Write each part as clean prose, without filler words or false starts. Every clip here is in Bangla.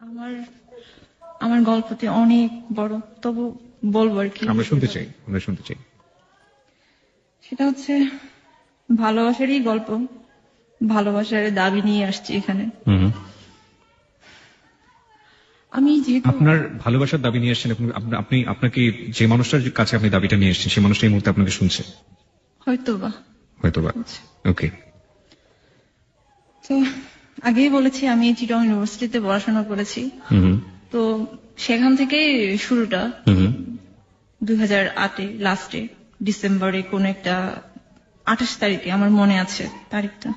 আমার আমার গল্পটি অনেক বড়, তবু বলবো আর কি। আমরা শুনতে চাই। সেটা হচ্ছে ভালোবাসারই গল্প, ভালোবাসার দাবি নিয়ে আসছি এখানে। আমি যেহেতু আপনার ভালোবাসার দাবি নিয়ে এসেছেন, আপনি আপনাকে যে মানুষটার কাছে আপনি দাবিটা নিয়ে এসেছেন সেই মানুষটা এই মুহূর্তে আপনাকে শুনছে হয়তোবা। ওকে। তো আগেই বলেছি আমি চিটং ইউনিভার্সিটিতে পড়াশোনা করেছি। তো সেখান থেকেই শুরুটা। 2008 লাস্টে ডিসেম্বরে কোন একটা 28 তারিখে আমার মনে আছে তারিখটা।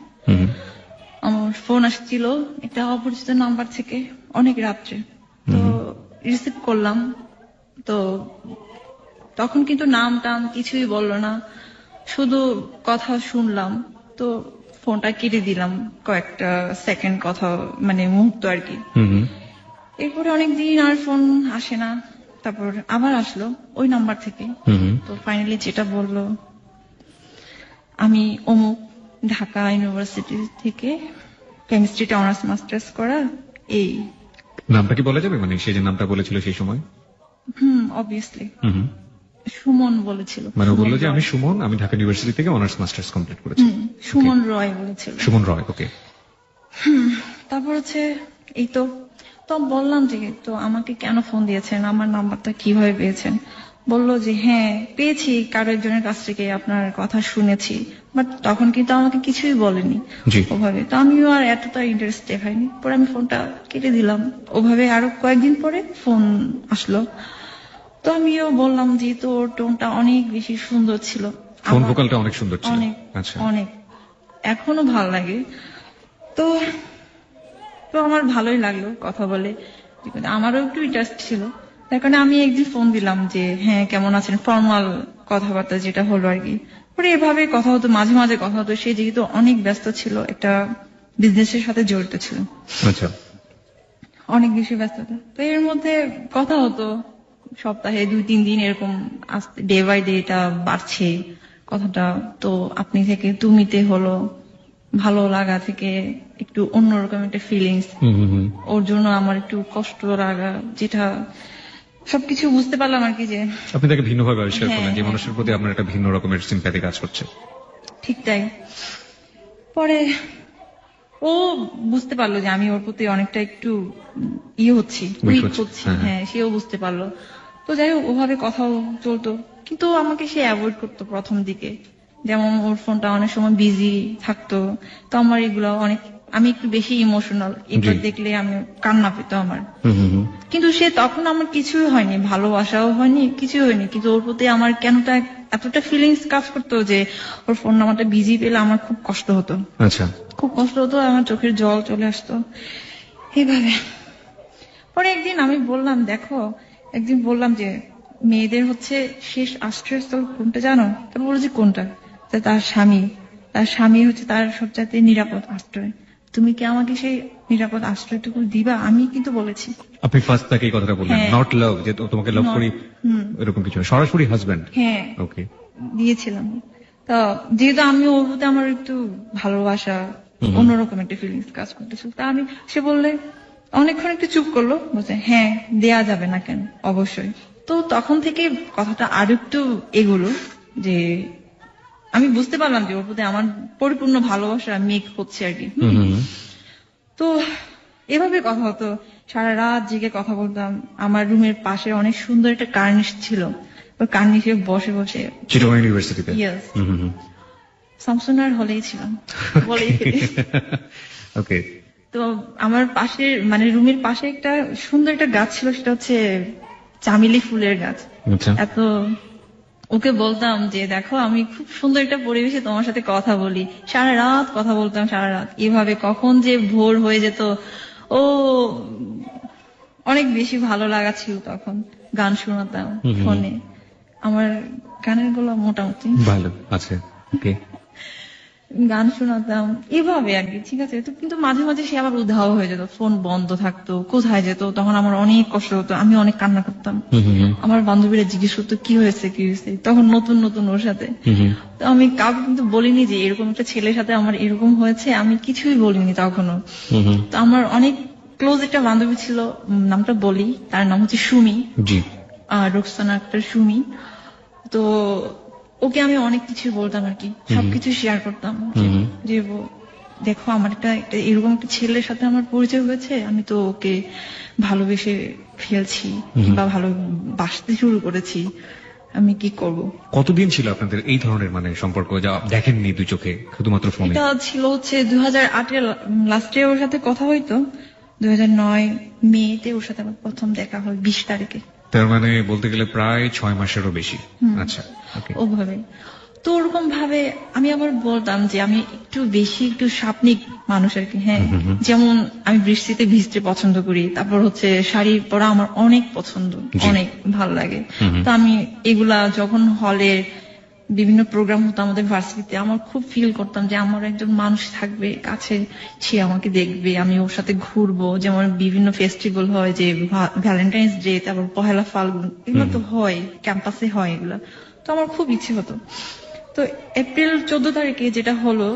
আমার ফোন আসছিল একটা অপরিচিত নাম্বার থেকে অনেক রাত্রে। তো রিসিভ করলাম। তো তখন কিন্তু নাম টাম কিছুই বললো না, শুধু কথা শুনলাম। তো ফোনটা কেটে দিলাম, কয়েকটা সেকেন্ড কথা মানে মুহূর্ত আর কি। এরপরে অনেকদিন আর ফোন আসে না, তারপর আবার আসলো ওই নাম্বার থেকে। তো ফাইনালি যেটা বললো, আমি অমুক ঢাকা ইউনিভার্সিটি থেকে কেমিস্ট্রিতে অনার্স মাস্টার্স করা। এই নামটা কি বলা যাবে, মানে সে যে নামটা বলেছিল সেই সময়? অবভিয়াসলি সুমন বলেছিল। মানে বললো যে আমি সুমন, আমি ঢাকা ইউনিভার্সিটি থেকে অনার্স মাস্টার্স কমপ্লিট করেছি। সুমন রয় বলেছিল। সুমন রয়, ওকে। তারপর হচ্ছে এই তো বললাম যে তো আমাকে কেন ফোন দিয়েছেন, আমার নাম্বারটা কিভাবে পেয়েছেন? বললো যে হ্যাঁ পেয়েছি, কারো একজনের কাছ থেকে আপনার কথা শুনেছি, বাট তখন কিন্তু আমাকে কিছুই বলেনি ওভাবে। তো আমিও আর এতটা ইন্টারেস্ট দেখাইনি, পরে আমি ফোনটা কেটে দিলাম। ওভাবে আরো কয়েকদিন পরে ফোন আসলো। তো আমিও বললাম যে তো ওর টোনটা অনেক বেশি সুন্দর ছিল, ফোন ভোকালটা অনেক সুন্দর ছিল, অনেক এখনো ভালো লাগে। তো আমার ভালোই লাগলো কথা বলে, আমারও একটু ইন্টারেস্ট ছিল। তার কারণে আমি একদিন ফোন দিলাম যে হ্যাঁ কেমন আছেন, ফর্মাল কথাবার্তা যেটা হলো আর কি। পরে এভাবে কথা হতো, মাঝে মাঝে কথা হতো। সে যেহেতু অনেক ব্যস্ত ছিল, একটা বিজনেসের সাথে জড়িত ছিল, অনেক বেশি ব্যস্ততা। তো এর মধ্যে কথা হতো সপ্তাহে 2-3 দিন এরকম, আস্তে ডে বাই ডে এটা বাড়ছে কথাটা। তো আপনি থেকে তুমিতে হলো, ভালো লাগা থেকে একটু অন্যরকম একটা ফিলিংস। ওর জন্য আমার একটু কষ্ট লাগা, যেটা সবকিছু বুঝতে পারলাম আর কি, যে আপনি তাকে ভিন্নভাবে আবিষ্কার করলেন, যে মানুষের প্রতি আপনার একটা ভিন্ন রকমের সিম্প্যাথি কাজ করছে। ঠিক তাই। পরে ও বুঝতে পারলো যে আমি ওর প্রতি অনেকটা একটু উইক হচ্ছি। হ্যাঁ, সেও বুঝতে পারলো। তো যাই হোক, ওভাবে কথাও চলতো, কিন্তু আমাকে সে অ্যাভয়েড করতো প্রথম দিকে। যেমন ওর ফোনটা অনেক সময় বিজি থাকতো, তো আমার এগুলো অনেক, আমি একটু বেশি ইমোশনাল, এগুলো দেখলে আমি কান্না পেতো আমার। কিন্তু সে তখন আমার কিছুই হয়নি, ভালোবাসাও হয়নি, কিছুই হয়নি, কিন্তু ওর প্রতি আমার কেনটা এতটা ফিলিংস কাজ করতো যে ওর ফোন নাম্বারটা বিজি পেলে আমার খুব কষ্ট হতো। আচ্ছা, খুব কষ্ট হতো, আমার চোখের জল চলে আসতো এইভাবে। পরে একদিন আমি বললাম, দেখো, একদিন বললাম যে মেয়েদের হচ্ছে শেষ আশ্রয়স্থল কোনটা জানো? তারপর বলো যে কোনটা? তার স্বামী হচ্ছে তার সবচাইতে নিরাপদ আশ্রয়। তুমি কি আমাকে সেই নিরাপদ আশ্রয়টুকু দিবা? আমি কিন্তু বলেছি। আপনি ফার্স্ট তাকে এই কথাটা বললেন, নট লাভ, যে তোমাকে লাভ করি এরকম কিছু, সরাসরি হাজবেন্ড। হ্যাঁ, ওকে দিয়েছিলাম। তো যেহেতু আমি ওর প্রতি আমার একটু ভালোবাসা, অন্যরকম একটা ফিলিংস কাজ করতেছিল, তা আমি, সে বললে অনেকক্ষণ একটু চুপ করলো, বলছে হ্যাঁ দেয়া যাবে না কেন, অবশ্যই। তো তখন থেকে কথাটা আরো একটু এগোলো, যে আমি বুঝতে পারলাম যে ওর প্রতি আমার পরিপূর্ণ ভালোবাসা মেঘ হচ্ছে আর কি। তো এভাবে কথা হতো, সারা রাত জেগে কথা বলতাম। আমার রুমের পাশে অনেক সুন্দর একটা কার্নিশ ছিল, ওই কার্নিশে বসে বসে, চিটাগং ইউনিভার্সিটিতে, শামসুনার হলেই ছিলাম বলেই ফেলি। ওকে। তো আমার পাশের মানে রুমের পাশে একটা সুন্দর একটা গাছ ছিল, সেটা হচ্ছে চামেলি ফুলের গাছ। এত ওকে বলতাম যে দেখো আমি খুব সুন্দর একটা পরিবেশে তোমার সাথে কথা বলি, সারা রাত কথা বলতাম, সারা রাত এভাবে কখন যে ভোর হয়ে যেত। ও অনেক বেশি ভালো লাগা ছিল তখন। গান শোনাতাম ফোনে, আমার গানের গুলো মোটামুটি ভালো আছে, ওকে, গান শোনাতাম এভাবে আর কি, ঠিক আছে। তো কিন্তু মাঝে মাঝে সে আবার উধাও হয়ে যেত, ফোন বন্ধ থাকতো, কোথায় যেত, তখন আমার অনেক কষ্ট হতো, আমি অনেক কান্না করতাম। আমার বান্ধবীরা জিজ্ঞেস করতো কি হয়েছে, তখন নতুন নতুন ওর সাথে। তো আমি কাউকে কিন্তু বলিনি যে এরকম একটা ছেলের সাথে আমার এরকম হয়েছে, আমি কিছুই বলিনি তখনও। তো আমার অনেক ক্লোজ একটা বান্ধবী ছিল, নামটা বলি, তার নাম হচ্ছে সুমি, জি। রোকসানা আক্তার সুমি। তো ওকে আমি অনেক কিছু বলতাম আর কি, সবকিছু শেয়ার করতাম যে দেখো আমার একটা এরকম একটা ছেলের সাথে আমার পরিচয় হয়েছে, আমি তো ওকে ভালোবেসে ফেলছি বা ভালোবাসতে শুরু করেছি, আমি কি করব। কতদিন ছিল আপনাদের এই ধরনের মানে সম্পর্ক, যা দেখেননি দুই চোখে, শুধুমাত্র ফোনে? এটা ছিল হচ্ছে 2008-এর লাস্টে ওর সাথে কথা হইতো, 2009 মেতে ওর সাথে আমার প্রথম দেখা হয় 20 তারিখে। তার মানে বলতে গেলে প্রায় 6 মাসেরও বেশি। আচ্ছা, ওকে। ওভাবে তো ওরকম ভাবে আমি আবার বলতাম যে আমি একটু স্বপ্নিক মানুষ আর কি। হ্যাঁ, যেমন আমি বৃষ্টিতে ভিজতে পছন্দ করি, তারপর হচ্ছে শাড়ি পরা আমার অনেক পছন্দ, অনেক ভালো লাগে। তো আমি এগুলা যখন হলে বিভিন্ন প্রোগ্রাম হতো আমাদের ভার্সিটিতে, আমার খুব ফিল করতাম যে আমার একজন মানুষ থাকবে কাছে, সে আমাকে দেখবে, আমি ওর সাথে ঘুরবো। যেমন বিভিন্ন ফেস্টিভ্যাল হয়, যে ভ্যালেন্টাইন্স ডে, তারপর পহেলা ফাল্গুন, এগুলো তো হয়, ক্যাম্পাসে হয় এগুলা। তো আমার খুব ইচ্ছে হতো। তো এপ্রিল 14 তারিখে যেটা হলো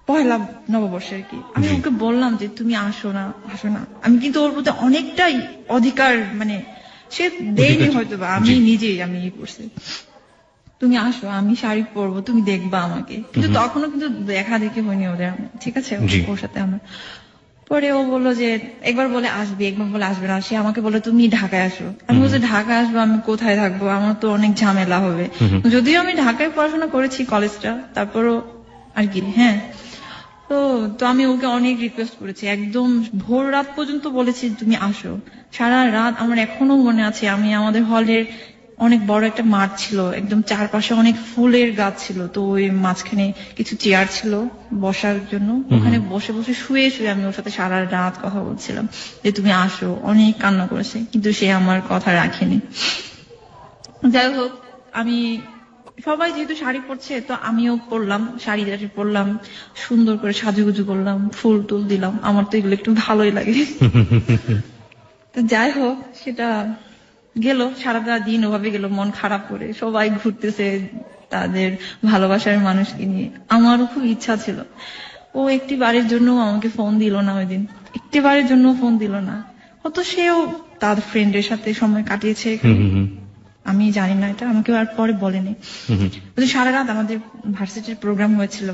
পহেলা নববর্ষে আর কি, আমি ওকে বললাম যে তুমি আসো না। আমি কিন্তু ওর প্রতি অনেকটাই অধিকার, মানে সে দেয়নি হয়তো বা, আমি নিজেই আমি করছি, তুমি আসো, আমি শাড়ি পরবো, তুমি দেখবা আমাকে। কিন্তু তখনও কিন্তু দেখা দেখি হয়নি ওদের, ঠিক আছে, ওর সাথে আমার। পরে ও বললো যে একবার বলে আসবে, একবার বলে আসবে না। সে আমাকে বলে তুমি ঢাকায় আসো। আমি বলছি ঢাকায় আসবো, আমি কোথায় থাকবো, আমার তো অনেক ঝামেলা হবে। যদিও আমি ঢাকায় পড়াশোনা করেছি কলেজটা, তারপরও আর কি। হ্যাঁ, তো আমি ওকে অনেক রিকোয়েস্ট করেছি, একদম ভোর রাত পর্যন্ত বলেছি তুমি আসো। সারা রাত আমার এখনো মনে আছে, আমি আমাদের হলের অনেক বড় একটা মাঠ ছিল, একদম চারপাশে অনেক ফুলের গাছ ছিল। তো ওই মাঝখানে কিছু চেয়ার ছিল বসার জন্য, ওখানে বসে বসে শুয়ে আমি ওর সাথে সারা রাত কথা বলছিলাম যে তুমি আসো। অনেক কান্না করেছে, কিন্তু সে আমার কথা রাখেনি। যাই হোক, আমি সবাই যেহেতু শাড়ি পরছে, তো আমিও পরলাম, শাড়ি পরলাম, সুন্দর করে সাজুগুজু করলাম, ফুল টুল দিলাম। আমার তো এগুলো একটু ভালোই লাগে। তো যাই হোক, সেটা গেল, সারাটা দিন ওভাবে গেল, মন খারাপ করে সবাই ঘুরতেছে তাদের ভালোবাসার মানুষকে নিয়ে। আমারও খুব ইচ্ছা ছিল। ও একটি বারের জন্য আমাকে ফোন দিল না ওই দিন, একটি বারের জন্য ফোন দিল না। হয়তো সেও তার ফ্রেন্ডের সাথে সময় কাটিয়েছে, আমি জানি না, এটা আমাকে আর পরে বলেনি। সারা রাত আমাদের ভার্সিটির প্রোগ্রাম হয়েছিল,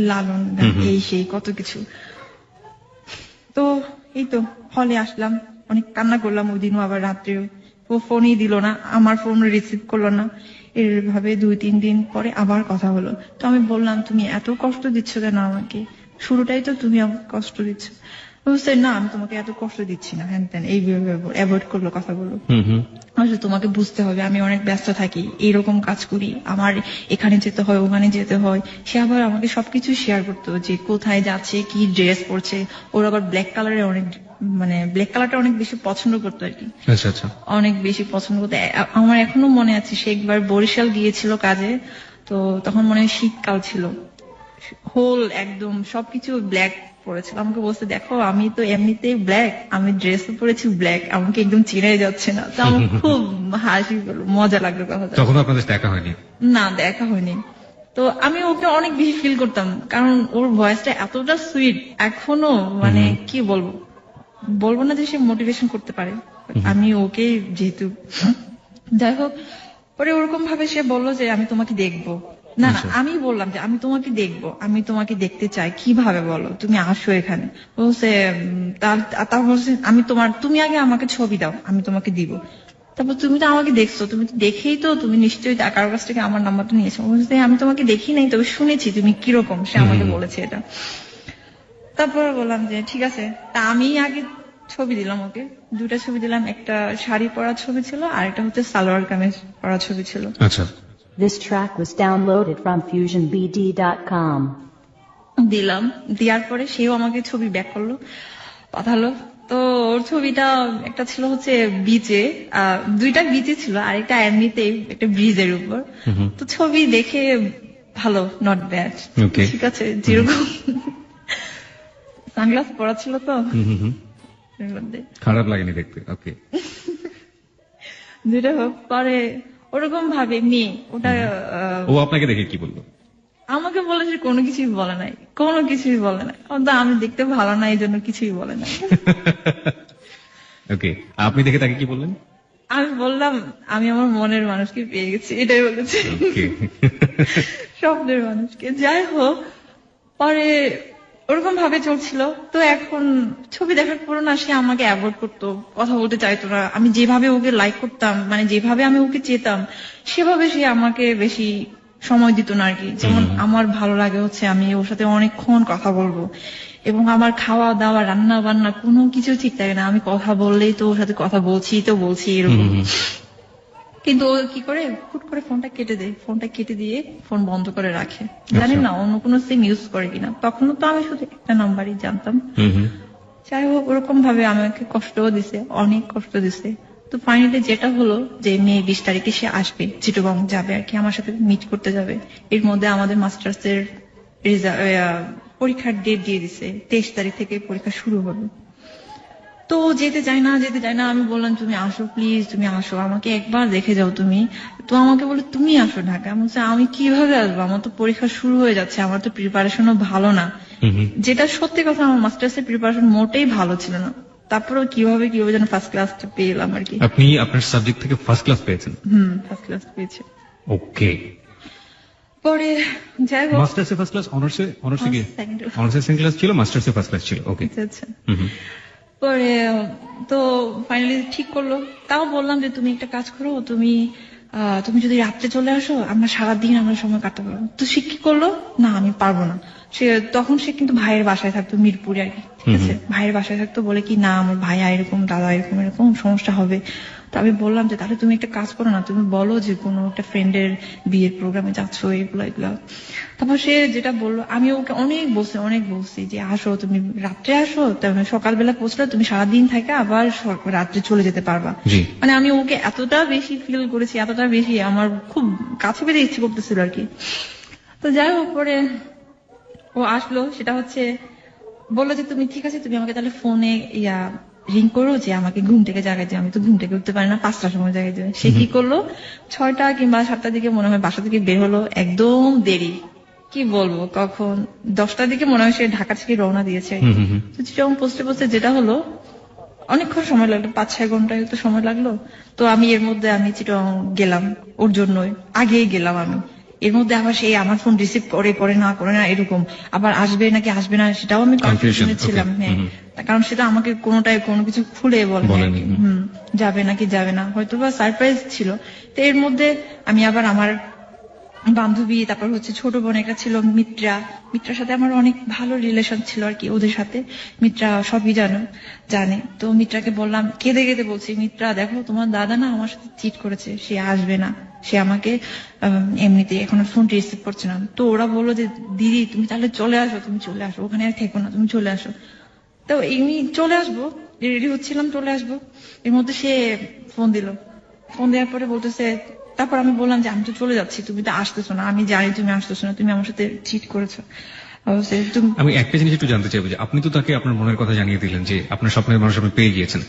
লালন গান, এই সেই কত কিছু। তো এই তো হলে আসলাম, অনেক কান্না করলাম ওই দিনও, আবার রাত্রেও। ও ফোনই দিল না, আমার ফোন রিসিভ করলো না। এভাবে 2-3 দিন পরে আবার কথা হলো। তো আমি বললাম তুমি এত কষ্ট দিচ্ছ কেন আমাকে, শুরুটাই তো তুমি আমাকে কষ্ট দিচ্ছ। বলছে না, আমি তোমাকে এত কষ্ট দিচ্ছি না, হ্যান তেন, এইভাবে অ্যাভয়েড করলো কথাগুলো। আসলে তোমাকে বুঝতে হবে, আমি অনেক ব্যস্ত থাকি, এইরকম কাজ করি, আমার এখানে যেতে হয়, ওখানে যেতে হয়। সে আবার আমাকে সবকিছু শেয়ার করতো, যে কোথায় যাচ্ছে, কি ড্রেস পরছে। ওর আবার ব্ল্যাক কালারের অনেক, মানে ব্ল্যাক কালারটা অনেক বেশি পছন্দ করতো আর কি। আচ্ছা আচ্ছা, অনেক বেশি পছন্দ করতো। আমার এখনো মনে আছে, সে একবার বরিশাল গিয়েছিল কাজে, তো তখন মনে হয় শীতকাল ছিল, হোল একদম সবকিছু ব্ল্যাক পরেছিল। আমাকে বলছে দেখো আমি তো এমনিতেই ব্ল্যাক, আমি ড্রেসও পরেছি ব্ল্যাক, আমাকে একদম চিনাই যাচ্ছে না। তো আমার খুব হাসি পেল, মজা লাগলো কথা। তখন আপনাদের দেখা হয়নি? না, দেখা হয়নি। তো আমি ওকে অনেক বেশি ফিল করতাম, কারণ ওর ভয়েসটা এতটা সুইট এখনো, মানে কি বলবো না যে সে মোটিভেশন করতে পারে, আমি ওকে যেহেতু। যাই হোক, পরে ওরকম ভাবে সে বললো যে আমি তোমাকে দেখবো। না, আমি বললাম যে আমি তোমাকে দেখবো, আমি তোমাকে দেখতে চাই, কিভাবে বলো, তুমি আসো এখানে। বলছে তা বলছে তুমি আগে আমাকে ছবি দাও, আমি তোমাকে দিব। তারপর তুমি তো আমাকে দেখছো, তুমি তো দেখেই তো, তুমি নিশ্চয়ই কারোর কাছ থেকে আমার নাম্বারটা নিয়েছো। বলছে আমি তোমাকে দেখি নাই, তবে শুনেছি তুমি কিরকম, সে আমাকে বলেছে এটা। তারপর বললাম যে ঠিক আছে। তা আমি আগে ছবি দিলাম ওকে, 2টা ছবি দিলাম, একটা শাড়ি পরা ছবি ছিল, আর একটা হচ্ছে সালোয়ার কামিজ পরা ছবি ছিল। আচ্ছা, This track was downloaded from fusionbd.com. দিলাম, দেওয়ার পরে সেও আমাকে ছবি ব্যাক করলো, পাঠালো। তো ওর ছবিটা একটা ছিল হচ্ছে বিচে, 2টা বিচে ছিল, আর একটা এমনিতেই একটা ব্রিজের উপর। তো ছবি দেখে ভালো, নট ব্যাড, ঠিক আছে, যেরকম সানগ্লাস পরা ছিল তো খারাপ লাগেনি দেখতে। ওকে, 2টা হোক। পরে ওরকম ভাবে মেয়ে, ওটা ও আপনাকে দেখে কি বললো? আমাকে বলে সে কোনো কিছুই বলে নাই, কোনো কিছুই বলে নাই। অন্তত আমি দেখতে ভালো না এই জন্য কিছুই বলে নাই। ওকে, আপনি দেখে তাকে কি বললেন? আমি বললাম আমি আমার মনের মানুষকে পেয়ে গেছি, এটাই বলেছি। ওকে। স্বপ্নের মানুষকে। যাই হোক, পরে ওরকম ভাবে চলছিল। তো এখন ছবি দেখার পর না সে আমাকে অ্যাভয়েড করতো, কথা বলতে চাইতো না। আমি যেভাবে ওকে লাইক করতাম, মানে যেভাবে আমি ওকে চেতাম, সেভাবে সে আমাকে বেশি সময় দিত না আর কি। যেমন আমার ভালো লাগে হচ্ছে আমি ওর সাথে অনেকক্ষণ কথা বলবো, এবং আমার খাওয়া দাওয়া রান্না বান্না কোনো কিছু ঠিক থাকে না, আমি কথা বললেই তো ওর সাথে কথা বলছি এরকম। কিন্তু ও কি করে, হুট করে ফোনটা কেটে দিয়ে ফোন বন্ধ করে রাখে। জানি না অন্য কোনো সিম ইউজ করে কিনা, তখনও তো আমি শুধু একটা নাম্বারই জানতাম। যাই হোক, ওরকম ভাবে আমাকে কষ্টও দিছে, অনেক কষ্ট দিছে। তো ফাইনালি যেটা হলো যে মে 20 তারিখে সে আসবে, চিটাগং যাবে আর কি, আমার সাথে মিট করতে যাবে। এর মধ্যে আমাদের মাস্টার্স এর পরীক্ষার ডেট দিয়ে দিছে, 23 তারিখ থেকে পরীক্ষা শুরু হবে। তো যেতে চাই না, আমি বললাম তুমি আসো প্লিজ, তুমি আসো, আমাকে একবার দেখে যাও তুমি। তো আমাকে বলে তুমি আসো ঢাকা। আমি বলছি আমি কিভাবে আসবো, আমার তো পরীক্ষা শুরু হয়ে যাচ্ছে, আমার তো প্রিপারেশনও ভালো না। যেটা সত্যি কথা, আমার মাস্টার্স এর প্রিপারেশন মোটেই ভালো ছিল না। তারপরেও কিভাবে যেন ফার্স্ট ক্লাসটা পেলাম আর কি। আপনি আপনার সাবজেক্ট থেকে ফার্স্ট ক্লাস পেয়েছেন? ফার্স্ট ক্লাস পেয়েছি। ওকে। পরে যাই হোক, মাস্টার্সে ফার্স্ট ক্লাস, অনার্সে কি? second অনার্সে সেকেন্ড ক্লাস ছিল, মাস্টার্সে ফার্স্ট ক্লাস ছিল। ওকে। আচ্ছা। পরে তো ফাইনালি ঠিক করলো। তাও বললাম যে তুমি একটা কাজ করো, তুমি যদি রাত্রে চলে আসো, আমরা সারাদিন আমরা সময় কাটাতে পারবো। তো সে কি করলো, না আমি পারবো না। তখন সে কিন্তু ভাইয়ের বাসায় থাকতো, মিরপুরে আর কি, ঠিক আছে। ভাইয়ের বাসায় থাকতো, বলে কি না আমার ভাইয়া এরকম, দাদা এরকম এরকম সমস্যা হবে। তো আমি বললাম যে তাহলে তুমি একটা কাজ করো না, তুমি বলো যে কোনো একটা ফ্রেন্ডের বিয়ের প্রোগ্রামে যাচ্ছ, এগুলা। তারপর সে যেটা বললো, আমি ওকে অনেক বলছি যে আসো, তুমি রাত্রে আসো, তারপরে সকালবেলা পৌঁছলে তুমি সারাদিন থাকে আবার রাত্রে চলে যেতে পারবা। মানে আমি ওকে এতটা বেশি ফিল করেছি, এতটা বেশি আমার খুব কাছে পেতে ইচ্ছে করতেছিল আর কি। তো যাই হোক, পরে ও আসলো, সেটা হচ্ছে বললো যে তুমি ঠিক আছে, তুমি আমাকে তাহলে ফোনে রিং করো যে আমাকে ঘুম থেকে জাগাই যে, আমি তো ঘুম থেকে উঠতে পারি না, 5টার সময় জাগাই দেবে। সে কি করলো, 6টা কিংবা 7টার দিকে মনে হয় বাসা থেকে বের হলো, একদম দেরি, কি বলবো, কখন 10টার দিকে মনে হয় সে ঢাকা থেকে রওনা দিয়েছে। তো চিটাগং পৌঁছতে যেটা হলো, অনেকক্ষণ সময় লাগলো, 5-6 ঘন্টা তো সময় লাগলো। তো আমি এর মধ্যে আমি চিটাগং গেলাম ওর জন্যই, আগেই গেলাম আমি। এর মধ্যে আবার সে আমার ফোন রিসিভ করে না এরকম, আবার আসবে নাকি আসবে না সেটাও আমি কনফিউশনে ছিলাম। হ্যাঁ, কারণ সেটা আমাকে কোনো কিছু খুলে বলেনি, যাবে নাকি যাবে না, হয়তো বা সারপ্রাইজ ছিল। তো এর মধ্যে আমি আবার আমার বান্ধবী, তারপর হচ্ছে ছোট বোন একটা ছিল মিত্রার সাথে আমার অনেক ভালো রিলেশন ছিল আর কি ওদের সাথে। মিত্রা সবই জানে। তো মিত্রাকে বললাম, কেঁদে বলছি, মিত্রা দেখো তোমার দাদা না আমার সাথে চিট করেছে, সে আসবে না, সে আমাকে এমনিতে এখন ফোন রিসিভ করছে না। তো ওরা বললো যে দিদি তুমি তাহলে চলে আসো, ওখানে আর থেকো না, তুমি চলে আসো। তো এমনি চলে আসবো, রেডি হচ্ছিলাম, চলে আসবো। এর মধ্যে সে ফোন দেওয়ার পরে বলতেছে, তারপর আমি বললাম যে আমি তো চলে যাচ্ছি, তুমি তো আসতেছো না, আমি জানি তুমি আসতেছো না, তুমি আমার সাথে চিট করেছো। আমি একটা জিনিস একটু জানতে চাইবো যে আপনি তো তাকে আপনার মনের কথা জানিয়ে দিলেন যে আপনার স্বপ্নের মানুষ আপনি পেয়ে গিয়েছেন,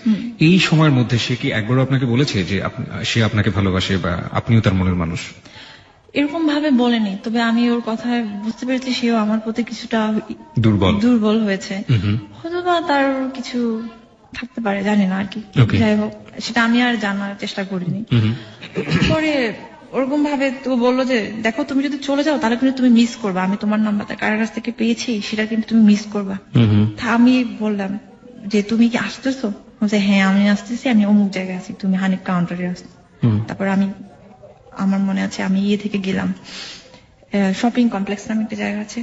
এই সময়ের মধ্যে সে কি একবারও আপনাকে বলেছে যে সে আপনাকে ভালোবাসে বা আপনিও তার মনের মানুষ? এরকম ভাবে বলেনি, তবে আমি ওর কথায় বুঝতে পেরেছি সেও আমার প্রতি কিছুটা দুর্বল হয়েছে, হয়তো বা তার কিছু থাকতে পারে, জানি না আর কি। যাই হোক, সেটা আমি আর জানার চেষ্টা করিনি। পরে ওরকম ভাবে তো বললো যে দেখো তুমি যদি চলে যাও তাহলে কিন্তু তুমি মিস করবা, আমি তোমার নাম্বারটা কার কাছ থেকে পেয়েছি সেটা কিন্তু তুমি মিস করবা। আমি বললাম যে তুমি কি আসতেছো, বলছে হ্যাঁ আমি আসতেছি, আমি অমুক জায়গায় আছি, তুমি হানিফ কাউন্টারে আসছো। তারপর আমার মনে আছে আমি থেকে গেলাম শপিং কমপ্লেক্স নামে একটা জায়গা আছে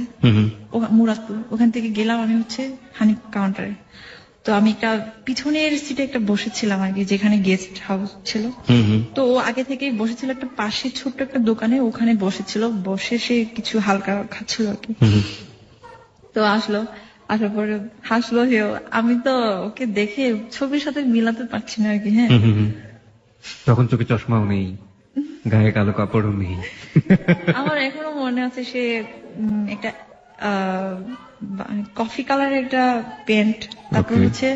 মুরাদপুর, ওখান থেকে গেলাম আমি হচ্ছে হানিফ কাউন্টারে। তো আমি একটা পিছনের সিটে একটা বসেছিলাম আর কি, যেখানে গেস্ট হাউস ছিল। তো ও আগে থেকেই বসেছিল একটা পাশে ছোট্ট একটা দোকানে, ওখানে বসে সে কিছু হালকা খাচ্ছিল আর কি। তো আসার পরে হাসলো সেও, আমি তো ওকে দেখে ছবির সাথে মিলাতে পারছি না আর কি। হ্যাঁ, তখন চোখে চশমাও নেই, গায়ে কালো কাপড়ও নেই। আমার এখনো মনে আছে সে একটা কফি কালারের একটা প্যান্ট, তারপর হচ্ছে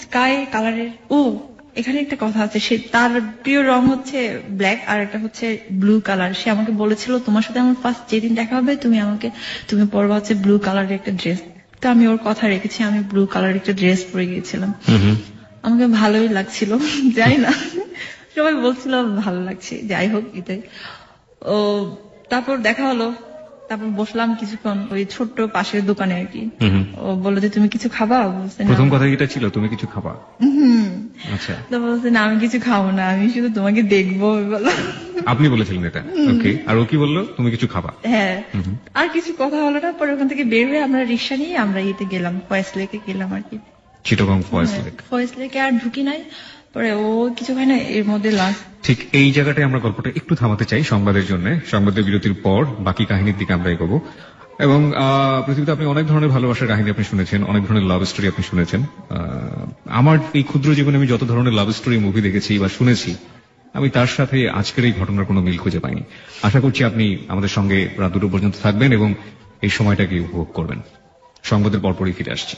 স্কাই কালারের, এখানে একটা কথা আছে, সে তার প্রিয় রং হচ্ছে ব্ল্যাক আর একটা হচ্ছে ব্লু কালার। সে আমাকে বলেছিল তোমার সাথে আমার ফার্স্ট যেদিন দেখা হবে তুমি পরবা হচ্ছে ব্লু কালারের একটা ড্রেস। তো আমি ওর কথা রেখেছি, আমি ব্লু কালারের একটা ড্রেস পরে গিয়েছিলাম। আমাকে ভালোই লাগছিল, যাই না সবাই বলছিল ভালো লাগছে, যাই হোক এটাই। ও তারপর দেখা হলো, তারপর বসলাম কিছুক্ষণ ওই ছোট্ট পাশের দোকানে আর কি। ও বললো যে তুমি কিছু খাবা? বলছে না। প্রথম কথা এটা ছিল তুমি কিছু খাবা? আচ্ছা, তো বলছে না আমি কিছু খাবো না, আমি শুধু তোমাকে দেখবো বলো। আপনি বলেছিলেন এটা? ওকে, আর ও কি বললো? তুমি কিছু খাবা? হ্যাঁ, আর কিছু কথা হলো না। পরে ওখান থেকে বের হয়ে আমরা রিক্সা নিয়ে আমরা ইয়েতে গেলাম, ফয়েজ লেকে গেলাম আর কি। চিটাগং ফয়েজ লেক। ফয়েজ লেকে আর ঢুকি নাই। পরে ও কিছু খায় না, এর মধ্যে লাস্ট ঠিক এই জায়গাটায় আমরা গল্পটা একটু থামাতে চাই সংবাদের জন্য। সংবাদের বিরতির পর বাকি কাহিনীর দিকে আমরা এগোবো। এবং পৃথিবীতে আপনি অনেক ধরনের ভালোবাসার কাহিনী আপনি শুনেছেন, অনেক ধরনের লাভ স্টোরি আপনি শুনেছেন। আমার এই ক্ষুদ্র জীবনে আমি যত ধরনের লাভ স্টোরি মুভি দেখেছি বা শুনেছি, আমি তার সাথে আজকের এই ঘটনার কোনো মিল খুঁজে পাইনি। আশা করছি আপনি আমাদের সঙ্গে রাত 2টো পর্যন্ত থাকবেন এবং এই সময়টাকে উপভোগ করবেন। সংবাদের পরপরই ফিরে আসছি।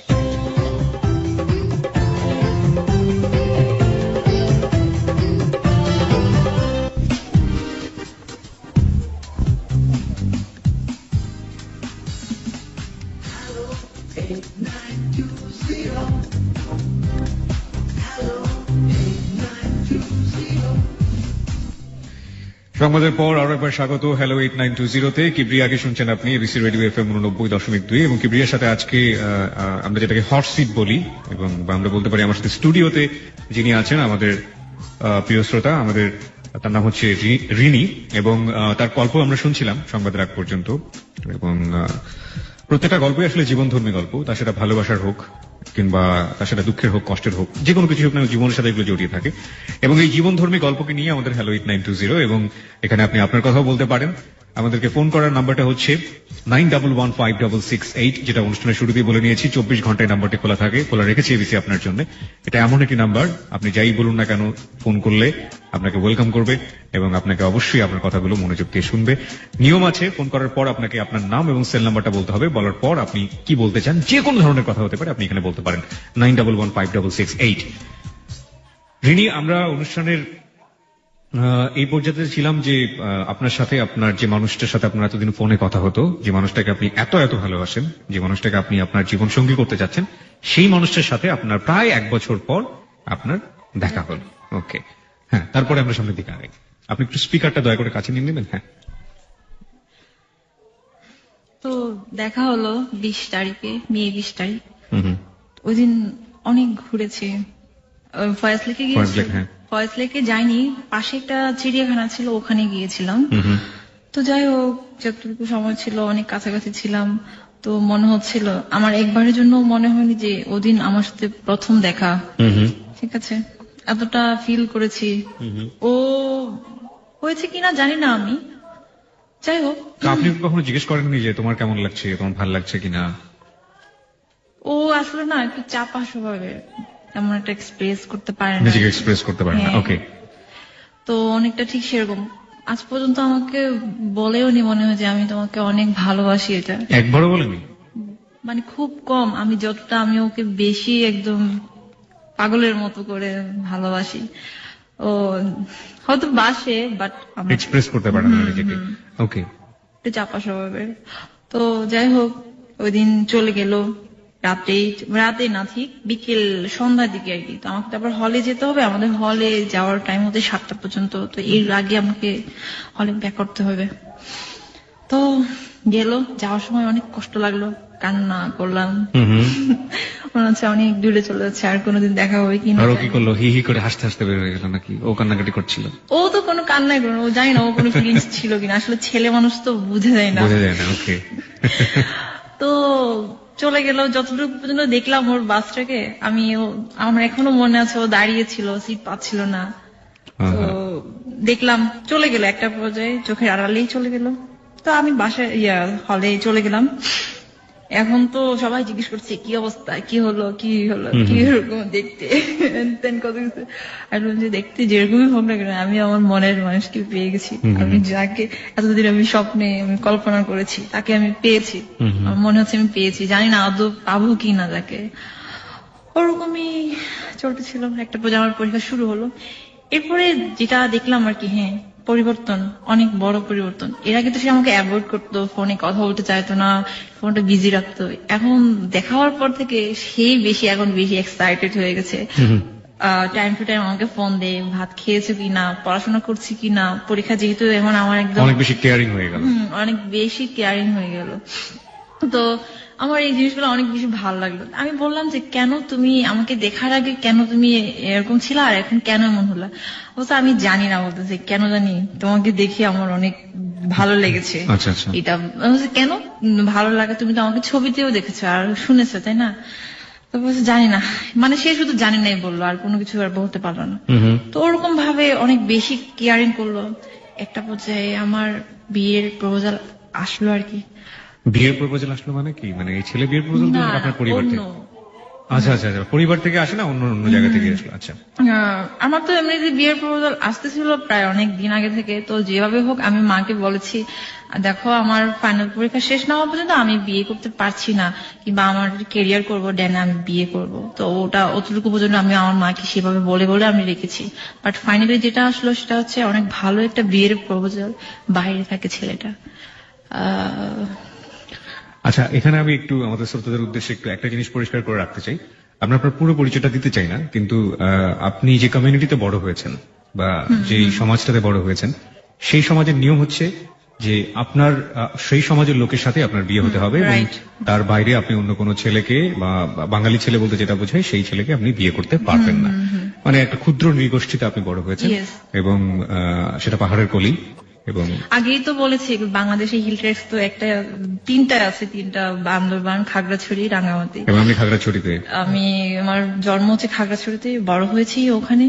সংবাদের পর আরো একবার স্বাগত হ্যালো 8920-তে। কিবরিয়াকে শুনছেন আপনি এবিসি রেডিও FM 89.2 এবং কিবরিয়ার সাথে আজকে আমরা যেটাকে হট সিট বলি এবং আমরা বলতে পারি আমার সাথে স্টুডিওতে যিনি আছেন আমাদের প্রিয় শ্রোতা, আমাদের তার নাম হচ্ছে রিনি এবং তার গল্প আমরা শুনছিলাম সংবাদের আগ পর্যন্ত। এবং প্রত্যেকটা গল্পই আসলে জীবনধর্মী গল্প, তা সেটা ভালোবাসার হোক কিংবা তা সেটা দুঃখের হোক, কষ্টের হোক, যে কোনো কিছু হোক না, জীবনের সাথে এগুলো জড়িয়ে থাকে। এবং এই জীবনধর্মী গল্পকে নিয়ে আমাদের হ্যালো 8920 এবং এখানে আপনি আপনার কথাও বলতে পারেন। আমাদেরকে ফোন করার নাম্বারটা হচ্ছে 91156668, যেটা অনুষ্ঠানের শুরুতেই বলে নিয়েছি। 24 ঘন্টায় নাম্বারটি খোলা থাকে, খোলা রেখেছি এবিসি আপনার জন্য। এটা এমন একটি নাম্বার, আপনি যাই বলুন না কেন ফোন করলে আপনাকে ওয়েলকাম করবে এবং আপনাকে অবশ্যই আপনার কথাগুলো মনোযোগ দিয়ে শুনবে। নিয়ম আছে, ফোন করার পর আপনাকে আপনার নাম এবং সেল নাম্বারটা বলতে হবে। বলার পর আপনি কি বলতে চান, যে কোনো ধরনের কথা হতে পারে, আপনি এখানে বলতে পারেন 91156668। রিনি, আমরা অনুষ্ঠানের এই পর্যায়ে ছিলাম যে আপনার সাথে, আপনার যে মানুষটার সাথে আপনার এতদিন ফোনে কথা হতো, যে মানুষটাকে আপনি এত এত ভালোবাসেন, যে মানুষটাকে আপনি আপনার জীবন সঙ্গী করতে যাচ্ছেন, সেই মানুষটার সাথে আপনার প্রায় 1 বছর পর আপনার দেখা হলো। ওকে, হ্যাঁ, তারপরে আমরা সামনের দিকে আগাই। আপনি একটু স্পিকারটা দয়া করে কাছে নিয়ে নেবেন। হ্যাঁ, তো দেখা হলো 20 তারিখে, মে 20 তারিখ। ওই দিন অনেক ঘুরেছি, ফয়েজ লেকে গিয়েছি। হ্যাঁ। ফয়েজ লেকে যাইনি, পাশে একটা চিড়িয়াখানা ছিল, ওখানে গিয়েছিলাম। তো যাই হোক, যতটুকু সময় ছিল অনেক কাছাকাছি ছিলাম। তো মনে হচ্ছিল, আমার একবারের জন্য মনে হয়নি যে ওদিন আমার সাথে প্রথম দেখা। ঠিক আছে, এতটা ফিল করেছি। ও হয়েছে কিনা জানি না আমি, যাই হোক। আপনি কখনো জিজ্ঞেস করেননি যে তোমার কেমন লাগছে, তোমার ভালো লাগছে কিনা? ও আসলে না একটু চাপা স্বভাবের, তেমন একটা এক্সপ্রেস করতে পারে না, নিজেকে এক্সপ্রেস করতে পারে না। ওকে, তো অনেকটা ঠিক সেরকম। আজ পর্যন্ত আমাকে বলেও নি মনে হয় যে আমি তোমাকে অনেক ভালোবাসি, এটা একবারও বলেনি। মানে খুব কম, আমি যতটা আমি ওকে বেশি একদম পাগলের মতো করে ভালোবাসি। ও হয়তো বাসে, বাট এক্সপ্রেস করতে পারে না নিজেকে। ওকে, একটু চাপা স্বভাবের। তো যাই হোক, ওই দিন চলে গেল রাতে না, ঠিক বিকেল সন্ধ্যার দিকে আর কি। তো আমাকে তো আবার হলে যেতে হবে, আমাদের হলে যাওয়ার টাইম হতে 7টা পর্যন্ত। তো এর আগে আমাকে হলে ব্যাক করতে হবে। তো গেল, যাওয়ার সময় অনেক কষ্ট লাগলো, কান্না করলাম। মনে হচ্ছে অনেক দূরে চলে যাচ্ছে, আর কোনোদিন দেখা হবে কিনা। আর ও কি করলো? হি হি করে হাসতে হাসতে বের হয়ে গেল নাকি? ও কান্নাকাটি করছিল? ও তো কোনো কান্নাই করলো, ও জানি না ও কোনো ফিলিংস ছিল কিনা, আসলে ছেলে মানুষ তো বুঝে যায় না। ওকে। তো চলে গেল, যতটুকু পর্যন্ত দেখলাম ওর বাসটাকে, আমার এখনো মনে আছে ও দাঁড়িয়ে ছিল, সিট পাচ্ছিল না। তো দেখলাম চলে গেল, একটা পর্যায়ে চোখের আড়ালেই চলে গেল। তো আমি বাসায় হলে চলে গেলাম। এখন তো সবাই জিজ্ঞেস করছে কি অবস্থা, কি হলো কি এরকম দেখতে কত কিছু। আর দেখতে যেরকমই হোক না কেন, আমি আমার মনের মানুষকে পেয়ে গেছি। আমি যাকে এতদিন আমি স্বপ্নে আমি কল্পনা করেছি, তাকে আমি পেয়েছি। আমার মনে হচ্ছে আমি পেয়েছি, জানি না আদৌ পাবো কি না তাকে। ওরকমই চলতেছিল। একটা পর্যায়ে আমার পরীক্ষা শুরু হলো। এরপরে যেটা দেখলাম আর কি, হ্যাঁ পরিবর্তন, অনেক বড় পরিবর্তন। এর আগে তো সে আমাকে অ্যাভয়েড করতো, ফোনে কথা বলতে চাইতো না, ফোনটা বিজি রাখতো। এখন দেখা হওয়ার পর থেকে সেই এখন বেশি এক্সাইটেড হয়ে গেছে। টাইম টু টাইম আমাকে ফোন দে, ভাত খেয়েছো কিনা, পড়াশোনা করছি কিনা, পরীক্ষা যেহেতু এখন আমার একদম অনেক বেশি কেয়ারিং হয়ে গেল। অনেক বেশি কেয়ারিং হয়ে গেল। তো আমার এই জিনিসগুলো অনেক বেশি ভালো লাগলো। আমি বললাম যে কেন তুমি আমাকে দেখার আগে কেন তুমি এরকম ছিল আর এখন কেন এমন হলো? অবশ্য আমি জানি না, বলতেছে কেন জানি তোমাকে দেখে আমার অনেক ভালো লেগেছে। আচ্ছা আচ্ছা। এটা কেন ভালো লাগে, তুমি তো আমাকে ছবিতেও দেখেছো আর শুনেছো, তাই না? তো বলছে জানি না, মানে সে শুধু জানি নাই বললো, আর কোনো কিছু আর বলতে পারলো না। তো ওরকম ভাবে অনেক বেশি কেয়ারিং করলো। একটা পর্যায়ে আমার বিয়ের প্রপোজাল আসলো আর কি। বিয়ের প্রপোজাল আসলো মানে কি? মানে এই ছেলে বিয়ের প্রপোজাল দিল আপনার পরিবার থেকে? আচ্ছা আচ্ছা আচ্ছা, পরিবার থেকে আসে না, অন্য অন্য জায়গা থেকে আসলো? আচ্ছা। আমার তো এমনিতে বিয়ের প্রপোজাল আসতেছিল প্রায় অনেক দিন আগে থেকে। তো যেভাবে হোক আমি মাকে বলেছি, দেখো আমার ফাইনাল পরীক্ষা শেষ না হওয়া পর্যন্ত আমি বিয়ে করতে পারছি না, কিংবা আমার কেরিয়ার করবো দেন আমি বিয়ে করব। তো ওটা অতটুকু পর্যন্ত আমি আমার মাকে সেভাবে বলে বলে আমি রেখেছি। বাট ফাইনালি যেটা আসলো সেটা হচ্ছে অনেক ভালো একটা বিয়ের প্রপোজাল, বাইরে থাকে ছেলেটা। আচ্ছা, এখানে আমি একটু আমাদের শ্রোতাদের উদ্দেশ্যে একটু একটা জিনিস পরিষ্কার করে রাখতে চাই। আমরা আপনার পুরো পরিচয়টা দিতে চাই না, কিন্তু আপনি যে কমিউনিটিতে বড় হয়েছেন বা যেই সমাজটাতে বড় হয়েছেন, সেই সমাজের নিয়ম হচ্ছে যে আপনার সেই সমাজের লোকের সাথে আপনার বিয়ে হতে হবে এবং তার বাইরে আপনি অন্য কোনো ছেলেকে বা বাঙালি ছেলে বলতে যেটা বোঝায় সেই ছেলেকে আপনি বিয়ে করতে পারবেন না। মানে একটা ক্ষুদ্র নৃগোষ্ঠীতে আপনি বড় হয়েছেন এবং সেটা পাহাড়ের কলি। এবং আগেই তো বলেছি বাংলাদেশে হিল ট্রেক্স তো তিনটা আছে, বান্দরবান, খাগড়াছড়ি, রাঙ্গামাটি। এবং আমি খাগড়াছড়িতে, আমার জন্ম হচ্ছে খাগড়াছড়িতে, বড় হয়েছি ওখানে।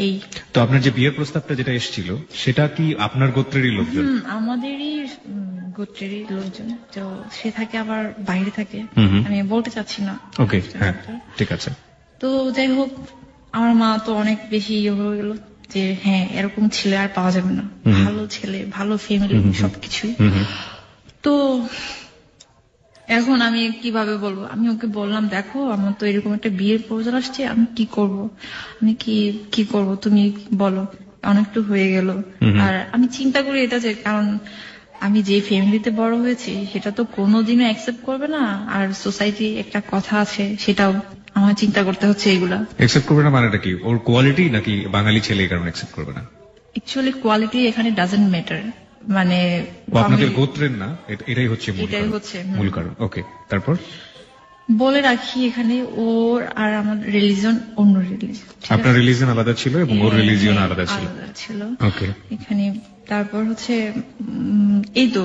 এই তো আপনার যে বিয়ের প্রস্তাবটা যেটা এসেছিল সেটা কি আপনার গোত্রেরই লোকজন? আমাদেরই গোত্রেরই লোকজন। তো সে থাকে আবার বাইরে থাকে, আমি বলতে চাচ্ছি না। ওকে, হ্যাঁ ঠিক আছে। তো যাই হোক, আমার মা তো অনেক বেশি হয়ে গেল যে হ্যাঁ এরকম ছেলে আর পাওয়া যাবে না, ভালো ছেলে, ভালো ফ্যামিলি, সবকিছুই। তো এখন আমি কিভাবে বলবো? আমি ওকে বললাম, দেখো আমার তো এরকম একটা বিয়ের প্রপোজাল আসছে, আমি কি করব, আমি কি করব তুমি বলো। অনেকটু হয়ে গেল। আর আমি চিন্তা করি এটা যে, কারণ আমি যে ফ্যামিলিতে বড় হয়েছি সেটা তো কোনোদিনও অ্যাকসেপ্ট করবে না। আর সোসাইটি একটা কথা আছে, সেটাও আমার চিন্তা করতে হচ্ছে। এগুলা অ্যাকসেপ্ট করবে না মানেটা কি? ওর কোয়ালিটি নাকি বাঙালি ছেলে এই কারণে অ্যাকসেপ্ট করবে না? অ্যাকচুয়ালি কোয়ালিটি এখানে ডাজন্ট ম্যাটার, মানে আপনাদের গোত্রের না, এটাই হচ্ছে মূল কারণ। ওকে, তারপর বলে রাখি এখানে ওর আর আমার রিলিজন অন্য রিলিজন। আপনার রিলিজন আলাদা ছিল এবং ওর রিলিজিয়ন আলাদা ছিল। ওকে, এখানে তারপর হচ্ছে এই তো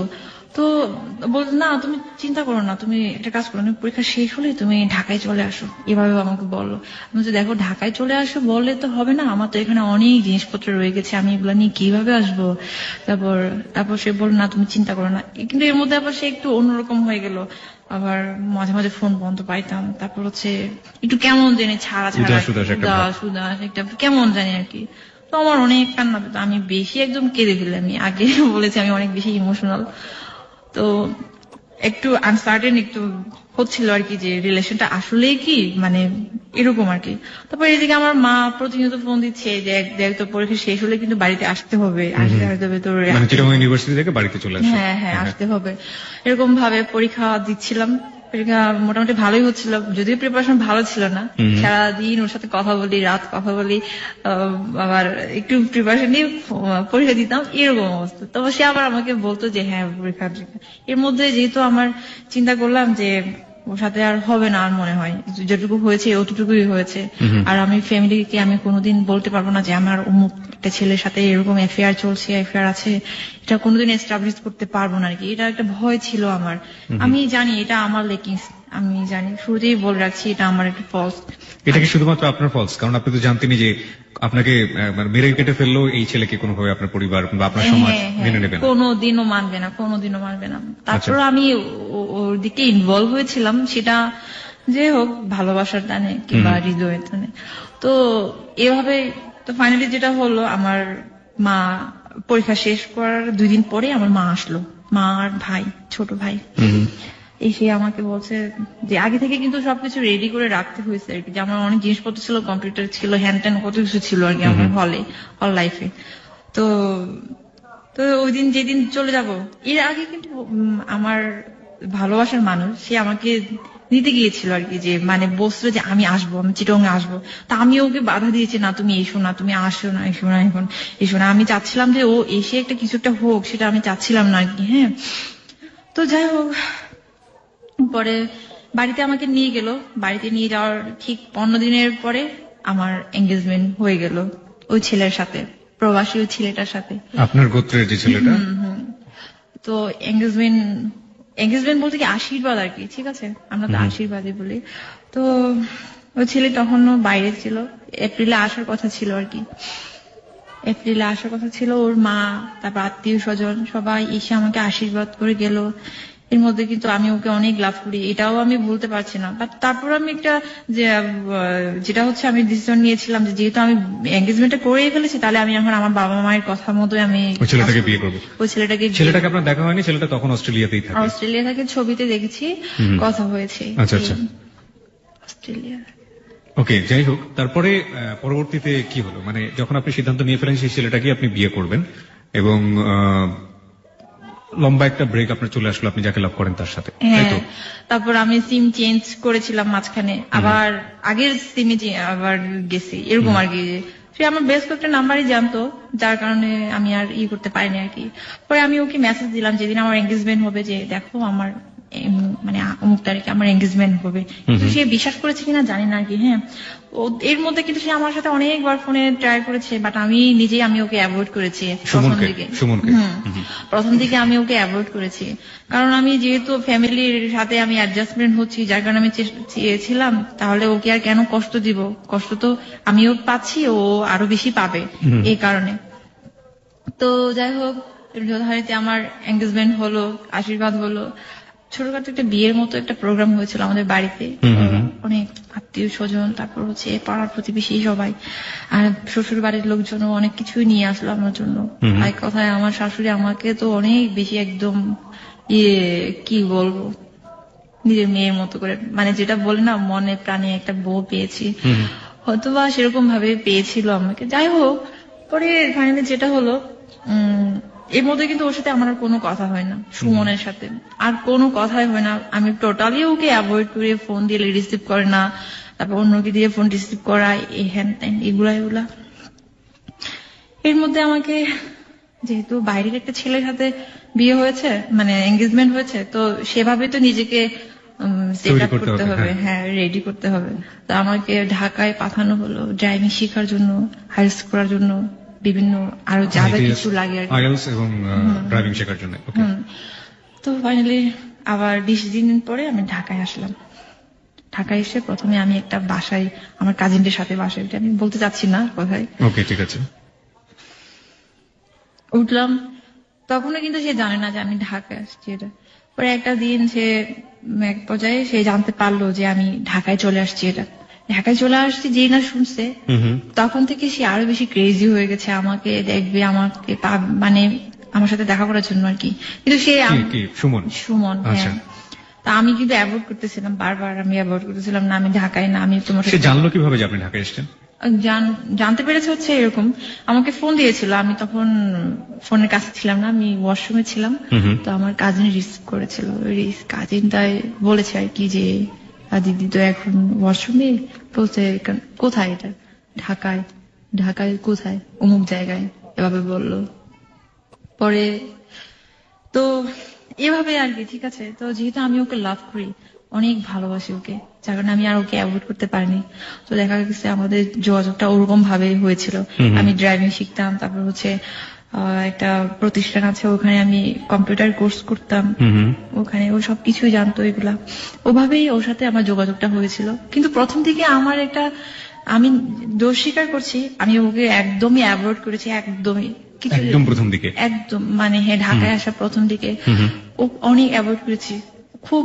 বলতো না তুমি চিন্তা করো না, তুমি একটা কাজ করো, পরীক্ষা শেষ হলে তুমি ঢাকায় চলে আসো, এভাবে আমাকে বললো। আমি তো দেখো ঢাকায় চলে আসো বললে তো হবে না, আমার তো এখানে অনেক জিনিসপত্র রয়ে গেছে, আমি এগুলা নিয়ে কিভাবে আসবো। তারপর সে বলল না তুমি চিন্তা করো না। কিন্তু এর মধ্যে আবার সে একটু অন্যরকম হয়ে গেল, আবার মাঝে মাঝে ফোন বন্ধ পাইতাম। তারপর হচ্ছে একটু কেমন জানি ছাড়া একটা কেমন জানি আর কি। তো আমার অনেক কান্না পেত, আমি বেশি একদম কেঁদে ফেলি। আমি আগে বলেছি আমি অনেক বেশি ইমোশনাল। তো একটু আনসার্টেন একটু হচ্ছিল আর কি, যে রিলেশনটা আসলেই কি মানে এরকম আর কি। তারপর এদিকে আমার মা প্রতিনিয়ত ফোন দিচ্ছে যে দেখ তো পরীক্ষা শেষ হলে কিন্তু বাড়িতে আসতে হবে, আসতে হবে তোর, ইউনিভার্সিটি থেকে বাড়িতে চলে আসবে। হ্যাঁ আসতে হবে। এরকম ভাবে পরীক্ষা দিচ্ছিলাম। পরীক্ষা মোটামুটি ভালোই হচ্ছিল, যদিও প্রিপারেশন ভালো ছিল না। সারাদিন ওর সাথে কথা বলি, রাত কথা বলি, আবার একটু প্রিপারেশন নিয়ে পরীক্ষা দিতাম, এরকম অবস্থা। তবে সে আবার আমাকে বলতো যে হ্যাঁ পরীক্ষা। এর মধ্যে যেহেতু আমার চিন্তা করলাম যে ওর সাথে আর হবে না, আর মনে হয় যেটুকু হয়েছে অতটুকুই হয়েছে। আর আমি ফ্যামিলিকে আমি কোনোদিন বলতে পারবো না যে আমার অমুক একটা ছেলের সাথে এরকম অ্যাফেয়ার চলছে, অ্যাফেয়ার আছে, এটা কোনোদিন এস্টাবলিশ করতে পারবো না আর কি। এটা একটা ভয় ছিল আমার। আমি জানি এটা আমার লেকিংস, আমি জানি, শুরুতেই বলে রাখছি এটা আমার একটা ফলস। এটা কি শুধুমাত্র আপনার ফলস? কারণ আপনি তো জানতেনই যে আপনাকে মেরে কেটে ফেললেও এই ছেলেকে কোনোভাবে আপনার পরিবার বা আপনার সমাজ মেনে নেবে না, কোনোদিনও মানবে না। তারপর আমি ওর দিকে ইনভলভ হয়েছিলাম, সেটা যে হোক ভালোবাসার টানে কিংবা হৃদয়ের টানে। তো এভাবে তো ফাইনালি যেটা হলো, আমার মা পরীক্ষা শেষ করার 2 দিন পরে আমার মা আসলো, মা আর ভাই, ছোট ভাই। এসে আমাকে বলছে যে আগে থেকে কিন্তু সবকিছু রেডি করে রাখতে হয়েছে আর কি, যে আমার অনেক জিনিসপত্র ছিল, কম্পিউটার ছিল, হ্যান্ড ট্যান কত কিছু ছিল আর কি আমার হল লাইফে। তো তো ওই দিন যেদিন চলে যাব, এর আগে কিন্তু আমার ভালোবাসার মানুষ সে আমাকে নিতে গিয়েছিল আর কি, যে মানে বলছিল যে আমি আসবো, আমি চিটং আসবো। তা আমি ওকে বাধা দিয়েছি, না তুমি এসো না, তুমি আসো না, এসো না, এখন এসো না। আমি চাচ্ছিলাম যে ও এসে একটা কিছু একটা হোক, সেটা আমি চাচ্ছিলাম না আর কি। হ্যাঁ, তো যাই হোক, পরে বাড়িতে আমাকে নিয়ে গেল। বাড়িতে নিয়ে যাওয়ার ঠিক 15 দিনের পরে আমার এঙ্গেজমেন্ট হয়ে গেল ওই ছেলের সাথে, প্রবাসী ওই ছেলেটার সাথে। আপনার গোত্রের যে ছেলেটা? তো এঙ্গেজমেন্ট বলতে কি আশীর্বাদ আর কি, ঠিক আছে, আমরা তো আশীর্বাদই বলি। তো ওই ছেলে তখনও বাইরে ছিল, এপ্রিলে আসার কথা ছিল আর কি, এপ্রিলে আসার কথা ছিল। ওর মা, তারপর আত্মীয় স্বজন সবাই এসে আমাকে আশীর্বাদ করে গেল। এর মধ্যে কিন্তু আমি ওকে অনেক লাভ করি, এটাও আমি বলতে পারছি না। বাট তারপর আমি একটা যেটা হচ্ছে আমি ডিসিশন নিয়েছিলাম যে যেহেতু আমি এঙ্গেজমেন্টটা করেই ফেলেছি, তাহলে আমি এখন আমার বাবা মায়ের কথা মতো আমি ওই ছেলেটাকে বিয়ে করবো। ওই ছেলেটাকে আপনার দেখা হয়নি? ছেলেটা তখন অস্ট্রেলিয়াতেই থাকে? অস্ট্রেলিয়া থাকে, ছবিতে দেখেছি, কথা হয়েছে। আচ্ছা আচ্ছা, অস্ট্রেলিয়া। ওকে, যাই হোক, তারপরে পরবর্তীতে কি হলো? মানে যখন আপনি সিদ্ধান্ত নিয়ে ফেলেন সেই ছেলেটাকে আপনি বিয়ে করবেন, এবং লম্বা একটা ব্রেক আপনার চলে আসলো, আপনি যাকে লাভ করেন তার সাথে, তাই তো? তারপর আমি সিম চেঞ্জ করেছিলাম মাঝখানে, আবার আগের সিমে আবার গেছি, এরকম আর কি। সে আমার বেশ কয়েকটা নাম্বারই জানতো, যার কারণে আমি আর করতে পারিনি আর কি। পরে আমি ওকে মেসেজ দিলাম যেদিন আমার এঙ্গেজমেন্ট হবে, যে দেখো আমার মানে অমুক তারিখে আমার এঙ্গেজমেন্ট হবে। কিন্তু সে বিশ্বাস করেছে কিনা জানি না আর কি। হ্যাঁ, এর মধ্যে কিন্তু সে আমার সাথে অনেকবার ফোনে ট্রাই করেছে, বাট আমি নিজেই আমি ওকে অ্যাভয়েড করেছি প্রথম দিকে আমি ওকে অ্যাভয়েড করেছি, কারণ আমি যেহেতু ফ্যামিলির সাথে আমি অ্যাডজাস্টমেন্ট হচ্ছি, যার কারণে আমি চেয়েছিলাম তাহলে ওকে আর কেন কষ্ট দিব, কষ্ট তো আমিও পাচ্ছি, ও আরো বেশি পাবে এই কারণে। তো যাই হোক, যথারীতি আমার এঙ্গেজমেন্ট হলো, আশীর্বাদ হলো, ছোটখাটো একটা বিয়ের মতো একটা প্রোগ্রাম হয়েছিল আমাদের বাড়িতে। অনেক আত্মীয় স্বজন, তারপর হচ্ছে পাড়ার প্রতিবেশী সবাই, আর শ্বশুর বাড়ির লোকজনও অনেক কিছুই নিয়ে আসলো আমার জন্য। এক কথায় আমার শাশুড়ি আমাকে তো অনেক বেশি একদম কি বলবো, নিজের মেয়ের মতো করে, মানে যেটা বলে না মনে প্রাণে একটা বউ পেয়েছি, হয়তোবা সেরকম ভাবে পেয়েছিল আমাকে। যাই হোক, পরে ফাইনালি যেটা হলো, এর মধ্যে কিন্তু ওর সাথে আমার আর কোনো কথা হয় না, সুমনের সাথে আর কোনো কথাই হয় না। আমি টোটালি ওকে অ্যাভয়েড করি, ফোন দিলে রিসিভ করে না, তারপর অন্যকে দিয়ে ফোন রিসিভ করা, এই হ্যান ত্যান এগুলা। এর মধ্যে আমাকে যেহেতু বাইরের একটা ছেলের সাথে বিয়ে হয়েছে, মানে এঙ্গেজমেন্ট হয়েছে, তো সেভাবে তো নিজেকে সেট আপ করতে হবে, হ্যাঁ, রেডি করতে হবে। তো আমাকে ঢাকায় পাঠানো হলো ড্রাইভিং শেখার জন্য, হায়ার করার জন্য, বিভিন্ন আরো যা যা কিছু লাগে আর আইএলটিএস এবং ড্রাইভিং শেখার জন্য। তো ফাইনালি আবার 20 দিন পরে আমি ঢাকায় আসলাম। ঢাকায় এসে প্রথমে আমি একটা বাসায়, আমার কাজিনদের সাথে বাসায়, আমি বলতে চাচ্ছি না কোথায়, ওকে ঠিক আছে, উঠলাম। তখনও কিন্তু সে জানে না যে আমি ঢাকায় আসছি এটা। পরে একটা দিন সে এক পর্যায়ে সে জানতে পারলো যে আমি ঢাকায় চলে আসছি, এটা ঢাকায় চলে আসছি যেই না শুনছে, তখন থেকে সে আরো বেশি ক্রেজি হয়ে গেছে, আমাকে দেখবে, আমাকে মানে আমার সাথে দেখা করার জন্য আর কি। কিন্তু সে সুমন, হ্যাঁ। তা আমি কিন্তু অ্যাভয়েড করতেছিলাম, বারবার আমি অ্যাভয়েড করতেছিলাম, না আমি ঢাকায় না, আমি তোমার সাথে। সে জানলো কিভাবে যে আপনি ঢাকায় এসেছেন? জানতে পেরেছে হচ্ছে এরকম, আমাকে ফোন দিয়েছিল, আমি তখন ফোনের কাছে ছিলাম না, আমি ওয়াশরুমে ছিলাম। তো আমার কাজিন রিসিভ করেছিল, কাজিনটাই বলেছে আর কি যে দিদি তো এখন ওয়াশরুমে, বলছে কোথায় এটা, ঢাকায়। ঢাকায় কোথায়? অমুক জায়গায়, এভাবে বললো। পরে তো এভাবে আর কি, ঠিক আছে। তো যেহেতু আমি ওকে লাভ করি, অনেক ভালোবাসি ওকে, যার কারণে আমি আর ওকে অ্যাভয়েড করতে পারিনি। তো দেখা গেছে আমাদের যোগাযোগটা ওরকম ভাবে হয়েছিল। আমি ড্রাইভিং শিখতাম, তারপর হচ্ছে একটা প্রতিষ্ঠান আছে, ওখানে আমি কম্পিউটার কোর্স করতাম, ওখানে ও সবকিছুই জানতো, এগুলা ওভাবেই ওর সাথে আমার যোগাযোগটা হয়েছিল। কিন্তু প্রথম থেকে আমার একটা, আমি দোষ স্বীকার করছি, আমি ওকে একদমই অ্যাভয়েড করেছি, একদম প্রথম দিকে, একদম মানে হ্যাঁ, ঢাকায় আসা প্রথম দিকে ও অনেক অ্যাভয়েড করেছি, খুব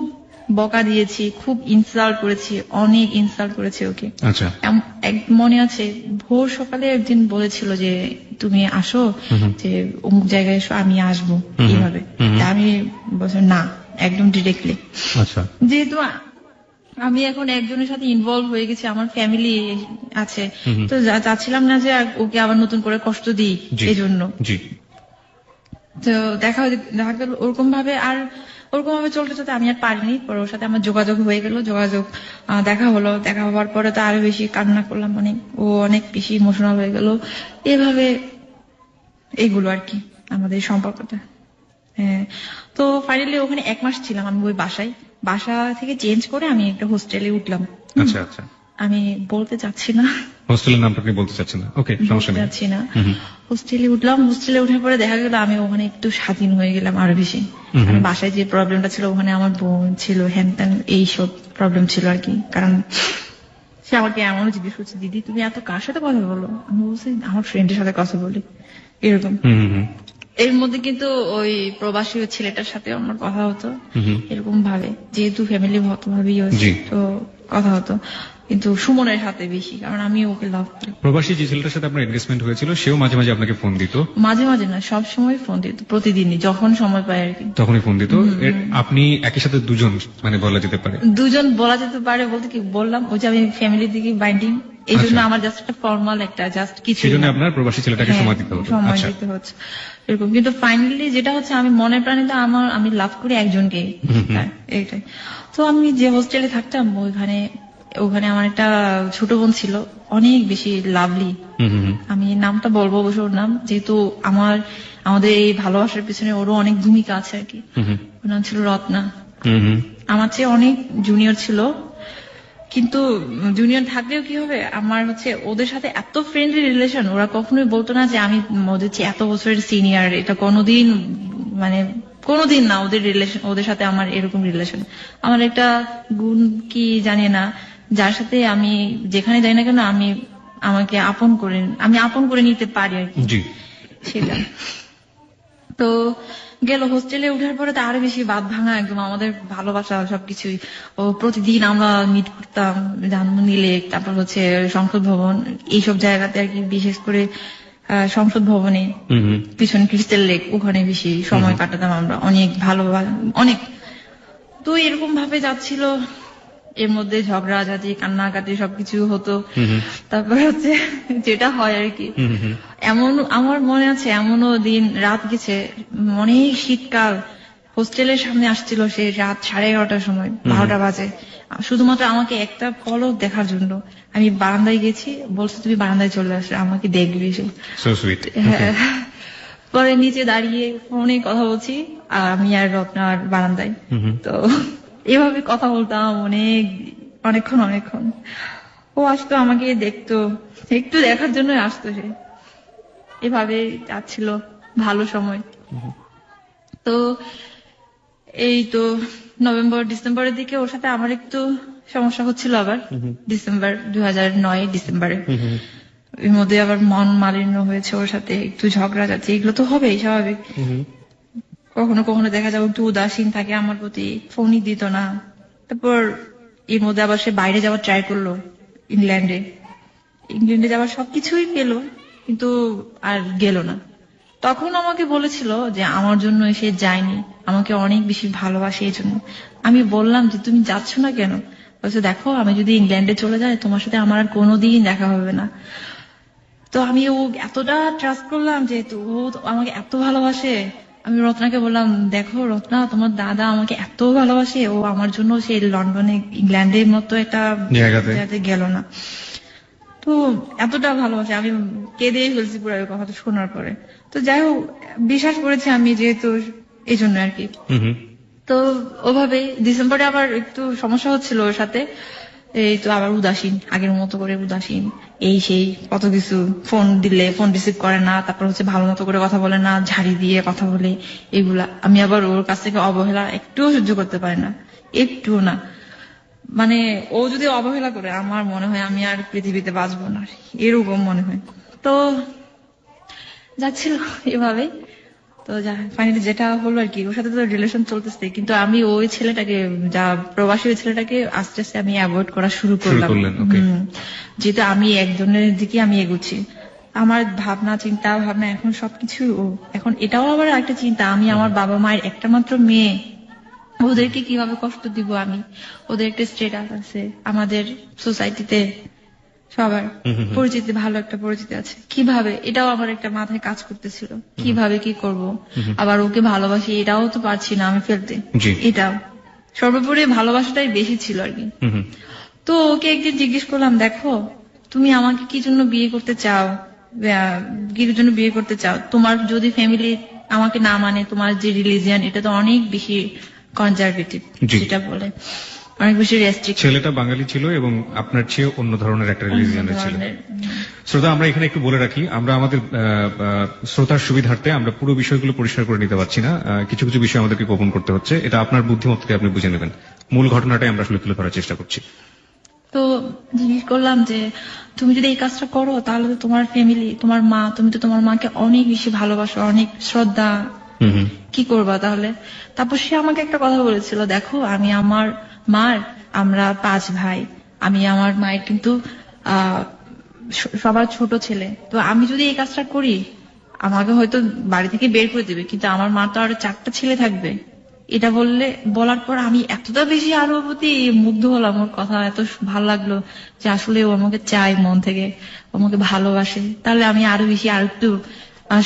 বকা দিয়েছি, খুব ইনসাল্ট করেছি, অনেক ইনসাল্ট করেছি ওকে। আচ্ছা, মনে আছে ভোর সকালে একদিন বলেছিল যে তুমি আসো, যে অমুক জায়গায় এসো, আমি আসবো এইভাবে। আমি বলছি না, একদম ডিরেক্টলি। আচ্ছা, যেহেতু আমি এখন একজনের সাথে ইনভলভ হয়ে গেছি, আমার ফ্যামিলি আছে, তো চাচ্ছিলাম না যে ওকে আবার নতুন করে কষ্ট দিই, এই জন্য। তো দেখা গেল ওরকম ভাবে চলতে চলতে আমি আর পারিনি। পরে ওর সাথে আমার যোগাযোগ হয়ে গেল, দেখা হলো। দেখা হওয়ার পরে তো আরো বেশি কান্না করলাম, ও অনেক বেশি ইমোশনাল হয়ে গেল। এভাবে এইগুলো আর কি আমাদের সম্পর্কটা। হ্যাঁ, তো ফাইনালি ওখানে 1 মাস ছিলাম আমি ওই বাসা থেকে চেঞ্জ করে আমি একটা হোস্টেলে উঠলাম। আচ্ছা আচ্ছা, আমি বলতে চাচ্ছি না হোস্টেলের নামটা আপনি বলতে চাচ্ছেন না, ওকে, সমস্যা নেই। যাচ্ছি না। হোস্টেলে উঠলাম, হোস্টেলে উঠার পরে দেখা গেল আমি ওখানে একটু স্বাধীন হয়ে গেলাম আরো বেশি। আমি বাসায় যে প্রবলেমটা ছিল, ওখানে আমার বোন ছিল, হ্যান এইসব প্রবলেম ছিল আর কি। কারণ সে আমাকে এমনও জিজ্ঞেস করছে, দিদি তুমি এত কার সাথে কথা বলো? আমি বলছি আমার ফ্রেন্ডের সাথে কথা বলি, এরকম। এর মধ্যে কিন্তু ওই প্রবাসী ছেলেটার সাথে আমার কথা হতো এরকম ভাবে, যেহেতু ফ্যামিলি ভাবেই তো কথা হতো, কিন্তু সুমনের সাথে বেশি, কারণ আমি ওকে লাভ করি। প্রবাসী যে ছেলেটার সাথে আপনার এনগেজমেন্ট হয়েছিল, সেও মাঝে মাঝে আপনাকে ফোন দিত? মাঝে মাঝে না, সব সময় ফোন দিত, প্রতিদিনই যখন সময় পায় আর কি, তখনই ফোন দিত। আপনি একই সাথে দুজন মানে বলা যেতে পারে? দুজন বলা যেতে পারে বলতে কি বললাম, ওই যে আমি ফ্যামিলি দিকে বাইন্ডিং, এই জন্য আমার জাস্ট একটা ফর্মাল একটা জাস্ট কিছু, সেই জন্য আপনার প্রবাসী ছেলেটাকে সময় দিতে হতো। সময় দিতে হচ্ছে এরকম। কিন্তু ফাইনালি যেটা হচ্ছে, আমি মনের প্রাণে তো আমি লাভ করি একজনকে, এইটাই। তো আমি যে হোস্টেলে থাকতাম ওখানে আমার একটা ছোট বোন ছিল, অনেক বেশি লাভলি। আমি নামটা বলবো অবশ্য ওর নাম, যেহেতু আমাদের এই ভালোবাসার পিছনে ওরও অনেক ভূমিকা আছে আর কি। ওর নাম ছিল রত্না। আমার চেয়ে অনেক জুনিয়র ছিল, কিন্তু জুনিয়র থাকলেও কি হবে, আমার হচ্ছে ওদের সাথে এত ফ্রেন্ডলি রিলেশন, ওরা কখনোই বলতো না যে আমি ওদের চেয়ে এত বছরের সিনিয়র, এটা কোনোদিন না। ওদের সাথে আমার এরকম রিলেশন। আমার একটা গুণ কি জানি না, যার সাথে আমি যেখানে যাই না কেন আমাকে আপন করে নিতে পারি আর কি, সেটা। তো গেল হোস্টেলে উঠার পরে তো আরো বেশি বাদ ভাঙা, একদম আমাদের ভালোবাসা সবকিছুই। ও প্রতিদিন আমরা মিট করতাম, ধানমন্ডি লেক, তারপর হচ্ছে সংসদ ভবন, এইসব জায়গাতে আর কি। বিশেষ করে সংসদ ভবনে পিছনে ক্রিস্টাল লেক, ওখানে বেশি সময় কাটাতাম আমরা, অনেক অনেক। তো এরকম ভাবে যাচ্ছিল, এর মধ্যে ঝগড়াঝাটি, কান্নাকাটি সবকিছু হতো। তারপর হচ্ছে যেটা হয় আর কি, আমার মনে আছে এমনও দিন রাত গেছে, অনেক শীতকাল, হোস্টেলের সামনে আসছিল সে রাত 11:30টার সময়, 12টা বাজে, শুধুমাত্র আমাকে একটা পলক দেখার জন্য। আমি বারান্দায় গেছি, বলছে তুমি বারান্দায় চলে আসো, আমাকে দেখবি সে। পরে নিচে দাঁড়িয়ে ফোনে কথা বলছি, আর আমি আর রত্নার বারান্দায়। তো এভাবে কথা বলতাম অনেকক্ষণ। ও আসতো, আমাকে দেখতো, একটু দেখার জন্য আসতো সে। এভাবে যাচ্ছিল ভালো সময়। তো এই তো ডিসেম্বরের দিকে ওর সাথে আমার একটু সমস্যা হচ্ছিল আবার, 2009 ডিসেম্বরে। এর মধ্যে আবার মন মালিন্য হয়েছে ওর সাথে, একটু ঝগড়া যাচ্ছে, এগুলো তো হবেই স্বাভাবিক। কখনো কখনো দেখা যাবে একটু উদাসীন থাকে আমার প্রতি, ফোনই দিত না। তারপর এর মধ্যে আবার সে বাইরে যাওয়ার ট্রাই করলো, ইংল্যান্ডে যাওয়ার সবকিছুই পেল, কিন্তু আর গেল না। তখন আমাকে বলেছিল যে আমার জন্য সে যায়নি, আমাকে অনেক বেশি ভালোবাসে এই জন্য। আমি বললাম যে তুমি যাচ্ছ না কেন? বলছে দেখো, আমি যদি ইংল্যান্ডে চলে যাই, তোমার সাথে আমার আর কোনোদিন দেখা হবে না। তো আমি এতটা ট্রাস্ট করলাম, যেহেতু ও আমাকে এত ভালোবাসে। আমি রত্নাকে বললাম, দেখো রত্না, তোমার দাদা আমাকে এত ভালোবাসে, ও আমার জন্য সেই লন্ডনে, ইংল্যান্ডের মতো একটা জায়গাতে গেল না। তো এতটা ভালোবাসে, আমি কেঁদেই ফেলছি পুরো কথাটা শোনার পরে। তো যাই হোক, বিশ্বাস করেছি আমি, যেহেতু এই জন্য আর কি। তো ওভাবে ডিসেম্বরে আবার একটু সমস্যা হচ্ছিল ওর সাথে, এই তো আবার উদাসীন, আগের মতো করে উদাসীন, এই সেই কত কিছু। ফোন দিলে ফোন রিসিভ করে না, তারপর হচ্ছে ভালো মতো করে কথা বলে না, ঝাড়ি দিয়ে কথা বলে, এগুলা। আমি আবার ওর কাছ থেকে অবহেলা একটুও সহ্য করতে পারি না, একটুও না। মানে ও যদি অবহেলা করে, আমার মনে হয় আমি আর পৃথিবীতে বাঁচবো না, এরকম মনে হয়। তো যাচ্ছিল এভাবে। তো ফাইনালি যেটা হলো আর কি, ওর সাথে তো রিলেশন চলতেছে, কিন্তু আমি ওই ছেলেটাকে, প্রবাসী ওই ছেলেটাকে আস্তে আস্তে আমি অ্যাভয়েড করা শুরু করলাম। যেহেতু আমি একজনের দিকে আমি এগুচ্ছি, আমার চিন্তা ভাবনা এখন সবকিছু এখন এটাও আবার একটা চিন্তা, আমি আমার বাবা মায়ের একটা মাত্র মেয়ে, ওদেরকে কিভাবে কষ্ট দিব আমি, ওদের একটা স্ট্যাটাস আছে আমাদের সোসাইটিতে, সবার পরিচিতি, ভালো একটা পরিচিতি আছে, কিভাবে, এটাও আমার একটা মাথায় কাজ করতেছিল, কিভাবে কি করব। আবার ওকে ভালোবাসি এটাও তো পারছি না আমি ফেলতে, এটাও সর্বোপরি ভালোবাসাটাই বেশি ছিল আর কি। তো ওকে একদিন জিজ্ঞেস করলাম, দেখো তুমি আমাকে কি জন্য বিয়ে করতে চাও, কি জন্য বিয়ে করতে চাও, তোমার যদি ফ্যামিলি আমাকে না মানে, তোমার যে রিলিজিয়ান এটা তো অনেক বেশি কনজারভেটিভ, যেটা বলে অনেক বেশি রেস্ট্রিক্ট। ছেলেটা বাঙালি ছিল এবং আপনার চেয়ে অন্য ধরনের একটা রিলিজিয়নের ছিল। শ্রোতা, আমরা এখানে একটু বলে রাখি, আমরা আমাদের শ্রোতার সুবিধার্থে আমরা পুরো বিষয়গুলো পরিষ্কার করে নিতে পারছি না, কিছু কিছু বিষয় আমাদেরকে গোপন করতে হচ্ছে, এটা আপনার বুদ্ধিমত্তাকে আপনি বুঝে নেবেন। মূল ঘটনাটাই আমরা আসলে তুলে ধরার চেষ্টা করছি। তো জিজ্ঞেস করলাম যে তুমি যদি এই কাজটা করো তাহলে তো তোমার ফ্যামিলি, তোমার মা, তুমি তো তোমার মাকে অনেক বেশি ভালোবাসো, অনেক শ্রদ্ধা, কি করবা তাহলে। তারপর সে আমাকে একটা কথা বলেছিল, দেখো আমি আমার মার, আমরা 5 ভাই, আমি আমার মায়ের কিন্তু সবার ছোট ছেলে, তো আমি যদি এই কাজটা করি আমাকে হয়তো বাড়ি থেকে বের করে দেবে, কিন্তু আমার মা তো আরো 4টা ছেলে থাকবে। এটা বলার পর আমি এতটা বেশি আরো প্রতি মুগ্ধ হলাম, ওর কথা এত ভালো লাগলো যে আসলে ও আমাকে চায় মন থেকে, আমাকে ভালোবাসে। তাহলে আমি আরো বেশি আর একটু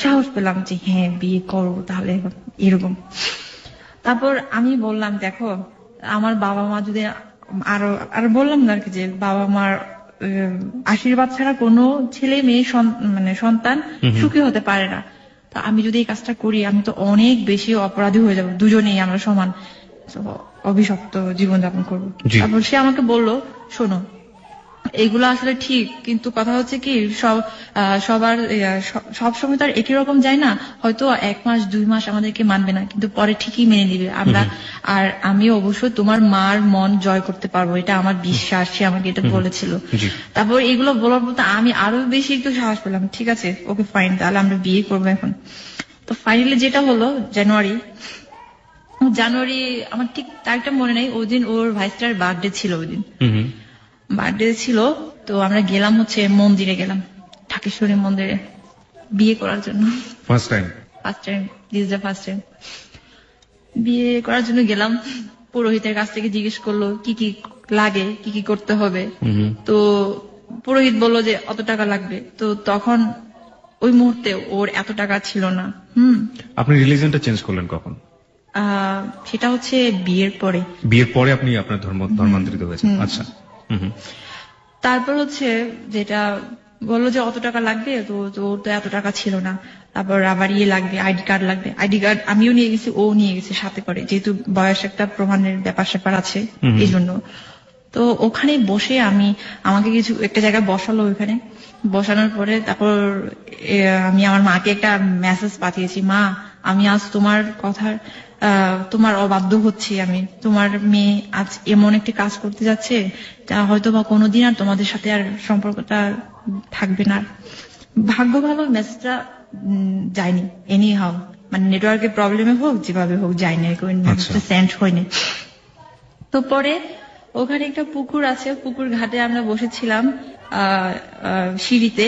সাহস পেলাম যে হ্যাঁ বিয়ে করবো তাহলে এরকম। তারপর আমি বললাম, দেখো আমার বাবা মা যদি আরো বললাম না আর কি, যে বাবা মার আশীর্বাদ ছাড়া কোনো ছেলে মেয়ে মানে সন্তান সুখী হতে পারে না। তো আমি যদি এই কাজটা করি আমি তো অনেক বেশি অপরাধী হয়ে যাবো, দুজনেই আমরা সমান অভিশপ্ত জীবনযাপন করবো। তারপর সে আমাকে বলল, শোনো এগুলো আসলে ঠিক, কিন্তু কথা হচ্ছে কি সব সময় তো আর একই রকম যায় না, হয়তো 1 মাস 2 মাস আমাদেরকে মানবে না, কিন্তু পরে ঠিকই মেনে নিবে আমরা। আর আমি অবশ্যই তোমার মার মন জয় করতে পারবো, এটা আমার বিশ্বাস। সে আমাকে এটা বলেছিল। তারপর এগুলো বলার পর আমি আরো বেশি একটু সাহস পেলাম, ঠিক আছে ওকে ফাইন, তাহলে আমরা বিয়ে করবো এখন। তো ফাইনালি যেটা হলো জানুয়ারি, আমার ঠিক তারিখটা মনে নেই, ওই দিন ওর ভাইস্টার বার্থডে ছিল, ওই দিন বার্থডে ছিল। তো আমরা গেলাম হচ্ছে মন্দিরে, গেলাম ঢাকেশ্বরী মন্দিরে বিয়ে করার জন্য। First time this is the first time বিয়ে করার জন্য গেলাম। পুরোহিতের কাছ থেকে জিজ্ঞেস করলো কি কি লাগে, কি কি করতে হবে। তো পুরোহিত বললো যে অত টাকা লাগবে। তো তখন ওই মুহূর্তে ওর এত টাকা ছিল না। আপনি রিলিজিয়নটা চেঞ্জ করলেন কখন? সেটা হচ্ছে বিয়ের পরে আপনি আপনার ধর্মান্তরিত হয়েছেন। আচ্ছা। তারপর হচ্ছে যেটা বললো যে অত টাকা লাগবে, তো ওর তো এত টাকা ছিল না। তারপর আবার লাগবে, আইডি কার্ড লাগবে। আইডি কার্ড আমিও নিয়ে গেছি, ও নিয়ে গেছে সাথে করে, যেহেতু বয়স একটা প্রমাণের ব্যাপার স্যাপার আছে এই জন্য। তো ওখানে বসে আমাকে কিছু একটা জায়গায় বসালো, ওখানে বসানোর পরে তারপর আমি আমার মাকে একটা মেসেজ পাঠিয়েছি, মা আমি আজ তোমার অবাধ্য হচ্ছি, আমি তোমার মেয়ে আজ এমন একটি কাজ করতে যাচ্ছে যা হয়তো বা কোনোদিন আর তোমাদের সাথে আর সম্পর্কটা থাকবে না। ভাগ্য ভালো মেসেজটা যায়নি, এনি হাও, মানে নেটওয়ার্কের প্রবলেমে হোক যেভাবে হোক যায়নি, সেন্ড হয়নি। তো পরে ওখানে একটা পুকুর আছে, পুকুর ঘাটে আমরা বসেছিলাম সিঁড়িতে।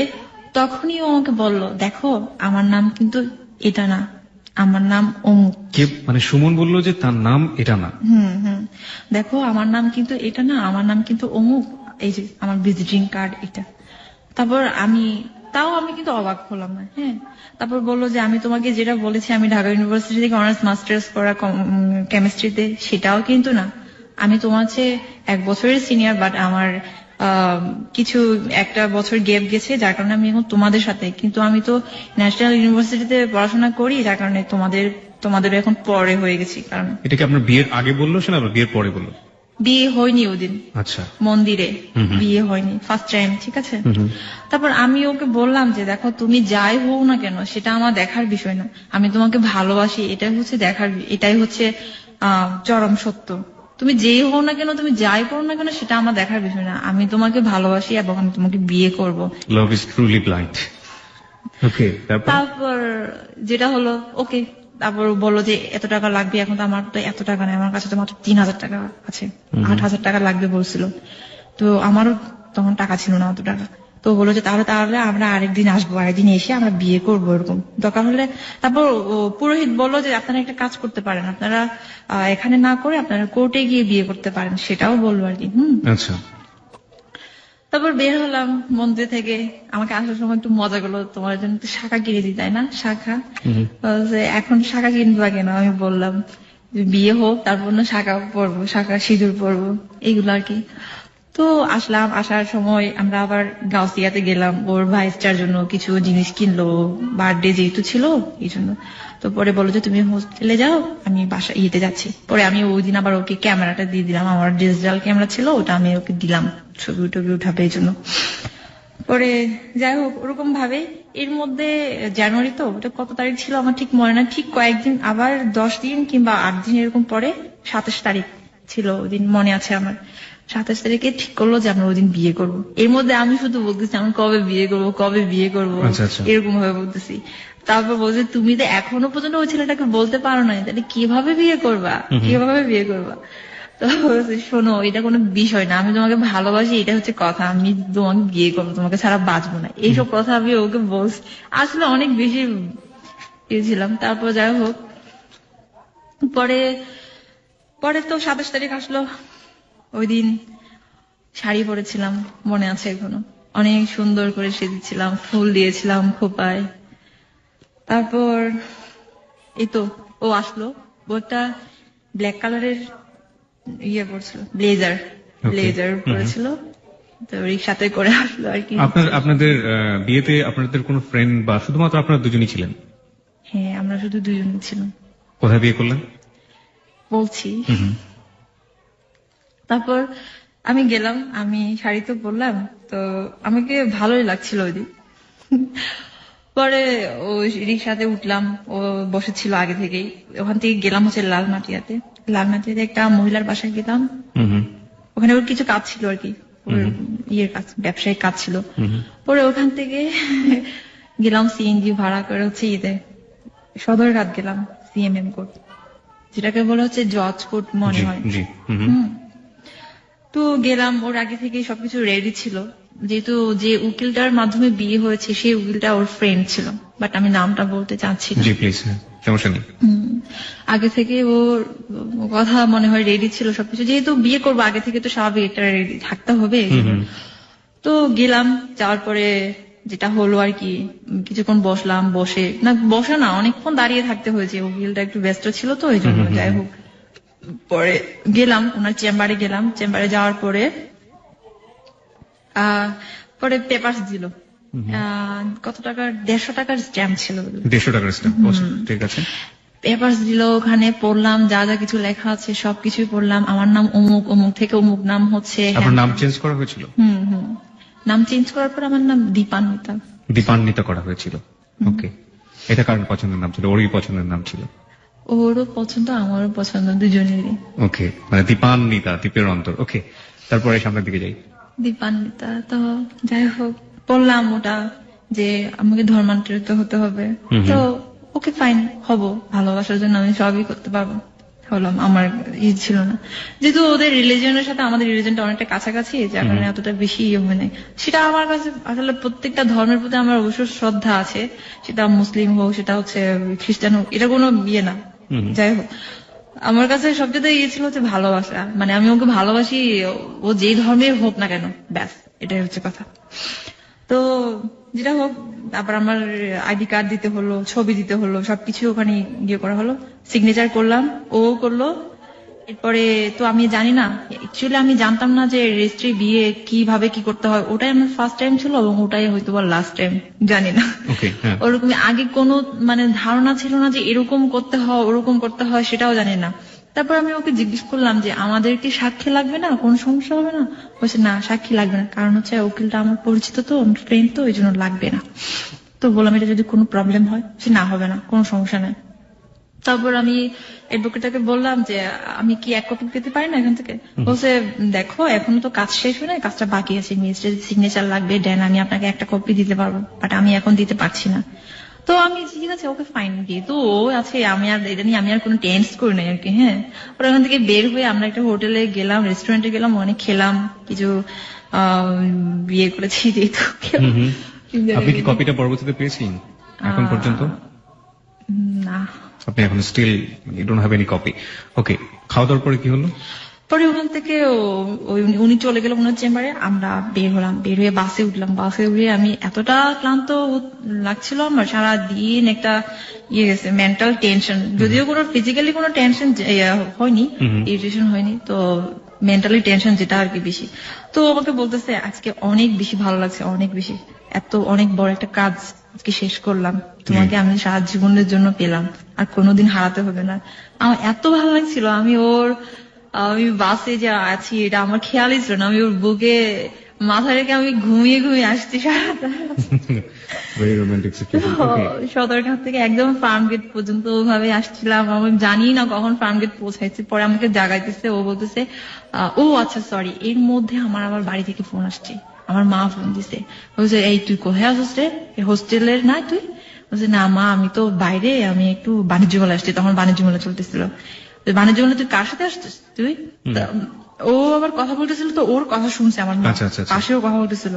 তখনই ও আমাকে বলল, দেখো আমার নাম কিন্তু এটা না, আমার নাম অমুক। মানে সুমন বলল যে তার নাম এটা না। দেখো আমার নাম কিন্তু এটা না, আমার নাম কিন্তু অমুক, এই যে আমার ভিজিটিং কার্ড এটা। তারপর আমি কিন্তু অবাক হলাম না। হ্যাঁ, তারপর বললো যে আমি তোমাকে যেটা বলেছি আমি ঢাকা ইউনিভার্সিটি থেকে অনার্স মাস্টার্স করা কেমিস্ট্রিতে, সেটাও কিন্তু না। আমি তোমার চেয়ে 1 বছরের সিনিয়র, বাট আমার কিছু একটা বছর গ্যাপ গেছে, যার কারণে আমি এখন তোমাদের সাথে, কিন্তু আমি তো ন্যাশনাল ইউনিভার্সিটিতে পড়াশোনা করি, যার কারণে তোমাদের এখন পরে হয়ে গেছি। কারণ এটা কি আপনার বিয়ের আগে বললো না বিয়ের পরে বললো? বিয়ে হয়নি ওদিন। আচ্ছা, মন্দিরে বিয়ে হয়নি, ফার্স্ট টাইম। ঠিক আছে। তারপর আমি ওকে বললাম যে দেখো তুমি যাই হোক না কেন সেটা আমার দেখার বিষয় না, আমি তোমাকে ভালোবাসি, এটাই হচ্ছে চরম সত্য। তুমি যেই হও না কেন, তুমি যাই করো না কেন, সেটা আমার দেখার বিষয় না, আমি তোমাকে ভালোবাসি এবং আমি তোমাকে বিয়ে করবো। Love is truly blind. Okay, তারপর যেটা হলো, ওকে, তারপর বললো যে এত টাকা লাগবে। এখন তো আমার তো এত টাকা নেই, আমার কাছে তো মাত্র 3000 টাকা আছে, 8000 টাকা লাগবে বলছিল। তো আমারও তখন টাকা ছিল না অত টাকা। তো বললো যে তাহলে তাহলে আমরা আরেকদিন আসবো, আরেকদিন এসে আমরা বিয়ে করবো এরকম দরকার হলে। তারপর পুরোহিত বললো যে আপনারা একটা কাজ করতে পারেন, আপনারা এখানে না করে আপনারা কোর্টে গিয়ে বিয়ে করতে পারেন, সেটাও বললো আর কি। আচ্ছা। তারপর বের হলাম মন্দির থেকে। আমাকে আসার সময় একটু মজা করলো, তোমার জন্য তো শাখা কিনে দিই তাই না, শাখা। এখন শাখা কিনবা কেন? আমি বললাম বিয়ে হোক তারপর না শাখা পরবো, শাখা সিঁদুর পরবো, এইগুলো আর কি। তো আসলাম, আসার সময় আমরা আবার গাউসিয়াতে গেলাম, ওর ভাইস্টার জন্য কিছু জিনিস কিনলো, বার্থডে যেহেতু ছিল এই জন্য। তো পরে বললো যে তুমি হোস্টেলে যাও, আমি বাসা ইয়েতে যাচ্ছি। পরে আমি ওই দিন আবার ওকে ক্যামেরাটা দিয়ে দিলাম, আমার ডিজিটাল ক্যামেরা ছিল ওটা আমি ওকে দিলাম, ছবি টবি উঠাবে এই জন্য। পরে যাই হোক ওরকম ভাবে এর মধ্যে জানুয়ারি তো ওটা কত তারিখ ছিল আমার ঠিক মনে না, ঠিক কয়েকদিন আবার 10 দিন কিংবা 8 দিন এরকম পরে 27 তারিখ ছিল ওই দিন, মনে আছে আমার। 27 তারিখে ঠিক করলো যে আমরা ওই দিন বিয়ে করবো। এর মধ্যে আমি শুধু বলতেছি আমি কবে বিয়ে করবো, কবে বিয়ে করবো, এরকম ভাবে বলতেছি। তারপর বলছে তুমি তো এখনো পর্যন্ত ওই ছেলেটাকে বলতে পারো না, তাহলে কিভাবে বিয়ে করবা, কিভাবে বিয়ে করবা? তো শোনো, এটা কোনো বিষয় না, আমি তোমাকে ভালোবাসি, এটা হচ্ছে কথা, আমি তোমাকে বিয়ে করবো, তোমাকে ছাড়া বাঁচবো না, এইসব কথা আমি ওকে বলছি। আসলে অনেক বেশি ছিলাম। তারপর যাই হোক পরে পরে তো 27 তারিখ আসলো। ওই দিন শাড়ি পরেছিলাম, মনে আছে এখনো, অনেক সুন্দর করে সেজেছিলাম, ফুল দিয়েছিলাম খোপায়। তারপর এই তো ও আসলো, ওটা ব্ল্যাক কালারের ইয়ে পড়ছিল, ব্লেজার পড়েছিল, তো রিক্সাতে করে আসলো আর কি। আপনাদের বিয়েতে আপনাদের কোনো ফ্রেন্ড বা শুধুমাত্র আপনারা দুজনই ছিলেন? হ্যাঁ, আমরা শুধু দুজনই ছিলাম। কোথায় বিয়ে করলেন? বলছি। তারপর আমি গেলাম, আমি শাড়ি তো পরলাম, তো আমাকে ভালোই লাগছিল ওই দিন। পরে ও রিক্সাতে উঠলাম, ও বসেছিল আগে থেকেই। ওখান থেকে গেলাম হচ্ছে লালমাটিয়াতে। লালমাটিয়াতে একটা মহিলার বাসায় গেলাম, ওখানে ওর কিছু কাজ ছিল আর কি, ওর ইয়ের কাজ, ব্যবসায়িক কাজ ছিল। পরে ওখান থেকে গেলাম সিএনজি ভাড়া করে হচ্ছে ইয়েতে সদরঘাট গেলাম, সিএমএম কোর্ট, যেটাকে বলা হচ্ছে জজ কোর্ট মনে হয়। তো গেলাম, ওর আগে থেকে সবকিছু রেডি ছিল, যেহেতু যে উকিলটার মাধ্যমে বিয়ে হয়েছে সেই উকিলটা ওর ফ্রেন্ড ছিল, বাট আমি নামটা বলতে চাচ্ছি না। আগে থেকে ওর কথা মনে হয় রেডি ছিল সবকিছু, যেহেতু বিয়ে করবো আগে থেকে তো স্বাভাবিক একটা রেডি থাকতে হবে। তো গেলাম, যাওয়ার পরে যেটা হলো আর কি, কিছুক্ষণ বসলাম, বসে না অনেকক্ষণ দাঁড়িয়ে থাকতে হয়েছে, উকিলটা একটু ব্যস্ত ছিল তো এই জন্য। যাই হোক পরে গেলাম ওনার চেম্বারে, গেলাম চেম্বারে যাওয়ার পরে পরে পেপারস দিল, কত টাকার, 150 টাকার স্ট্যাম্প ছিল। 150 টাকার স্ট্যাম্প, ঠিক আছে। পেপারস দিল, ওখানে পড়লাম যা যা কিছু লেখা আছে সবকিছুই পড়লাম। আমার নাম অমুক, অমুক থেকে অমুক নাম হচ্ছে। আপনার নাম চেঞ্জ করা হয়েছিল? নাম চেঞ্জ করার পর আমার নাম দীপান্বিতা। দীপান্বিতা করা হয়েছিল, ওকে। এটা কার পছন্দের নাম ছিল? ওরই পছন্দের নাম ছিল? ওরও পছন্দ, আমারও পছন্দ, দুজনেরই। ওকে, মানে দীপান্বিতা, দ্বীপের অন্তর। ওকে, তারপরে সামনের দিকে যাই। দীপান্বিতা। তো যাই হোক বললাম ওটা যে আমাকে ধর্মান্তরিত হতে হবে, তো ওকে ফাইন, হব, ভালোবাসার জন্য আমি সবই করতে পারবো। হলাম, আমার ছিল না, যেহেতু ওদের রিলিজনের সাথে আমাদের রিলিজনটা অনেকটা কাছাকাছি, যার কারণে এতটা বেশি হয় নাই। সেটা আমার কাছে আসলে প্রত্যেকটা ধর্মের প্রতি আমার অবশ্য শ্রদ্ধা আছে, সেটা মুসলিম হোক, সেটা হচ্ছে খ্রিস্টান হোক, এটা কোনো বিয়ে না। যাই হোক, আমার কাছে সবচেয়ে ইয়ে ছিল হচ্ছে ভালোবাসা, মানে আমি ওকে ভালোবাসি, ও যেই ধর্মের হোক না কেন, ব্যাস এটাই হচ্ছে কথা। তো যেটা হোক, তারপর আমার আইডি কার্ড দিতে হলো, ছবি দিতে হলো, সবকিছু ওখানে ইয়ে করা হলো, সিগনেচার করলাম, ও করলো। এরপরে তো আমি জানি না, অ্যাকচুয়ালি আমি জানতাম না যে রেজিস্ট্রি বিয়ে কিভাবে কি করতে হয়, ওটাই আমার ফার্স্ট টাইম ছিল এবং ওটাই হয়তো বা লাস্ট টাইম, জানি না। ওরকম আগে কোনো মানে ধারণা ছিল না যে এরকম করতে হয়, ওরকম করতে হয়, সেটাও জানি না। তারপর আমি ওকে জিজ্ঞেস করলাম যে আমাদের কি সাক্ষী লাগবে না, কোন সমস্যা হবে না? বলছে না, সাক্ষী লাগবে না, কারণ হচ্ছে উকিলটা আমার পরিচিত তো, ফ্রেন্ড তো, এই জন্য লাগবে না। তো বললাম এটা যদি কোনো প্রবলেম হয়? সে না, হবে না, কোনো সমস্যা নেই। তারপর আমি অ্যাডভোকেটকে বললাম যে আমি কি এক কপি পেতে পারি না এখান থেকে? বলছে দেখো এখনো তো কাজ শেষ হয় না, কাজটা বাকি আছে, সিগনেচার লাগবে, দেন আমি আপনাকে একটা কপি দিতে পারবো, বাট আমি এখন দিতে পারছি না। তো আমি ঠিক আছে, ওকে ফাইন, যেহেতু ও আছে, আমি আর এটা নিয়ে আমি আর কোনো টেন্স করি নাই আর কি। হ্যাঁ, ওর ওখান থেকে বের হয়ে আমরা একটা হোটেলে গেলাম, রেস্টুরেন্টে গেলাম, অনেক খেলাম, কিছু বিয়ে করেছি যেহেতু আপনি কি কপিটা পরবর্তীতে পেয়েছেন এখন পর্যন্ত? না। আপনি এখন still you don't have any copy. Okay, খাওয়া দাওয়ার পরে কি হলো? পরে ওখান থেকে উনি চলে গেল ওনার চেম্বারে, আমরা বের হলাম, বের হয়ে বাসে উঠলাম। বাসে উঠে আমি এতটা ক্লান্ত লাগছিল আমার, সারাদিন একটা ইয়ে গেছে, মেন্টাল টেনশন, যদিও কোনো ফিজিক্যালি কোনো টেনশন হয়নি, ইরিটেশন হয়নি, তো মেন্টালি টেনশন যেটা আর কি বেশি। তো আমাকে বলতেছে আজকে অনেক বেশি ভালো লাগছে, অনেক বেশি, অনেক বড় একটা কাজ আজকে শেষ করলাম, তোমাকে আমি সারা জীবনের জন্য পেলাম, আর কোনোদিন হারাতে হবে না। আমার এত ভালো লাগছিল, আমি বাসে যে আছি এটা আমার খেয়ালই ছিল না, আমি ওর বুকে মাথা রেখে আমি ঘুমিয়ে ঘুমিয়ে আসছি সারাটা। সদরঘাট থেকে একদম ফার্ম গেট পর্যন্ত ওভাবে আসছিলাম, আমি জানি না কখন ফার্ম গেট পৌঁছাইছি। পরে আমাকে জাগাইতেছে, ও বলতেছে ও আচ্ছা সরি, এর মধ্যে আমার বাড়ি থেকে ফোন আসছে, আমার মা ফোন দিছে, বলছে এই তুই কোথায় আসছিস রে, হোস্টেলের না তুই? বলছে না মা, আমি তো বাইরে, আমি একটু বাণিজ্য মেলা আসছি, তখন বাণিজ্য মেলা চলতেছিল। বাণিজ্য মেলা তুই কার সাথে আসছিস তুই? ও আবার কথা বলতেছিল, তো ওর কথা শুনছে আমার মা, পাশেও কথা বলতেছিল,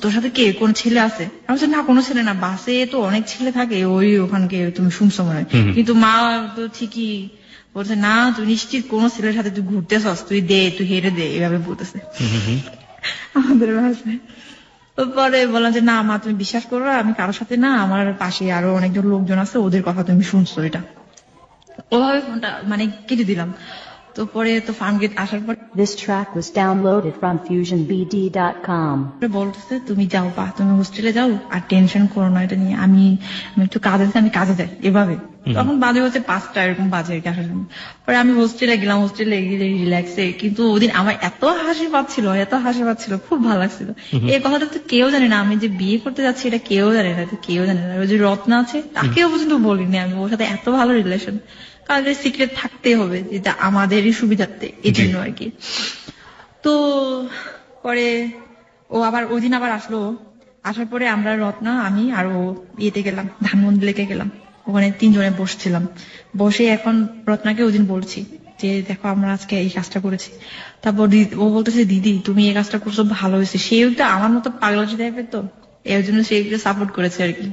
তোর সাথে কে, কোন ছেলে আছে? আমি বলছি না কোনো ছেলে না, বাসে তো অনেক ছেলে থাকে, ওই ওখানকে তুমি শুনছো মনে হয়। কিন্তু মা তো ঠিকই বলছে, না তুই নিশ্চিত কোন ছেলের সাথে তুই ঘুরতেছস, তুই হেরে দে, এভাবে বলতেছে আমাদের ভাষায়। পরে বললাম যে না মা তুমি বিশ্বাস করো, আমি কারোর সাথে না, আমার পাশে আরো অনেকজন লোকজন আছে, ওদের কথা তুমি শুনছো, এটা ওভাবে ফোনটা মানে কেটে দিলাম। তো পরে তো ফার্ম গেট আসার পর This track was downloaded from FusionBD.com. বলতেছে তুমি যাও বা তুমি হোস্টেলে যাও, আর টেনশন করো না এটা নিয়ে, আমি একটু কাজে আছি, আমি কাজে যাই, এভাবে। তখন বাজে হচ্ছে 5টা এরকম বাজে আর কি আসার জন্য। পরে আমি হোস্টেলে গেলাম, হোস্টেলে গেলে রিল্যাক্সে, কিন্তু ওদিন আমার এত হাসি পাচ্ছিল, খুব ভালো লাগছিল। এই কথাটা তো কেউ জানে না, আমি যে বিয়ে করতে যাচ্ছি এটা কেউ জানে না, কেউ জানে না। ওই যে রত্না আছে, তাকেও পর্যন্ত বলিনি আমি, ওর সাথে এত ভালো রিলেশন, কাজের সিক্রেট থাকতেই হবে, যেটা আমাদেরই সুবিধার্থে, এই জন্য আর কি। তো পরে ও আবার ওই দিন আবার আসলো, আসার পরে আমরা রত্না, আমি আর ও ইয়েতে গেলাম, ধানমন্ডি লেকে গেলাম, ওখানে 3 জনে বসছিলাম। বসে এখন রত্নাকে ওই দিন বলছি যে দেখো আমরা আজকে এই কাজটা করেছি। তারপর ও বলতেছে দিদি তুমি এই কাজটা করছো, ভালো হয়েছে। সেও তো আমার মতো পাগলাটি টাইপের, তো এর জন্য সে একটু সাপোর্ট করেছে আর কি।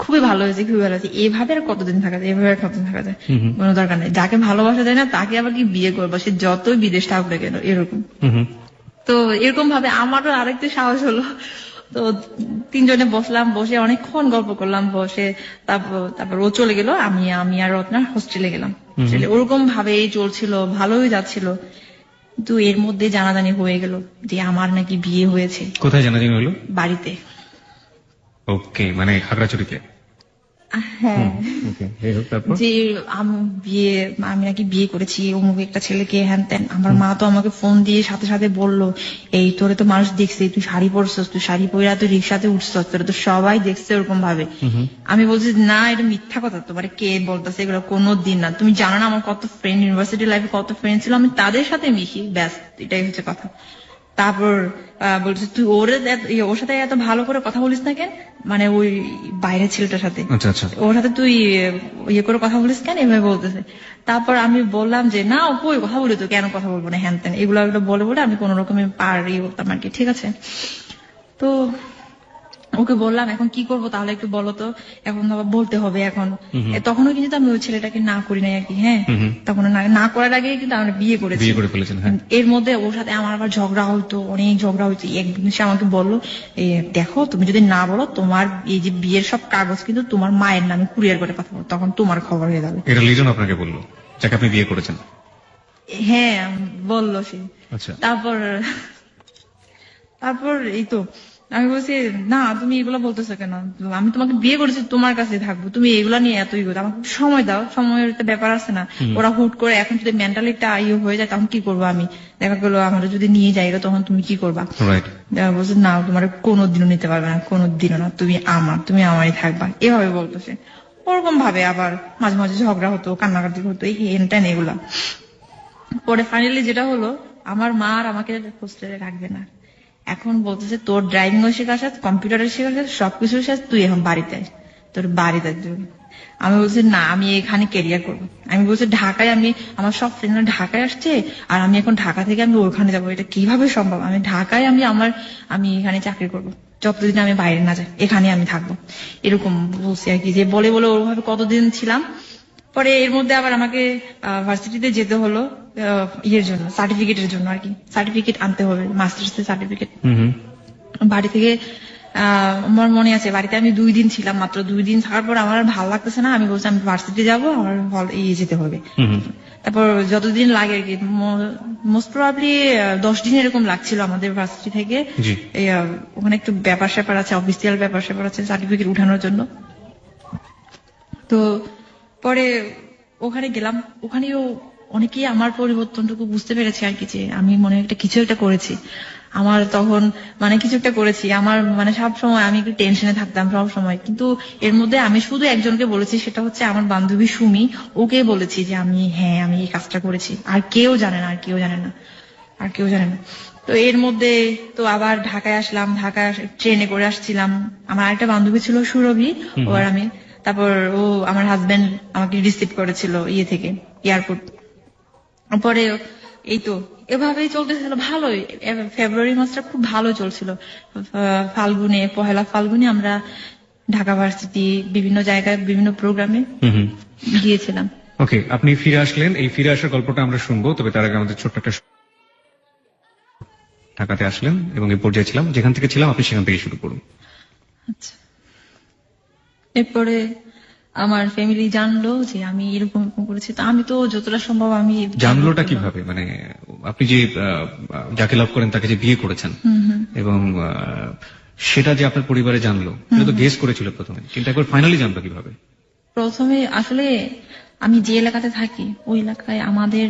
খুবই ভালো হয়েছে, খুবই ভালো হয়েছে। এইভাবে আর কতদিন থাকা যায়, এভাবে আর কতদিন থাকা যায়, কোনো দরকার নেই। যাকে ভালোবাসা যায় না তাকে আবার কি বিয়ে করবো, সে যতই বিদেশ থাকবে কেন, এরকম। তো এরকম ভাবে আমারও আরেকটু সাহস হলো। তো 3 জনে বসলাম, বসে অনেকক্ষণ গল্প করলাম, বসে তারপর ও চলে গেল, আমি আর রত্না হোস্টেলে গেলাম। ওরকম ভাবে চলছিল, ভালোই যাচ্ছিল। কিন্তু এর মধ্যে জানাজানি হয়ে গেল যে আমার নাকি বিয়ে হয়েছে। কোথায় জানাজানি হলো? বাড়িতে। ওকে, মানে খাগড়াছড়িতে? হ্যাঁ, যে আমি নাকি বিয়ে করেছি অমুক একটা ছেলেকে, হ্যান ত্যান। আমার মা তো আমাকে ফোন দিয়ে সাথে সাথে বললো, এই তোরে তো মানুষ দেখছে, তুই শাড়ি পরছস, তুই শাড়ি পরে তুই রিক্সাতে উঠছস, তোরে তো সবাই দেখছে ওরকম ভাবে। আমি বলছি না এটা মিথ্যা কথা, তোমার কে বলতেছে এগুলো, কোনোদিন না। তুমি জানো না আমার কত ফ্রেন্ড, ইউনিভার্সিটি লাইফে কত ফ্রেন্ড ছিল, আমি তাদের সাথে মিশি, ব্যাস এটাই হচ্ছে কথা। তারপর বলছে তুই ওর সাথে এত ভালো করে কথা বলিস না কেন, মানে ওই বাইরের ছেলেটার সাথে, ওর সাথে তুই ইয়ে করে কথা বলিস কেন, এভাবে বলতেছে। তারপর আমি বললাম যে না ওই কথা বলি তো, কেন কথা বলবো না, হ্যান ত্যান এগুলো বলে আমি কোন রকমের পারি বলতাম আর কি, ঠিক আছে। তো ওকে বললাম এখন কি করবো তাহলে একটু বলো তো, এখন আবার বলতে হবে এখন। তখনও কিন্তু আমি ওই ছেলেটাকে না করি নাই আর কি। হ্যাঁ, তখন না করার আগে কিন্তু আমরা বিয়ে করে ফেলেছেন। এর মধ্যে ওর সাথে আমার আবার ঝগড়া হইতো, অনেক ঝগড়া হয়েছে। একদিন সে আমাকে বললো, দেখো তুমি যদি না বলো, তোমার এই যে বিয়ের সব কাগজ কিন্তু তোমার মায়ের নামে কুরিয়ার করে পাঠাবো, তখন তোমার খবর হয়ে যাবে। এটা লিজন আপনাকে বললো যাকে আপনি বিয়ে করেছেন? হ্যাঁ বললো সে। তারপর এই তো আমি বলছি না তুমি এগুলো বলতেছো কেন, আমি তোমাকে বিয়ে করেছি, তোমার কাছে থাকবো, তুমি এগুলা নিয়ে এতই করো, আমাকে সময় দাও, সময়ের একটা ব্যাপার আছে না। ওরা হুট করে এখন যদি মেন্টালি একটা হয়ে যায় তখন কি করবো আমি, দেখা গেলো আমরা যদি নিয়ে যাই তখন তুমি কি করবা। বলছে না তোমার কোনোদিনও নিতে পারবে না, কোনোদিনও না, তুমি আমারই থাকবা, এভাবে বলতেছে। ওরকম ভাবে আবার মাঝে মাঝে ঝগড়া হতো, কান্নাকাটি হতো, এই হেনটেন এগুলা। পরে ফাইনালি যেটা হলো, আমার মা আর আমাকে হোস্টেলে রাখবে না, এখন বলতেছে তোর ড্রাইভিং ও শেখা শেষ, কম্পিউটারের শেখা শেষ, সবকিছু শেষ, তুই এখন বাড়িতে আস, তো তোর বাড়ি যাইতে হবে। আমি বলছি না, আমি এখানে ক্যারিয়ার করবো। আমি বলছি ঢাকায়, আমি আমার সব ফ্রেন্ডরা ঢাকায় আসছে, আর আমি এখন ঢাকা থেকে আমি ওখানে যাবো, এটা কিভাবে সম্ভব? আমি ঢাকায় আমি এখানে চাকরি করবো, যতদিন আমি বাইরে না যাই এখানে আমি থাকবো, এরকম বলছি আর কি। যে বলে বলে ওভাবে কতদিন ছিলাম। পরে এর মধ্যে আবার আমাকে ভার্সিটিতে যেতে হলো ইয়ের জন্য, সার্টিফিকেটের জন্য আর কি। সার্টিফিকেট আনতে হবে, মাস্টার্স এর সার্টিফিকেট। বাড়ি থেকে আমার মনে আছে, বাড়িতে আমি 2 দিন ছিলাম, মাত্র 2 দিন থাকার পর আমার আর ভালো লাগতেছে না। আমি বলছি আমি ভার্সিটি যাবো, আমার যেতে হবে। তারপর যতদিন লাগে আর কি, মোস্ট প্রবাবলি 10 দিন এরকম লাগছিল আমাদের ভার্সিটি থেকে। ওখানে একটু ব্যাপার স্যাপার আছে, অফিসিয়াল ব্যাপার স্যাপার আছে সার্টিফিকেট উঠানোর জন্য। তো পরে ওখানে গেলাম, ওখানেও অনেকেই আমার পরিবর্তনটুকু বুঝতে পেরেছে আর কি, যে আমি মনে হয় কিছু একটা করেছি। আমার তখন কিছু একটা করেছি, আমার সব সময় আমি একটু টেনশনে থাকতাম সব সময়। কিন্তু এর মধ্যে আমি শুধু একজনকে বলেছি, সেটা হচ্ছে আমার বান্ধবী সুমি। ওকে বলেছি যে আমি এই কাজটা করেছি। আর কেউ জানে না, আর কেউ জানে না। তো এর মধ্যে তো আবার ঢাকায় আসলাম, ঢাকায় ট্রেনে করে আসছিলাম। আমার আরেকটা বান্ধবী ছিল সুরভি, ও আর আমি। তারপর আমার হাজবেন্ড আমাকে রিসিভ করেছিল থেকে, এয়ারপোর্ট। পরে এই তো এভাবেই চলতেছিল ভালোই। ফেব্রুয়ারি মাসটা খুব ভালো চলছিল। পহেলা ফাল্গুনে আমরা ঢাকা ভার্সিটি বিভিন্ন জায়গায় বিভিন্ন প্রোগ্রামে গিয়েছিলাম। ওকে, আপনি ফিরে আসলেন, এই ফিরে আসার গল্পটা আমরা শুনবো, তবে তার আগে আমাদের ছোট্ট একটা ঢাকাতে আসলেন এবং এই পর্যায়ে ছিলাম, যেখান থেকে ছিলাম আপনি সেখান থেকে শুরু করুন। আচ্ছা, এরপরে আমার ফ্যামিলি জানলো যে আমি এরকম করেছি। তো আমি তো যতটা সম্ভব আমি জানলোটা কিভাবে? আপনি যে যাকে লাভ করেন তাকে যে বিয়ে করেছেন এবং সেটা যে আপনার পরিবারে জানলো, সেটা তো গেস করেছিল প্রথমে, কিন্তু একবার ফাইনালি জানলো কিভাবে? প্রথমে আসলে আমি যে এলাকাতে থাকি, ওই এলাকায় আমাদের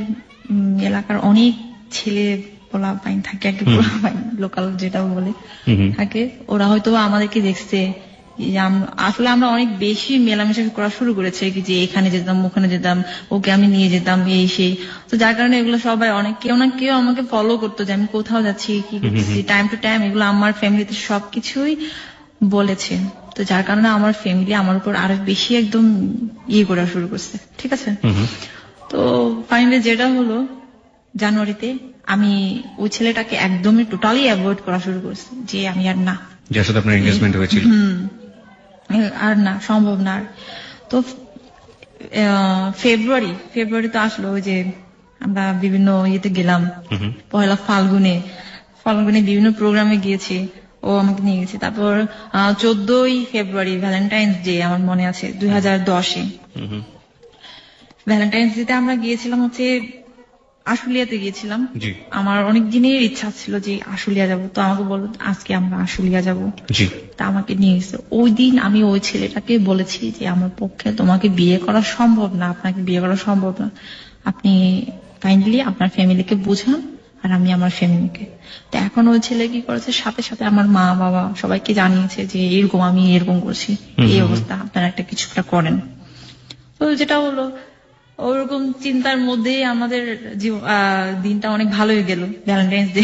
এলাকার অনেক ছেলে পোলা পাইন থাকে আর কি, পোলা পাইন লোকাল যেটা বলে থাকে। ওরা হয়তো আমাদেরকে দেখছে, আসলে আমরা অনেক বেশি মেলামেশা করা শুরু করেছে কি, যে এখানে যেতাম ওখানে যেতাম, ওকে আমি নিয়ে যেতাম এই সেই। তো যার কারণে এগুলো সবাই কেউ না কেউ আমাকে ফলো করতো, যে আমি কোথাও যাচ্ছি কি করতেছি, টাইম টু টাইম এগুলো আমার ফ্যামিলিতে সবকিছুই বলেছে। তো যার কারণে আমার ফ্যামিলি আমার উপর আরো বেশি একদম করা শুরু করছে, ঠিক আছে। তো ফাইনালি যেটা হলো, জানুয়ারিতে আমি ওই ছেলেটাকে একদমই টোটালি অ্যাভয়েড করা শুরু করছি, যে আমি আর না, যার সাথে আপনার এনগেজমেন্ট হয়েছিল, আর না, সম্ভব না। তো ফেব্রুয়ারি তো আসলো, ওই যে আমরা বিভিন্ন গেলাম, পহেলা ফাল্গুনে বিভিন্ন প্রোগ্রামে গিয়েছি, ও আমাকে নিয়ে গেছে। তারপর 14ই ফেব্রুয়ারি ভ্যালেন্টাইন্স ডে, আমার মনে আছে 2010-এ ভ্যালেন্টাইন্স ডে তে আমরা গিয়েছিলাম হচ্ছে আশুলিয়াতে গিয়েছিলাম। আমার অনেক দিনের ইচ্ছা ছিল যে আশুলিয়া যাব। তো আমাকে বললো আজকে আমরা আশুলিয়া যাব, তা আমাকে নিয়ে গেছে। ওই দিন আমি ওই ছেলেটাকে বলেছি যে আমার পক্ষে তোমাকে বিয়ে করা সম্ভব না, আপনাকে বিয়ে করা সম্ভব না, আপনি কাইন্ডলি আপনার ফ্যামিলিকে বুঝান আর আমি আমার ফ্যামিলিকে। তো এখন ওই ছেলে কি করেছে, সাথে সাথে আমার মা বাবা সবাইকে জানিয়েছে যে আমি এরকম করছি, এই অবস্থা, আপনারা কিছু একটা করেন। তো যেটা হলো, ওরকম চিন্তার মধ্যে আমাদের দিনটা অনেক ভালোই গেল। ভ্যালেন্টাইন্স ডে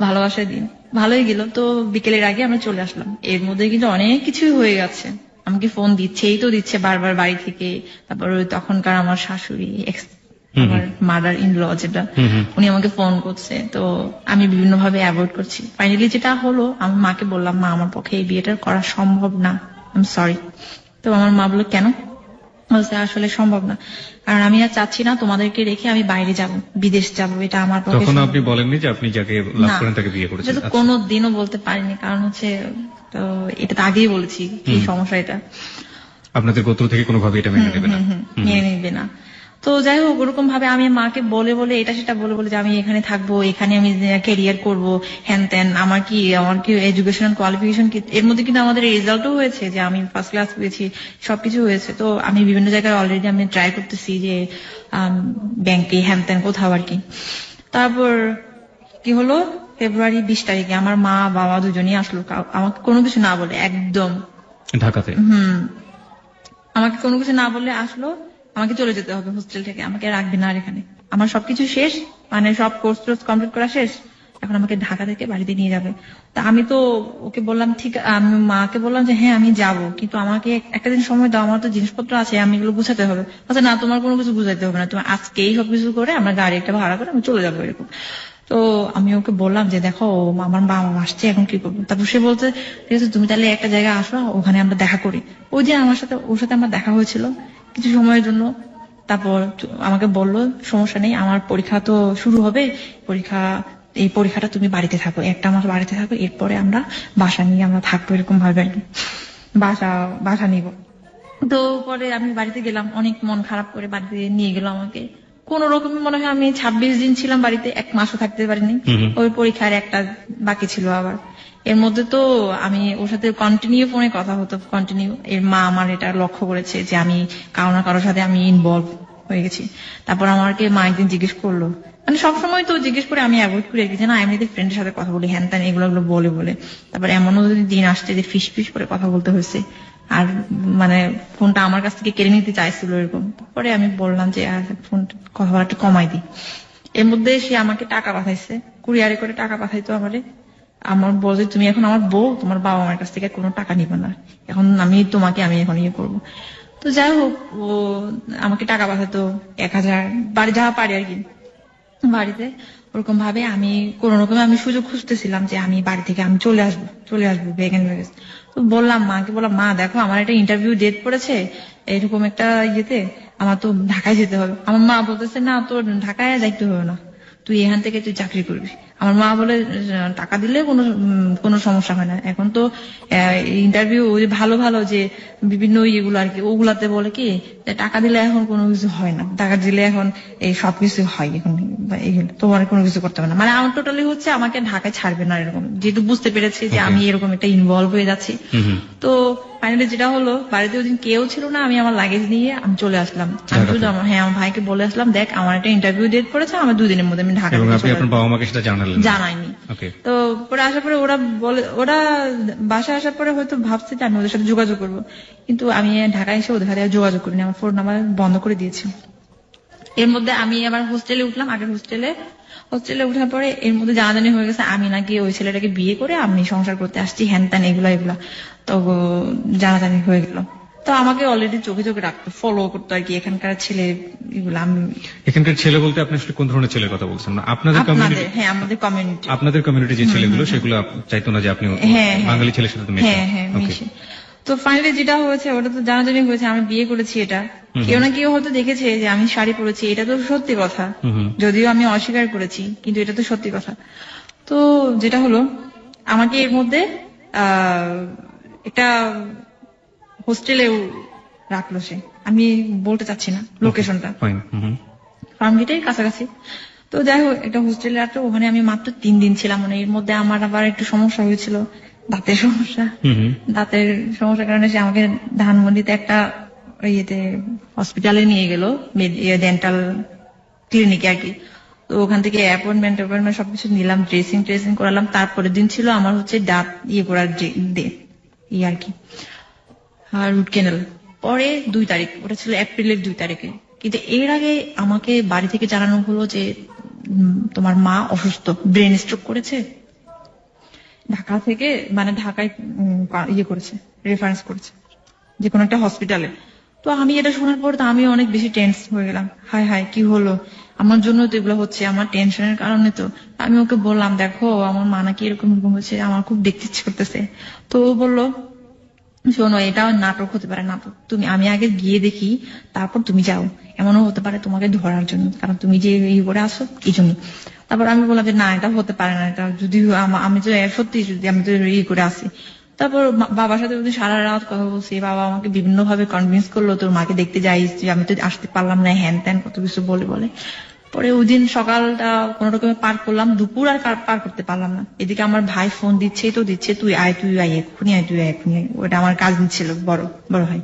ভালোবাসার দিন ভালোই গেল। তো বিকেলের আগে আমরা চলে আসলাম। এর মধ্যে কিন্তু অনেক কিছুই হয়ে গেছে। আমাকে ফোন দিচ্ছে বারবার বাড়ি থেকে। তারপর তখনকার আমার শাশুড়ি, আমার মাদার ইন ল যেটা, উনি আমাকে ফোন করছে। তো আমি বিভিন্ন ভাবে অ্যাভয়েড করছি। ফাইনালি যেটা হলো, আমি মাকে বললাম, মা আমার পক্ষে এই বিয়েটা করা সম্ভব না, আই এম সরি। তো আমার মা বললো কেন? আসলে সম্ভব না, কারণ আমি আর চাচ্ছি না তোমাদেরকে রেখে আমি বাইরে যাব, বিদেশ যাব, এটা আমার পক্ষে। তখন আপনি বলেননি যে আপনি যাকে লাভ করেন তাকে বিয়ে করেছেন? এটা তো কোনোদিনও বলতে পারিনি, কারণ হচ্ছে তো এটা তো আগেই বলেছি কি সমস্যা, এটা আপনাদের গোত্র থেকে কোনোভাবে এটা মেনে নেবে না। তো যাই হোক, ওরকম ভাবে আমি মাকে বলে এটা সেটা বলে যে আমি এখানে থাকবো, এখানে আমি ক্যারিয়ার করবো, হ্যান ত্যান, আমার কি এডুকেশনাল কোয়ালিফিকেশন কি, এর মধ্যে কিন্তু আমাদের রেজাল্টও হয়েছে যে আমি ফার্স্ট ক্লাস পেয়েছি, সবকিছু হয়েছে। তো আমি বিভিন্ন জায়গায় অলরেডি আমি ট্রাই করতেছি যে ব্যাংকে হ্যান ত্যান কোথাও আর কি। তারপর কি হলো, ফেব্রুয়ারি 20 তারিখে আমার মা বাবা দুজনেই আসলো, আমাকে কোনো কিছু না বলে, একদম ঢাকাতে। আমাকে কোনো কিছু না বলে আসলো। আমাকে চলে যেতে হবে হোস্টেল থেকে, আমাকে রাখবে না আর এখানে। আমার সবকিছু শেষ, সব কোর্স কমপ্লিট করা শেষ, এখন আমাকে ঢাকা থেকে বাড়িতে নিয়ে যাবে। তা আমি তো ওকে বললাম ঠিক, আমি মাকে বললাম যে হ্যাঁ আমি যাব, কিন্তু আমাকে একটা দিন সময় দাও, আমার তো জিনিসপত্র আছে, আমি এগুলো গুছাতে হবে। আচ্ছা না, তোমার কোনো কিছু বুঝাইতে হবে না, তুমি আজকেই সবকিছু করে আমরা গাড়ি একটা ভাড়া করে আমি চলে যাবো এরকম। তো আমি ওকে বললাম যে দেখো আমার বাবা আসছে, এখন কি করবো। তারপর সে বলছে ঠিক আছে তুমি তাহলে একটা জায়গায় আসো, ওখানে আমরা দেখা করি। ওই দিন ওর সাথে আমার দেখা হয়েছিল কিছু সময়ের জন্য। তারপর আমাকে বললো সমস্যা নেই, আমার পরীক্ষা তো শুরু হবে, এই পরীক্ষাটা তুমি বাড়িতে থাকো, একটা মাস বাড়িতে থাকো, এরপরে আমরা বাসা নিয়ে আমরা থাকবো এরকম ভাবে আর কি, বাসা নিব। তো পরে আমি বাড়িতে গেলাম, অনেক মন খারাপ করে বাড়িতে নিয়ে গেল আমাকে। কোন রকমে মনে হয় আমি 26 দিন ছিলাম বাড়িতে, 1 মাসও থাকতে পারিনি। ওই পরীক্ষার একটা বাকি ছিল আবার। এর মধ্যে তো আমি ওর সাথে কন্টিনিউ ফোনে কথা হতো, কন্টিনিউ। এর মা আমার এটা লক্ষ্য করেছে যে আমি কারো না কারোর সাথে আমি ইনভলভ হয়ে গেছি। তারপর আমাকে মা একদিন জিজ্ঞেস করলো, মানে সবসময় তো জিজ্ঞেস করে আমি অ্যাভয়েড করি আর কি, যে না এমনিতে ফ্রেন্ডের সাথে কথা বলি হ্যান ত্যান এগুলো বলে। তারপর এমনও যদি দিন আসছে যে ফিস করে কথা বলতে হয়েছে, আর মানে ফোনটা আমার কাছ থেকে কেড়ে নিতে চাইছিল এরকম। পরে আমি বললাম যে ফোন কথা বলা একটু কমাই দিই। এর মধ্যে সে আমাকে টাকা পাঠাইছে, কুরিয়ারে করে টাকা পাঠাইতো আমারে। আমার বলছে তুমি এখন আমার বউ, তোমার বাবা মার কাছ থেকে কোনো টাকা নিবে না, এখন আমি এখন ইয়ে করবো। তো যাই হোক, ও আমাকে টাকা পাঠাতো 1000, বাড়ি যাওয়া পারি আর কি বাড়িতে। ওরকম ভাবে আমি কোন রকমে আমি সুযোগ খুঁজতেছিলাম যে আমি বাড়ি থেকে আমি চলে আসবো ভেগেন। তো মাকে বললাম মা দেখো আমার একটা ইন্টারভিউ ডেট পড়েছে এরকম একটা ইয়েতে, আমার তো ঢাকায় যেতে হবে। আমার মা বলতেছে না তোর ঢাকায় যাইতে হবে না, তুই এখান থেকে তুই চাকরি করবি। আমার মা বলে টাকা দিলে কোনো সমস্যা হয় না, এখন তো ইন্টারভিউ ভালো যে বিভিন্ন ইয়েগুলো আর কি, ওগুলাতে বলে কি যে টাকা দিলে এখন কোনো কিছু হয় না, টাকা দিলে এখন এই সবকিছু হয় এখন, তোমার কোনো কিছু করতে হবে না। মানে আমার টোটালি হচ্ছে আমাকে ঢাকায় ছাড়বে না এরকম, যেহেতু বুঝতে পেরেছি যে আমি এরকম একটা ইনভলভ হয়ে যাচ্ছি। তো ফাইনালি যেটা হলো, বাড়িতে ওই দিন কেউ ছিল না, আমি আমার লাগেজ নিয়ে আমি চলে আসলাম। আমি শুধু আমার ভাইকে বলে আসলাম দেখ আমার একটা ইন্টারভিউ ডেট পড়েছে, আমার 2 দিনের মধ্যে আমি ঢাকা জানাইনি। তো পরে আসার পরে ওরা বাসায় আসার পরে হয়তো ভাবছে যে আমি ওদের সাথে যোগাযোগ করবো, কিন্তু আমি ঢাকায় এসে ওদের সাথে যোগাযোগ করিনি, আমার ফোন নাম্বার বন্ধ করে দিয়েছি। এর মধ্যে আমি আবার হোস্টেলে উঠলাম, আগের হোস্টেলে উঠার পরে এর মধ্যে জানাজানি হয়ে গেছে আমি নাকি ওই ছেলেটাকে বিয়ে করে আমি সংসার করতে আসছি হ্যান ত্যান এগুলা। তো জানাজানি হয়ে গেল। তো আমাকে অলরেডি চোখে রাখতো, ফলো করতো আর কি এখানকার ছেলে এগুলো। এখানকার ছেলে বলতে আপনি আসলে কোন ধরনের ছেলের কথা বলছেন? আপনাদের কমিউনিটি? হ্যাঁ আমাদের কমিউনিটি। আপনাদের কমিউনিটি যে ছেলেগুলো সেগুলো চাইতো না যে আপনি বাঙালি ছেলের সাথে মিশে। তো ফাইনালি যেটা হয়েছে ওটা তো জানাজানি হয়েছে, আমি বিয়ে করেছি। এটা কেউ না কেউ হয়তো দেখেছে যে আমি শাড়ি পরেছি, এটা তো সত্যি কথা, যদিও আমি অস্বীকার করেছি, কিন্তু এটা তো সত্যি কথা। তো যেটা হলো আমাকে এর মধ্যে একটা হোস্টেলেও রাখলো সে, আমি বলতে চাচ্ছি না লোকেশনটা, ফার্মগেটের কাছাকাছি। তো যাই হোক একটা হোস্টেলে রাখলো, ওখানে আমি মাত্র 3 দিন ছিলাম। মানে এর মধ্যে আমার আবার একটু সমস্যা হয়েছিল, দাঁতের সমস্যার কারণে সে আমাকে ধানমন্ডিতে একটা ইয়েতে হসপিটালে নিয়ে গেল, ডেন্টাল ক্লিনিকে আর কি। তো ওখান থেকে অ্যাপয়েন্টমেন্ট সবকিছু নিলাম, ড্রেসিং করালাম। তারপরের দিন ছিল আমার হচ্ছে দাঁত করার আর কি, রুট ক্যানেল। পরে 2 তারিখ, ওটা ছিল এপ্রিলের 2 তারিখে। কিন্তু এর আগে আমাকে বাড়ি থেকে জানানো হলো যে তোমার মা অসুস্থ, ব্রেন স্ট্রোক করেছে, ঢাকা থেকে মানে ঢাকায় করেছে, রেফারেন্স করেছে যে কোনো একটা হসপিটালে। তো আমি এটা শোনার পর তো আমি অনেক বেশি টেন্স হয়ে গেলাম, হায় কি হলো, আমার জন্য তো এগুলো হচ্ছে, আমার টেনশনের কারণে। তো আমি ওকে বললাম দেখো আমার মা নাকি এরকম হচ্ছে, আমার খুব দেখতে ইচ্ছে করতেছে। তো ও বললো শোনো এটা নাটক হতে পারে, নাটক আমি আগে গিয়ে দেখি তারপর তুমি যাও, এমনও হতে পারে তোমাকে ধরার জন্য, কারণ তুমি যে করে আসো এই জন্য। তারপর আমি বললাম যে না এটা হতে পারে না, এটা যদি আমি তো সত্যি যদি আমি তো করে আসি। তারপর বাবার সাথে সারা রাত কথা বলছি, বাবা আমাকে বিভিন্ন ভাবে কনভিন্স করলো তোর মাকে দেখতে যাইস, আমি তো আসতে পারলাম না, হ্যান ত্যান কত কিছু বলে। পরে ওই দিন সকালটা কোন রকমে পার করলাম, দুপুর আর পার করতে পারলাম না। এদিকে আমার ভাই ফোন দিচ্ছে তুই আয় এক্ষুনি আয়। ওটা আমার কাজিন ছিল, বড় ভাই।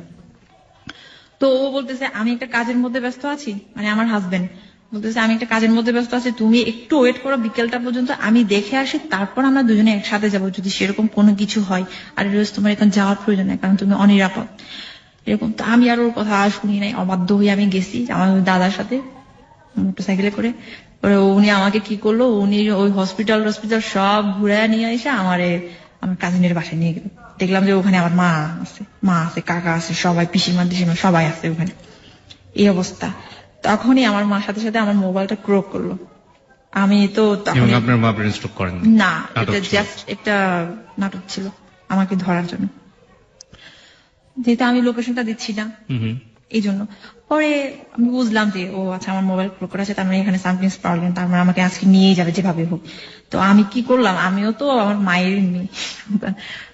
তো ও বলতেছে আমি একটা কাজের মধ্যে ব্যস্ত আছি, মানে আমার হাজবেন্ড বলতেছে আমি একটা কাজের মধ্যে ব্যস্ত আছি, তুমি একটু ওয়েট করো বিকেলটা পর্যন্ত, আমি দেখে আসি, তারপর আমরা দুজনে একসাথে যাবো যদি সেরকম কোনো কিছু হয়। আর রোজ তোমার এখন যাওয়ার প্রয়োজন নেই, কারণ তুমি অনিরাপদ এরকম। তো আমি আর ওর কথা শুনি নাই, অবাধ্য হয়ে আমি গেছি আমার দাদার সাথে মোটরসাইকেলে করে। পরে উনি আমাকে কি করলো, উনি ওই হসপিটাল সব ঘুরে নিয়ে এসে আমার কাজিনের বাসায় নিয়ে গেল। দেখলাম যে ওখানে আমার মা আছে, কাকা আছে, সবাই পিসিমা সবাই আছে ওখানে। এই অবস্থা। তখনই আমার মার সাথে সাথে আমার মোবাইলটা ক্রোক করলো। আমি তো তখন, আপনার মা ব্রেন স্ট্রোক করেন না, এটা জাস্ট একটা নাটক ছিল আমাকে ধরার জন্য, যেহেতু আমি লোকেশনটা দিচ্ছি না এই জন্য। পরে আমি বুঝলাম যে ও আচ্ছা আমার মোবাইল ক্রোক করা আছে, তার মানে এখানে সামথিং প্রবলেম, তার মানে আমাকে আজকে নিয়েই যাবে যেভাবে হোক। তো আমি কি করলাম, আমিও তো আমার মায়ের মেয়ে,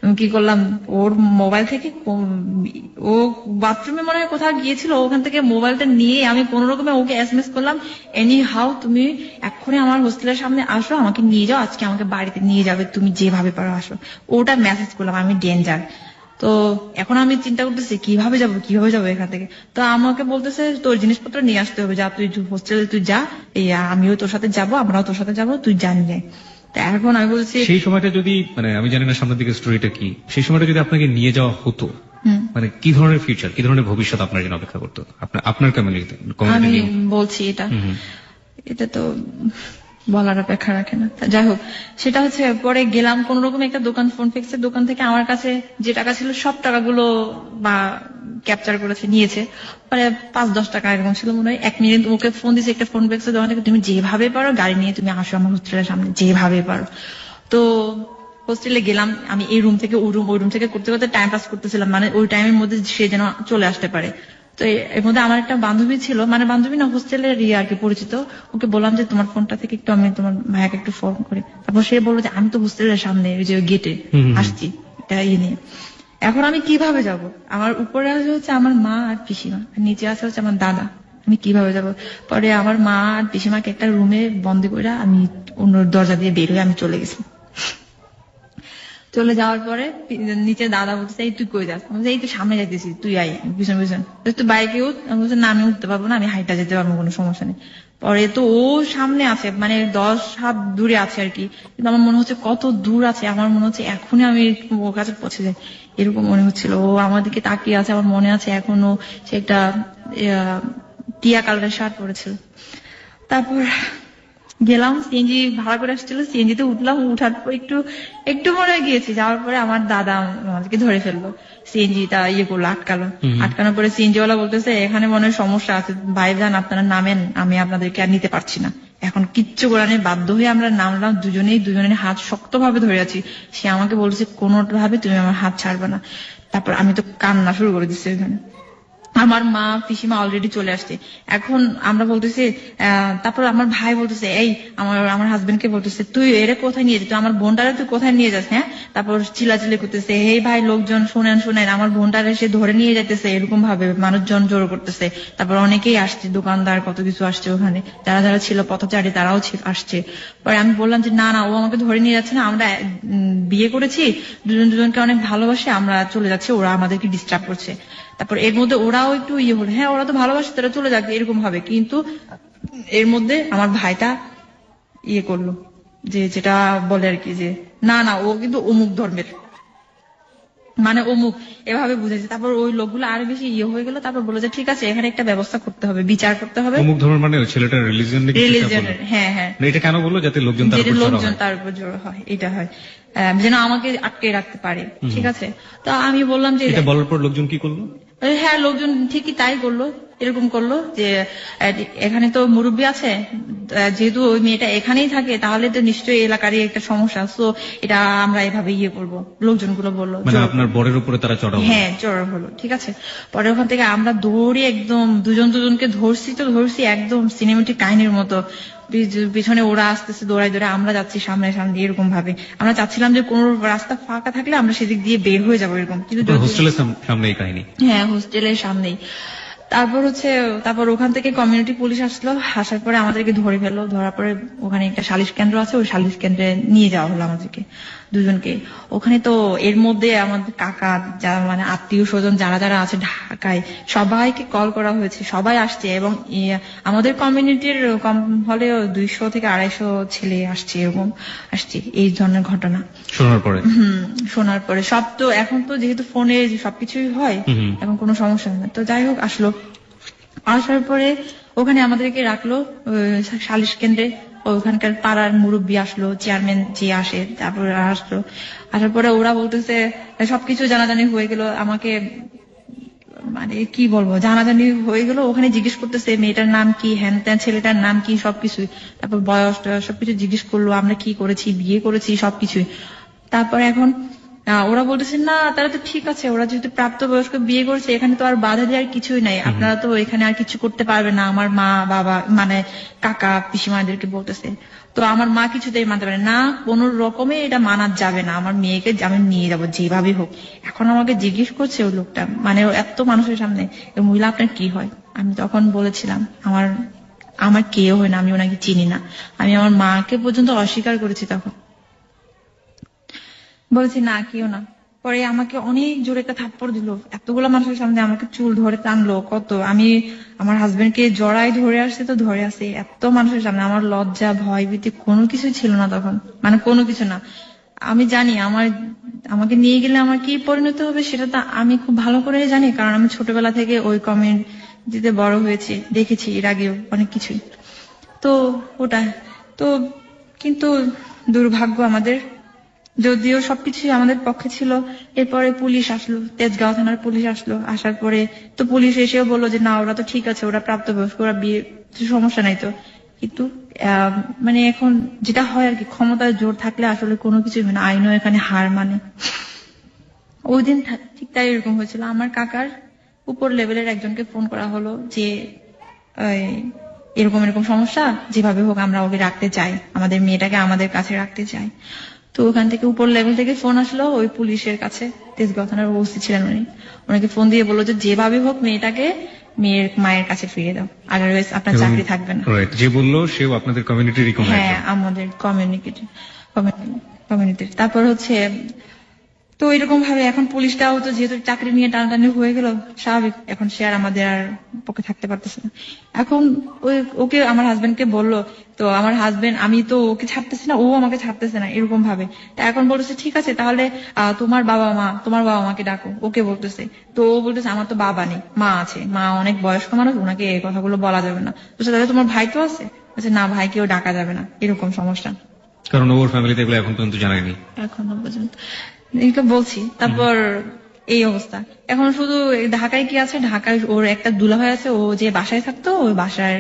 আমি কি করলাম, ওর মোবাইল থেকে ও বাথরুমে মনে হয় কোথাও গিয়েছিল, ওখান থেকে মোবাইলটা নিয়ে আমি কোন রকমে ওকে এসএমএস করলাম, এনি হাউ তুমি এক্ষুনি আমার হোস্টেলের সামনে আসো, আমাকে নিয়ে যাও, আজকে আমাকে বাড়িতে নিয়ে যাবে, তুমি যেভাবে পারো আসো। ওটা মেসেজ করলাম, আমি ডেঞ্জার। তো এখন আমি চিন্তা করতেছি কিভাবে যাবো এখান থেকে। তো আমাকে বলতেছে তোর জিনিসপত্র নিয়ে আসতে হবে, যা তুই হোস্টেলে তুই যা, এই আমিও তোর সাথে যাবো, আমরাও তোর সাথে যাবো, তুই জানি যাই। তো এখন আমি বলছি সেই সময়টা যদি মানে আমি জানি না সামনের দিকে স্টোরিটা কি, সেই সময়টা যদি আপনাকে নিয়ে যাওয়া হতো, মানে কি ধরনের ফিউচার, কি ধরনের ভবিষ্যৎ আপনার জন্য অপেক্ষা করতো আপনার কমিউনিটি? আমি বলছি এটা তো বলার অপেক্ষা রাখে না। যাই হোক, সেটা হচ্ছে পরে গেলাম কোন রকম একটা দোকান, ফোন ফিক্সের দোকান থেকে আমার কাছে যে টাকা ছিল সব টাকাগুলো বা ক্যাপচার করেছে, নিয়েছে। পরে 5-10 টাকা এরকম ছিল মনে হয়। 1 মিনিট ওকে ফোন দিয়েছে একটা ফোন ফিক্সের দোকান থেকে, তুমি যেভাবে পারো গাড়ি নিয়ে তুমি আসো আমার হোস্টেলের সামনে, যেভাবে পারো। তো হোস্টেলে গেলাম আমি, এই রুম থেকে ওই রুম থেকে করতে করতে টাইম পাস করতেছিলাম, মানে ওই টাইমের মধ্যে সে যেন চলে আসতে পারে। তো এর মধ্যে আমার একটা বান্ধবী ছিল, মানে বান্ধবী না, হোস্টেলের আর কি পরিচিত। ওকে বললাম যে তোমার ফোনটা থেকে একটু আমি তোমার ভাইয়াকে একটু ফোন করি। তারপর সে বললো যে আমি তো হোস্টেলের সামনে ওই যে গেটে আসছি, এটা নিয়ে এখন আমি কিভাবে যাব? আমার উপরে আছে হচ্ছে আমার মা আর পিসিমা, আর নিচে আছে হচ্ছে আমার দাদা, আমি কিভাবে যাব? পরে আমার মা আর পিসিমাকে একটা রুমে বন্দি করে আমি অন্য দরজা দিয়ে বের হয়ে আমি চলে গেছি। চলে যাওয়ার পরে নিচে দাদা বলছে এই তুই কই যাস? এই তো সামনে যাইতেছি, তুই আই পিছন পিছন, তুই বাইকে উঠ। আমি বলছি না আমি উঠতে পারবো না, আমি হাইটা যেতে পারবো, কোনো সমস্যা নেই। পরে তো ও সামনে আছে, মানে 10 হাত দূরে আছে আর কি, কিন্তু আমার মনে হচ্ছে কত দূর আছে, আমার মনে হচ্ছে এখনই আমি ওর কাছে পৌঁছে যাই, এরকম মনে হচ্ছিল। ও আমার দিকে তাকিয়ে আছে, আমার মনে আছে এখনো সে একটা টিয়া কালারের শার্ট পরেছিল। তারপর গেলাম, সিএনজি ভাড়া করে আসছিল, সিএনজিতে উঠলাম, উঠার পর একটু মনে গিয়েছি, যাওয়ার পরে আমার দাদা আমাদেরকে ধরে ফেললো, সিএনজিটা করলো, আটকানোর পরে সিএনজি ওয়ালা বলতেছে এখানে মনে হয় সমস্যা আছে, ভাইজান আপনারা নামেন, আমি আপনাদেরকে আর নিতে পারছি না। এখন কিচ্ছু করার নেই, বাধ্য হয়ে আমরা নামলাম, দুজনের হাত শক্তভাবে ধরে আছি। সে আমাকে বলছে কোনোভাবে তুমি আমার হাত ছাড়বে না। তারপর আমি তো কান্না শুরু করে দিচ্ছি ওখানে। আমার মা পিসিমা অলরেডি চলে আসছে। এখন আমরা বলতেছি, তারপর আমার ভাই বলতেছে এই আমার হাজবেন্ডকে বলতেছে তুই এরে কোথায় নিয়ে যাস, তুই আমার বোনটারে তুই কোথায় নিয়ে যাস? হ্যাঁ, তারপর চিল্লাচিল্লি করতেছে, হে ভাই লোকজন শোনেন, আমার বোনটারে সে ধরে নিয়ে যাইতেছে, এরকম ভাবে মানুষজন জড়ো করতেছে। তারপর অনেকেই আসছে, দোকানদার কত কিছু আসছে ওখানে, যারা ছিল পথচারী তারাও আসছে। পরে আমি বললাম যে না ও আমাকে ধরে নিয়ে যাচ্ছে না, আমরা বিয়ে করেছি, দুজনকে অনেক ভালোবাসে, আমরা চলে যাচ্ছি, ওরা আমাদেরকে ডিস্টার্ব করছে। তারপর এর মধ্যে ওরাও একটু হলো, হ্যাঁ ওরা তো ভালোবাসে, তারা চলে যাক এরকম ভাবে। কিন্তু এর মধ্যে আমার ভাইটা করলো যেটা বলে আর কি, যে না ও কিন্তু অমুক ধর্মের, মানে অমুক এভাবে বুঝেছে। তারপর ওই লোকগুলো আরো বেশি হয়ে গেল। তারপর বলে যে ঠিক আছে এখানে একটা ব্যবস্থা করতে হবে, বিচার করতে হবে। অমুক ধর্মের মানে ছেলেটার রিলিজিয়নের? হ্যাঁ। এটা কেন বললো? যাতে লোকজন তার উপর জড়ো হয়, এটা হয় যেন আমাকে আটকে রাখতে পারে। ঠিক আছে, তো আমি বললাম যে এটা বলার পর লোকজন কি করলো? হ্যাঁ, লোকজন ঠিকই তাই করলো, এরকম করলো যে এখানে তো মুরব্বী আছে, যেহেতু ওই মেয়েটা এখানেই থাকে তাহলে তো নিশ্চয়ই এলাকারই একটা সমস্যা, সো এটা আমরা এভাবে করবো, লোকজনগুলো বললো। মানে আপনার বরের উপরে তারা চড়াও? হ্যাঁ, চড়াও হলো। ঠিক আছে, পরে ওখান থেকে আমরা দৌড়ে একদম দুজনকে ধরছি একদম সিনেমেটিক কাহিনীর মতো। পিছনে ওরা আসতেছে দৌড়াই, আমরা যাচ্ছি সামনে এরকম ভাবে। আমরা চাচ্ছিলাম যে কোন রাস্তা ফাঁকা থাকলে আমরা সেদিক দিয়ে বের হয়ে যাবো এরকম, কিন্তু হোস্টেলের সামনেই কাহিনী? হ্যাঁ, হোস্টেলের সামনেই। তারপর ওখান থেকে কমিউনিটি পুলিশ আসলো, আসার পরে আমাদেরকে ধরে ফেললো। ধরার পরে ওখানে একটা সালিশ কেন্দ্র আছে, ওই সালিশ কেন্দ্রে নিয়ে যাওয়া হলো আমাদেরকে দুজনকে। ওখানে তো এর মধ্যে আমাদের কাকা, যারা মানে আত্মীয় স্বজন যারা আছে ঢাকায়, সবাইকে কল করা হয়েছে, সবাই আসছে। এবং আমাদের কমিউনিটির কম হলে 200 থেকে 250 ছেলে আসছে, এরকম আসছে এই ধরনের ঘটনা শোনার পরে। সব তো এখন তো যেহেতু ফোনে সবকিছুই হয়, এখন কোনো সমস্যা হয় না। তো যাই হোক, আসার পরে ওখানে আমাদেরকে রাখলো সালিশ কেন্দ্রে। ওখানকার পাড়ার মুরব্বী আসলো, চেয়ারম্যান যে আসে, তারপর আসলো। আসার পরে ওরা বলতেছে সবকিছু জানাজানি হয়ে গেল, আমাকে মানে কি বলবো, জানাজানি হয়ে গেল। ওখানে জিজ্ঞেস করতেছে মেয়েটার নাম কি, হ্যান ত্যান, ছেলেটার নাম কি, সবকিছু। তারপর বয়স সবকিছু জিজ্ঞেস করলো, আমরা কি করেছি, বিয়ে করেছি, সবকিছুই। তারপর এখন ওরা বলতেছে না তারা তো ঠিক আছে, ওরা যেহেতু প্রাপ্তবয়স্ক বিয়ে করছে, এখানে তো আর বাধা দেওয়ার কিছুই নাই, আপনারা তো এখানে আর কিছু করতে পারবেন না। আমার মা বাবা মানে কাকা পিসিমাদেরকে বলতেছে। তো আমার মা কিছুতেই মানতে পারে না, কোন রকমে এটা মানা যাবে না, আমার মেয়েকে আমি নিয়ে যাবো যেভাবে হোক। এখন আমাকে জিজ্ঞেস করছে ওই লোকটা, মানে এত মানুষের সামনে, মহিলা আপনার কি হয়? আমি তখন বলেছিলাম আমার কেউ হয় না, আমি ওনাকে চিনি না। আমি আমার মাকে পর্যন্ত অস্বীকার করেছি তখন, বলছি না কেউ না। পরে আমাকে অনেক জোরে একটা থাপ্পড় দিল, এতগুলো মানুষের সামনে আমাকে চুল ধরে টানলো কত। আমি আমার হাজবেন্ডকে জড়াই ধরে আসছে, তো ধরে আসে এত মানুষের সামনে। আমার লজ্জা ভয় ভীতি কোনো কিছু ছিল না তখন, মানে কোনো কিছু না। আমি জানি আমাকে নিয়ে গেলে আমার কি পরিণত হবে সেটা তো আমি খুব ভালো করে জানি, কারণ আমি ছোটবেলা থেকে ওই কমেন্ট দিতে বড় হয়েছি, দেখেছি এর আগেও অনেক কিছুই। তো ওটা তো, কিন্তু দুর্ভাগ্য আমাদের, যদিও সবকিছু আমাদের পক্ষে ছিল। এরপরে পুলিশ আসলো, তেজগাঁও থানার পুলিশ আসলো। আসার পরে তো পুলিশ এসেও বললো যে না ওরা তো ঠিক আছে, ওরা প্রাপ্তবয়স্ক, ওরা বিয়ে, সমস্যা নাই তো। কিন্তু মানে এখন যেটা হয় আর কি, ক্ষমতার জোর থাকলে আসলে কোনো কিছুই হয় না, আইনও এখানে হার মানে। ওই দিন ঠিক তাই এরকম হয়েছিল। আমার কাকার উপর লেভেলের একজনকে ফোন করা হলো যে এরকম এরকম সমস্যা, যেভাবে হোক আমরা ওকে রাখতে চাই, আমাদের মেয়েটাকে আমাদের কাছে রাখতে চাই। তো ওখান থেকে উপর লেভেল থেকে ফোন আসলো ওই পুলিশের কাছে, তেজগাঁও থানার ওসি ছিলেন উনি। ওনাকে ফোন দিয়ে বললো যে যেভাবে হোক মেয়েটাকে মেয়ের মায়ের কাছে ফিরিয়ে দাও, আদারওয়াইজ আপনার চাকরি থাকবে না। যে বললো সেও আপনাদের কমিউনিটির? হ্যাঁ, আমাদের কমিউনিটির। তারপর হচ্ছে তো এরকম ভাবে এখন পুলিশটাও তো যেহেতু চাকরি নিয়ে টানাটানি হয়ে গেল, স্বাভাবিক এখন সে আর আমাদের আর পক্ষে থাকতে পারতেছে না। এখন ওকে আমার হাজবেন্ডকে বললো, তো আমার হাজবেন্ড, আমি তো ওকে ছাড়তেছি না, ও আমাকে ছাড়তেছে না, এরকম ভাবে। তা এখন বলতেছে ঠিক আছে তাহলে তোমার বাবা মাকে ডাকো, ওকে বলতেছে। তো ও বলতেছে আমার তো বাবা নেই, মা আছে, মা অনেক বয়স্ক মানুষ, ওনাকে এই কথাগুলো বলা যাবে না। বলছে তাহলে তোমার ভাই তো আছে? বলছে না, ভাইকেও ডাকা যাবে না, এরকম সমস্যা। কারণ ওর ফ্যামিলিতে এগুলো এখন পর্যন্ত জানায়নি, এখনো পর্যন্ত এইটা বলছি। তারপর এই অবস্থা। এখন শুধু ঢাকায় কি আছে, ঢাকায় ওর একটা দুলাভাই আছে, ও যে বাসায় থাকতো ওই বাসার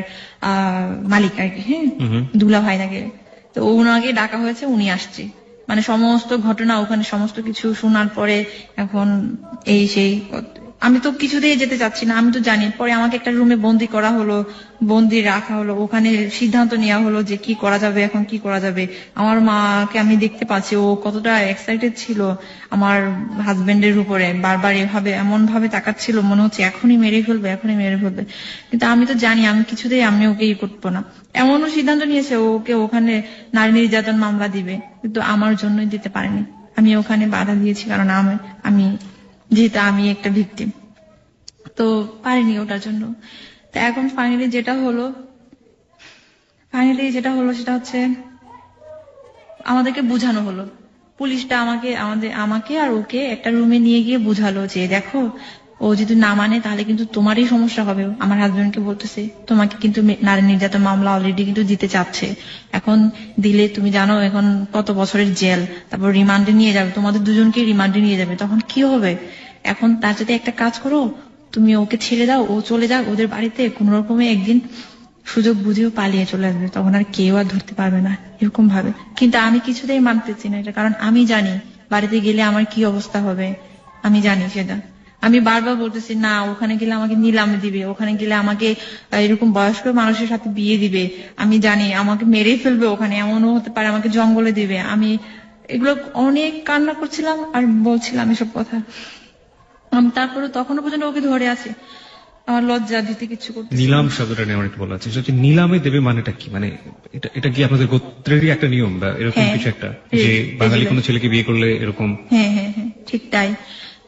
মালিক আর কি, হ্যাঁ, দুলাভাই থাকে। তো ওনাকে ডাকা হয়েছে, উনি আসছে, মানে সমস্ত ঘটনা ওখানে সমস্ত কিছু শোনার পরে এখন এই সেই। আমি তো কিছুতেই যেতে চাচ্ছি না, আমি তো জানি। পরে আমাকে একটা রুমে বন্দি করা হলো, বন্দি রাখা হলো, ওখানে সিদ্ধান্ত নেওয়া হলো যে কি করা যাবে, এখন কি করা যাবে। আমার মাকে আমি দেখতে পাচ্ছি ও কতটা এক্সাইটেড ছিল আমার হাজবেন্ডের উপরে, বারবার এমন ভাবে তাকাচ্ছিল, মনে হচ্ছে এখনই মেরে ফেলবে। কিন্তু আমি তো জানি আমি কিছুতেই আমি ওকে করবো না। এমনও সিদ্ধান্ত নিয়েছে ওকে ওখানে নারী নির্যাতন মামলা দিবে, কিন্তু আমার জন্যই দিতে পারেনি। আমি ওখানে বাধা দিয়েছি, কারণ আমি যেহেতু আমি একটা ভিকটিম, তো পারিনি ওটার জন্য। তো এখন ফাইনালি যেটা হলো সেটা হচ্ছে আমাদেরকে বুঝানো হলো, পুলিশটা আমাকে আর ওকে একটা রুমে নিয়ে গিয়ে বুঝালো যে দেখো ও যদি না মানে তাহলে কিন্তু তোমারই সমস্যা হবে। আমার হাজবেন্ডকে বলতেছে তোমাকে কিন্তু নারী নির্যাতন মামলা অলরেডি কিন্তু দিতে চাচ্ছে, এখন দিলে তুমি জানো এখন কত বছরের জেল, তারপর রিমান্ডে নিয়ে যাবে, তোমাদের দুজনকে রিমান্ডে নিয়ে যাবে, তখন কি হবে। এখন তার সাথে একটা কাজ করো, তুমি ওকে ছেড়ে দাও, ও চলে যাক ওদের বাড়িতে, কোন রকমে একদিন সুযোগ বুঝেও পালিয়ে চলে আসবে, তখন আর কেউ আর ধরতে পারবে না, এরকম ভাবে। কিন্তু আমি কিছুতেই মানতেছি না এটা, কারণ আমি জানি বাড়িতে গেলে আমার কি অবস্থা হবে, আমি জানি সেটা। আমি বারবার বলতেছি না, ওখানে গেলে আমাকে নিলামে দিবে, ওখানে গেলে আমাকে এরকম বয়স্ক মানুষের সাথে বিয়ে দিবে, আমি জানি আমাকে মেরে ফেলবে, ওখানে এমনও হতে পারে আমাকে জঙ্গলে দিবে। আমি এগুলো অনেক কান্না করছিলাম আর বলছিলাম এসব কথা। তারপরে তখনও পর্যন্ত ওকে ধরে আছি, আমার লজ্জা দিতে কিছু করতে। নিলাম শব্দটা নিয়ে অনেক বলা আছে, নিলামে দেবে মানেটা কি? মানে এটা কি আপনাদের গোত্রেরই একটা নিয়ম বা এরকম কিছু একটা, যে বাঙালি কোনো ছেলেকে বিয়ে করলে এরকম? হ্যাঁ, ঠিক তাই।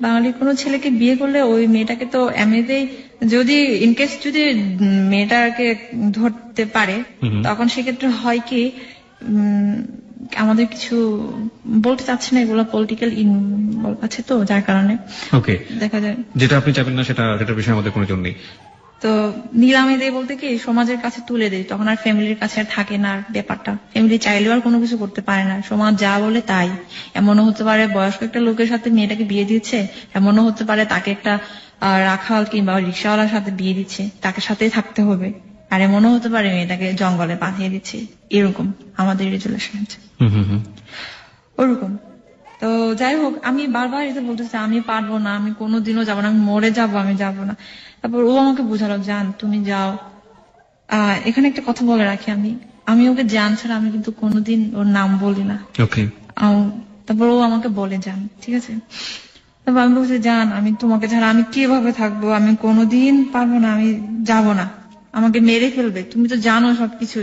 বাঙালি কোনো ছেলেকে বিয়ে করলে ওই মেয়েটাকে তো এমনিতেই, যদি ইনকেস যদি মেয়েটাকে ধরতে পারে, তখন সেক্ষেত্রে হয় কি, আমাদের কিছু বলতে চাচ্ছি না, এগুলো পলিটিক্যাল আছে তো, যার কারণে ওকে দেখা যায় যেটা আপনি চাইবেন না সেটার বিষয়ে আমাদের কোনো জন্য নেই। তো নিলামে দেয় বলতে কি সমাজের কাছে তুলে দেয়, তখন আর ফ্যামিলির কাছে আর থাকে না আর ব্যাপারটা। ফ্যামিলি চাইলেও আর কোনো কিছু করতে পারে না, সমাজ যা বলে তাই। এমনও হতে পারে বয়স্ক একটা লোকের সাথে মেয়েটাকে বিয়ে দিচ্ছে, এমনও হতে পারে তাকে একটা রাখাল কিংবা রিক্সাওয়ালার সাথে বিয়ে দিচ্ছে, তাকে সাথেই থাকতে হবে। আর এমনও হতে পারে মেয়েটাকে জঙ্গলে পাঠিয়ে দিচ্ছে। এরকম আমাদের রিলেশন আছে ওরকম। তো যাই হোক, আমি বারবার এটা বলতেছি আমি পারবো না, আমি কোনোদিনও যাবো না, আমি মরে যাবো, আমি যাবো না। তারপর ও আমাকে বোঝালো, জান তুমি যাও। এখানে একটা কথা বলে রাখি, আমি ওকে জান ছাড়া আমি কিন্তু কোনোদিন ওর নাম বলি না। তারপর ও আমাকে বলে যান, ঠিক আছে। তারপর আমি বলছি জান আমি তোমাকে ছাড়া আমি কিভাবে থাকবো, আমি কোনোদিন পারবো না, আমি যাব না, আমাকে মেরে ফেলবে, তুমি তো জানো সবকিছু।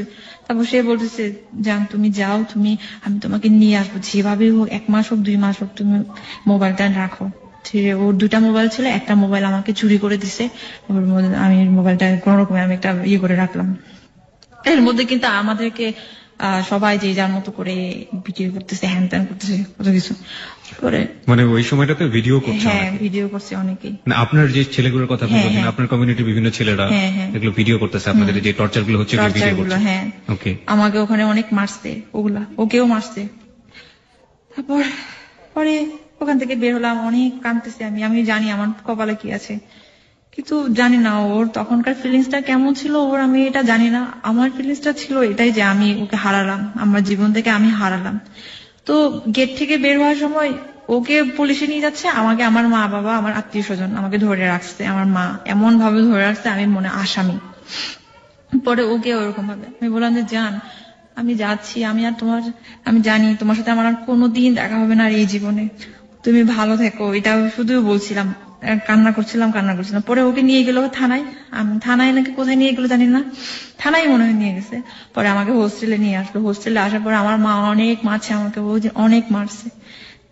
তারপর সে বলতেছে জান তুমি যাও, আমি তোমাকে নিয়ে আসবো যেভাবে হোক, 1 মাস হোক 2 মাস হোক, তুমি মোবাইলটা রাখো। ওর 2টা মোবাইল ছিল, একটা মোবাইল আমাকে চুরি করে দিছে, আমি মোবাইলটা কোন রকমে আমি একটা করে রাখলাম। এর মধ্যে কিন্তু আমাদেরকে সবাই যে যার মতো করে ভিডিও করতেছে, হ্যান ত্যান করতেছে, কত কিছু করে। মানে ওই সময়টাতে ভিডিও করছে? হ্যাঁ, ভিডিও করছে অনেকেই। আপনার যে ছেলেগুলোর কথা আপনি বলছেন, আপনার কমিউনিটির বিভিন্ন ছেলেরা এগুলো ভিডিও করতেছে, আপনাদের যে টর্চার গুলো হচ্ছে ভিডিও করছে? হ্যাঁ, আমাকে ওখানে অনেক মারছে, ওকেও মারছে। তারপর পরে ওখান থেকে বের হলাম, অনেক কাঁদতেছি আমি জানি আমার কপালে কি আছে, কিন্তু জানি না ওর তখনকার ফিলিংসটা কেমন ছিল আমি এটা জানি না। আমার ফিলিংসটা ছিল এটাই যে আমি ওকে হারালাম, আমার জীবন থেকে আমি হারালাম। তো গেট থেকে বের হওয়ার সময় ওকে পুলিশে নিয়ে যাচ্ছে, আমাকে আমার মা বাবা আমার আত্মীয় স্বজন আমাকে ধরে রাখছে, আমার মা এমন ভাবে ধরে রাখছে আমি মনে আসামি। পরে ওকে ওরকম ভাবে আমি বললাম যে জান আমি যাচ্ছি, আমি জানি তোমার সাথে আমার আর কোনোদিন দেখা হবে না আর এই জীবনে, তুমি ভালো থেকো, এটা শুধু বলছিলাম, কান্না করছিলাম। পরে ওকে নিয়ে গেল থানায় নাকি কোথায় নিয়ে গেলো জানি না, থানায় মনে হয় নিয়ে গেছে। পরে আমাকে হোস্টেলে নিয়ে আসলো, হোস্টেলে আসার পরে আমার মা অনেক মারছে আমাকে, ও যে অনেক মারছে,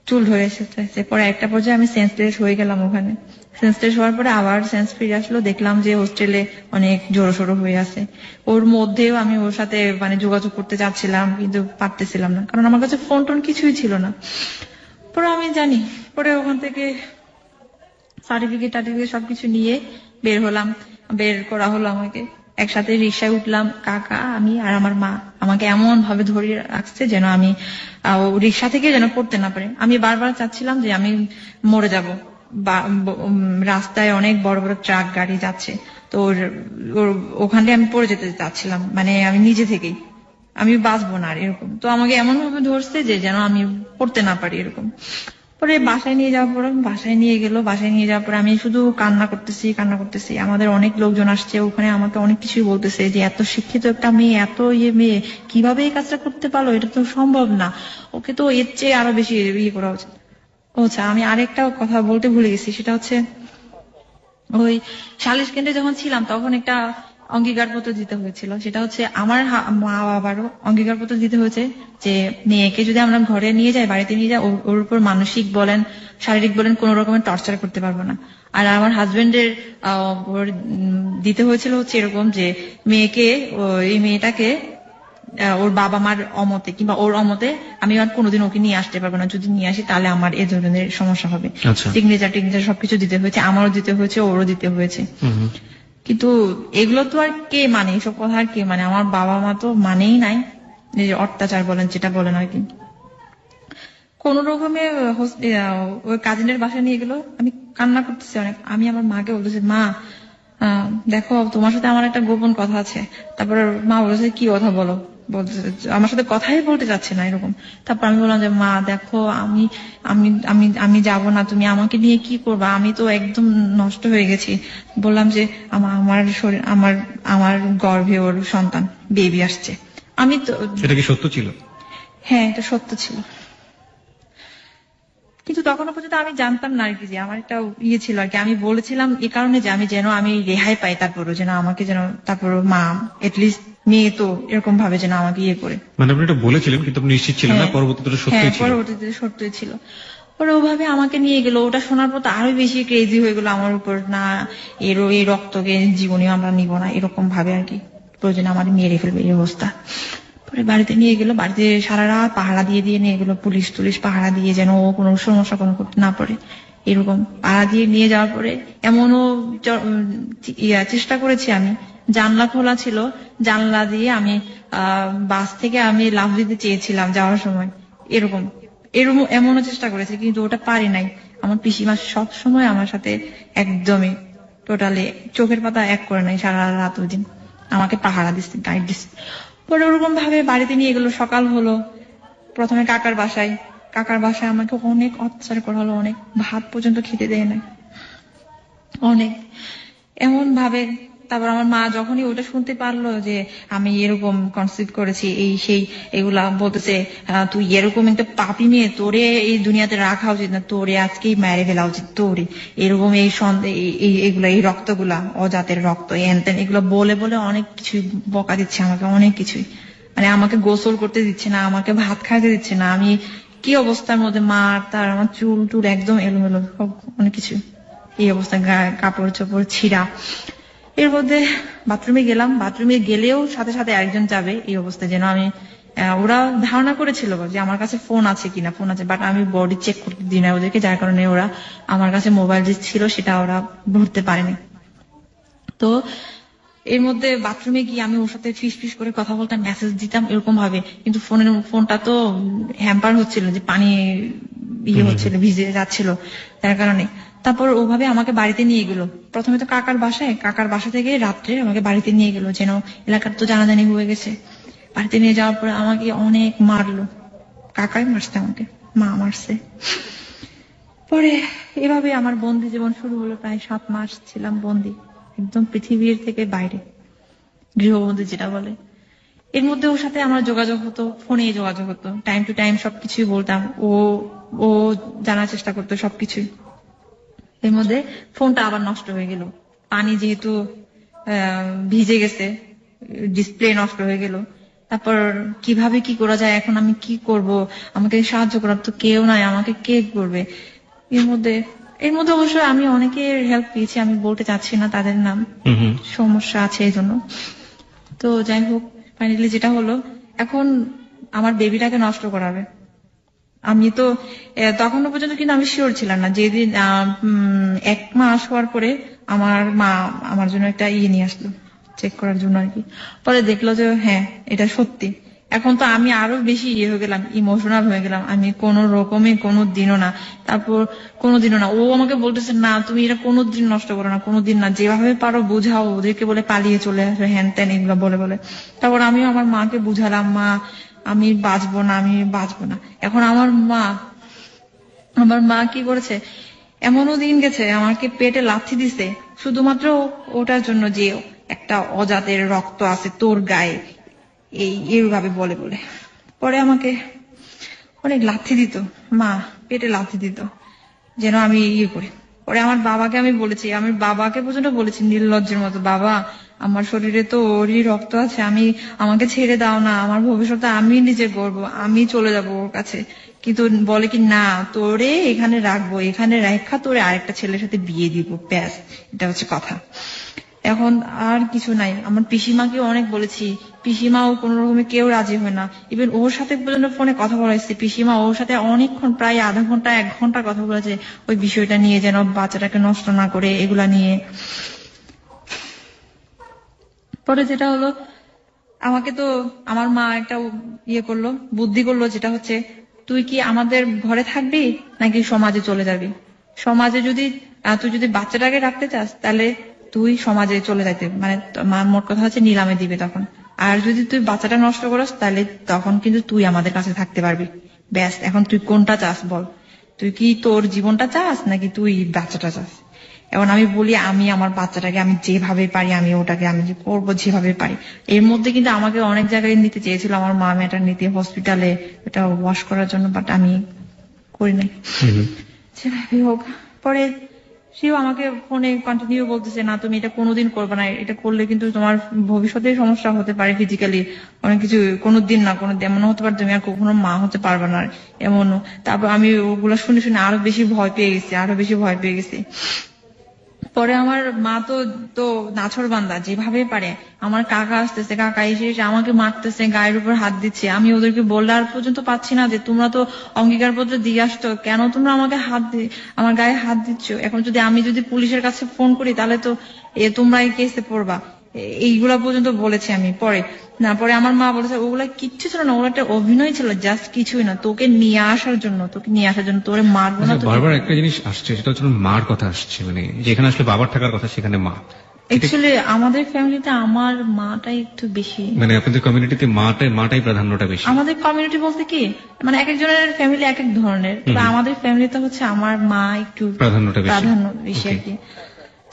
চুল ধরে এসেছে। পরে একটা পর্যায়ে আমি সেন্সলেস হয়ে গেলাম ওখানে। সেন্সলেস হওয়ার পরে আবার সেন্স ফিরে আসলো, দেখলাম যে হোস্টেলে অনেক জোরো সোরো হয়ে আছে। ওর মধ্যেও আমি ওর সাথে মানে যোগাযোগ করতে চাচ্ছিলাম কিন্তু পারতেছিলাম না, কারণ আমার কাছে ফোন টোন কিছুই ছিল না। পরে আমি জানি, পরে ওখান থেকে সার্টিফিকেট সবকিছু নিয়ে বের হলাম, বের করা হলো আমাকে। একসাথে রিক্সায় উঠলাম, কাকা আমি আর আমার মা আমাকে এমন ভাবে ধরে রাখছে যেন আমি রিক্সা থেকে যেন পড়তে না পারে। আমি বারবার চাচ্ছিলাম যে আমি মরে যাব, রাস্তায় অনেক বড় বড় ট্রাক গাড়ি যাচ্ছে, তো ওখানে আমি পড়ে যেতে চাচ্ছিলাম, মানে আমি নিজে থেকেই আমি বাঁচবো না আর এরকম। তো আমাকে এমন ভাবে ধরছে যে যেন আমি পড়তে না পারি এরকম। পরে বাসায় নিয়ে যাওয়ার পরে বাসায় নিয়ে যাওয়ার পরে আমি শুধু কান্না করতেছি। আমাদের অনেক লোকজন আসছে ওখানে, আমাকে অনেক কিছুই বলতেছে যে এত শিক্ষিত একটা মেয়ে, এত মেয়ে কিভাবে এই কাজটা করতে পারলো, এটা তো সম্ভব না, ওকে তো এর চেয়ে আরো বেশি করা উচিত। আচ্ছা, আমি আরেকটা কথা বলতে ভুলে গেছি, সেটা হচ্ছে ওই সালিশ কেন্দ্রে যখন ছিলাম তখন একটা অঙ্গীকারপত্র দিতে হয়েছিল। সেটা হচ্ছে আমার মা বাবারও অঙ্গীকারপত্র দিতে হয়েছে যে মেয়েকে যদি আমরা ঘরে নিয়ে যাই, বাড়িতে নিয়ে যাই, ওর উপর মানসিক বলেন শারীরিক বলেন কোন রকমের টর্চার করতে পারবো না। আর আমার হাজবেন্ডের দিতে হয়েছিল হচ্ছে এরকম যে এই মেয়েটাকে ওর বাবা মার অমতে কিংবা ওর অমতে আমি আর কোনোদিন ওকে নিয়ে আসতে পারবো না, যদি নিয়ে আসি তাহলে আমার এ ধরনের সমস্যা হবে। সিগনেচার সবকিছু দিতে হয়েছে, আমারও দিতে হয়েছে, ওরও দিতে হয়েছে। কিন্তু এগুলো তো আর কে মানে, এইসব কথা আর কে মানে, আমার বাবা মা তো মানেই নাই, অত্যাচার বলেন যেটা বলেন আর কি। কোন রকমে ওই কাজিনের বাসায় নিয়ে গেল, আমি কান্না করতেছি অনেক। আমি আমার মাকে বলতেছি মা দেখো তোমার সাথে আমার একটা গোপন কথা আছে। তারপর মা বলেছে কি কথা বলো, বলতেছে আমার সাথে কথাই বলতে চাচ্ছে না এরকম। তারপর আমি বললাম যে মা দেখো আমি আমি আমি আমি যাব না, তুমি আমাকে নিয়ে কি করবা, আমি তো একদম নষ্ট হয়ে গেছি। বললাম যে আমার শরীর আমার গর্ভে ওর সন্তান বেবি আসছে। আমি তো এটা কি সত্য ছিল? হ্যাঁ, এটা সত্য ছিল, কিন্তু তখনও পর্যন্ত আমি জানতাম না আর কি যে আমার একটা ছিল আর কি। আমি বলেছিলাম এই কারণে যে আমি যেন আমি রেহাই পাই, তারপরও যেন আমাকে যেন তারপর মা এটলিস্ট মেয়ে তো এরকম ভাবে যেন আমাকে করে। মানে আপনি এটা বলেছিলেন কিন্তু আপনি নিশ্চিত ছিলেন না, পরবর্তীতে সত্যি ছিল? পরবর্তীতে সত্যই ছিল। পরে ওভাবে আমাকে নিয়ে গেল, ওটা শোনার পর তো আরো বেশি ক্রেজি হয়ে গেল আমার উপর, না এই রক্তকে জীবনীও আমরা নিব না এরকম ভাবে আর কি, প্রয়োজনে আমার মেরে ফেলবে এই অবস্থা। পরে বাড়িতে নিয়ে গেল, বাড়িতে সারা রাত পাহারা দিয়ে নিয়ে গেল, পুলিশ পাহারা দিয়ে যেন ও কোনো সমস্যা কোনো করতে না পারে এরকম পাড়া দিয়ে নিয়ে যাওয়ার পরে এমনও চেষ্টা করেছি আমি, জানলা খোলা ছিল, জানলা দিয়ে আমি বাস থেকে আমি লাফ দিতে চেয়েছিলাম যাওয়ার সময়, এরকম এরকম এমনও চেষ্টা করেছি, কিন্তু ওটা পারি নাই। আমার পিসিমা সব সময় আমার সাথে একদমই টোটালি চোখের পাতা এক করে নাই, সারা রাত ওই দিন আমাকে পাহারা দিচ্ছে, গাইড দিচ্ছে। পরে ওরকম ভাবে বাড়িতে নিয়ে গেলো, সকাল হলো, প্রথমে কাকার বাসায় আমাকে অনেক অত্যাচার করা হলো, অনেক ভাত পর্যন্ত খেতে দেয় না, অনেক এমন ভাবে। তারপর আমার মা যখনই ওটা শুনতে পারলো যে আমি এরকম কনসিভ করেছি, এই সেই এগুলা বলতেছে, তুই এরকম একটা পাপি মেয়ে, তোরে এই দুনিয়াতে রাখা উচিত না, তোরে আজকেই মেরে ফেলা উচিত, তোরে এরকম এই সন্দেহ এগুলা, এই রক্তগুলা অজাতের রক্ত, এন তেন এগুলো বলে বলে অনেক কিছু বকা দিচ্ছে আমাকে, অনেক কিছুই। মানে আমাকে গোসল করতে দিচ্ছে না, আমাকে ভাত খাইতে দিচ্ছে না, আমি কি অবস্থার মধ্যে মার, তার আমার চুল টুল একদম এলোমেলো, সব অনেক কিছু এই অবস্থায়, কাপড় চোপড় ছিঁড়া। এর মধ্যে বাথরুমে গেলাম, বাথরুমে গেলেও সাথে সাথে একজন যাবে, এই অবস্থায় যেন আমি, ওরা ধারণা করেছিল যে আমার কাছে ফোন আছে কিনা, ফোন আছে, বাট আমি বডি চেক করতে দিই না ওদেরকে, যার কারণে ওরা আমার কাছে মোবাইল যে ছিল সেটা ওরা ধরতে পারেনি। তো এর মধ্যে বাথরুমে গিয়ে আমি ওর সাথে ফিস ফিস করে কথা বলতাম, মেসেজ দিতাম এরকম ভাবে, কিন্তু ফোনটা তো হ্যাম্পার হচ্ছিল, যে পানি হচ্ছিল, ভিজে যাচ্ছিল, তার কারণে। তারপর ওভাবে আমাকে বাড়িতে নিয়ে গেল, প্রথমে তো কাকার বাসা থেকে রাত্রে আমাকে বাড়িতে নিয়ে গেল, যেন এলাকার তো জানাজানি হয়ে গেছে। বাড়িতে নিয়ে যাওয়ার পরে আমাকে অনেক মারলো, কাকাই মারছে আমাকে, মা মারছে। পরে এভাবে আমার বন্দি জীবন শুরু হলো, প্রায় 7 মাস ছিলাম বন্দি, একদম পৃথিবীর থেকে বাইরে, গৃহবন্দী যেটা বলে। এর মধ্যে ওর সাথে আমার যোগাযোগ হতো, ফোনে যোগাযোগ হতো, টাইম টু টাইম সবকিছুই বলতাম, ও জানার চেষ্টা করতো সবকিছুই। এর মধ্যে ফোনটা আবার নষ্ট হয়ে গেল, পানি যেহেতু ভিজে গেছে, ডিসপ্লে নষ্ট হয়ে গেল। তারপর কিভাবে কি করা যায়, এখন আমি কি করব, আমাকে সাহায্য করার তো কেউ নাই, আমাকে কে করবে। এর মধ্যে অবশ্যই আমি অনেকের হেল্প পেয়েছি, আমি বলতে চাচ্ছি না তাদের নাম, সমস্যা আছে এই জন্য। তো যাই হোক, ফাইনালি যেটা হলো, এখন আমার বেবিটাকে নষ্ট করাবে। আমি তো তখনও পর্যন্ত কিন্তু আমি শিওর ছিলাম না, যেদিন 1 মাস হওয়ার পরে আমার মা আমার জন্য একটা নিয়ে আসলো চেক করার জন্য আর কি। পরে দেখলো যে হ্যাঁ এটা সত্যি। এখন তো আমি আরো বেশি হয়ে গেলাম, ইমোশনাল হয়ে গেলাম, আমি কোনো রকমে কোনোদিনও না। তারপর কোনোদিনও না, ও আমাকে বলতেছে না তুমি এটা কোনোদিন নষ্ট করো না, কোনোদিন না, যেভাবে পারো বুঝাও ওদেরকে, বলে পালিয়ে চলে আসবে, হ্যান ত্যান এগুলো বলে। তারপর আমিও আমার মাকে বুঝালাম, মা আমি বাঁচবো না। এখন আমার মা কি করেছে, এমনও দিন গেছে আমাকে পেটে লাথি দিছে শুধুমাত্র ওটার জন্য যে একটা অজাতের রক্ত আছে তোর গায়ে, এইভাবে বলে। পরে আমাকে অনেক লাথি দিত, মা পেটে লাথি দিত যেন আমি করি। পরে আমার বাবাকে আমি বলেছি, আমি বাবাকে পর্যন্ত বলেছি নির্লজ্জের মতো, বাবা আমার শরীরে তো ওরই রক্ত আছে, আমাকে ছেড়ে দাও না, আমার ভবিষ্যতে আমি নিজে গড়বো, আমি চলে যাবো ওর কাছে। কিন্তু বলে কি না, তোরে এখানে রাখবো, এখানে রেখা তোরে আরেকটা ছেলের সাথে বিয়ে দিব, ব্যাস এটা হচ্ছে কথা। এখন আর কিছু নাই। আমার পিসিমাকে অনেক বলেছি, পিসিমাও কোন রকমে কেউ রাজি হয় না, ইভেন ওর সাথে পর্যন্ত ফোনে কথা বলাইছি, পিসিমা ওর সাথে অনেকক্ষণ, প্রায় আধা ঘন্টা 1 ঘন্টা কথা বলেছে ওই বিষয়টা নিয়ে, যেন বাচ্চাটাকে নষ্ট না করে, এগুলা নিয়ে। পরে যেটা হলো, আমাকে তো আমার মা একটা বুদ্ধি করলো, যেটা হচ্ছে তুই কি আমাদের ঘরে থাকবি নাকি সমাজে চলে যাবি। সমাজে তুই যদি বাচ্চাটাকে রাখতে চাস তাহলে তুই সমাজে চলে যাইতে, মানে মোট কথা হচ্ছে নিলামে দিবে তখন। আর যদি তুই বাচ্চাটা নষ্ট করিস তাহলে তখন কিন্তু তুই আমাদের কাছে থাকতে পারবি। ব্যাস, এখন তুই কোনটা চাস বল, তুই কি তোর জীবনটা চাস নাকি তুই বাচ্চাটা চাস। এখন আমি বলি আমি আমার বাচ্চাটাকে আমি যেভাবে পারি আমি ওটাকে আমি করবো যেভাবে পারি। এর মধ্যে কিন্তু আমাকে অনেক জায়গায় নিতে চেয়েছিল আমার মা, ম্যাটারনিটি হসপিটালে, এটা ওয়াশ করার জন্য, বাট আমি করি নাই। যেভাবে হোক, পরে সেও আমাকে ফোনে কন্টিনিউ বলতেছে, না তুমি এটা কোনোদিন করবে না, এটা করলে কিন্তু তোমার ভবিষ্যতে সমস্যা হতে পারে, ফিজিক্যালি অনেক কিছু, কোনোদিন এমন হতে পারে তুমি আর কখনো মা হতে পারবে না এমনও। তারপর আমি ওগুলো শুনে আরো বেশি ভয় পেয়ে গেছি। পরে আমার মা তো তো নাছরবান্দা, যেভাবে পারে আমার কাকা আসতেছে, কাকা এসে এসে আমাকে মারতেছে, গায়ের উপর হাত দিচ্ছে। আমি ওদেরকে বললে আর পর্যন্ত পাচ্ছি না যে তোমরা তো অঙ্গীকার পত্র দিয়ে আসছো, কেন তোমরা আমাকে আমার গায়ে হাত দিচ্ছ? এখন আমি যদি পুলিশের কাছে ফোন করি তাহলে তো তোমরা এই কেসে পড়বা। এইগুলা পর্যন্ত বলেছি আমি। পরে আমার মা বলেছে ওগুলা কিচ্ছু ছিল না, ওগুলো একটা অভিনয় ছিল, জাস্ট কিছুই না, তোকে নিয়ে আসার জন্য তোরে মারবো না। বারবার একটা জিনিস আসছে, সেটা হচ্ছে মার কথা আসছে, মানে যেখানে আসলে বাবার থাকার কথা সেখানে মা। অ্যাকচুয়ালি আমাদের ফ্যামিলিতে আমার মাটাই একটু বেশি, মানে আপনাদের কমিউনিটিতে মাটাই প্রাধান্যটা বেশি। আমাদের কমিউনিটি বলতে কি, মানে এক একজনের ফ্যামিলি এক এক ধরনের, তবে আমাদের ফ্যামিলিতে হচ্ছে আমার মা একটু প্রাধান্য বেশি আর কি।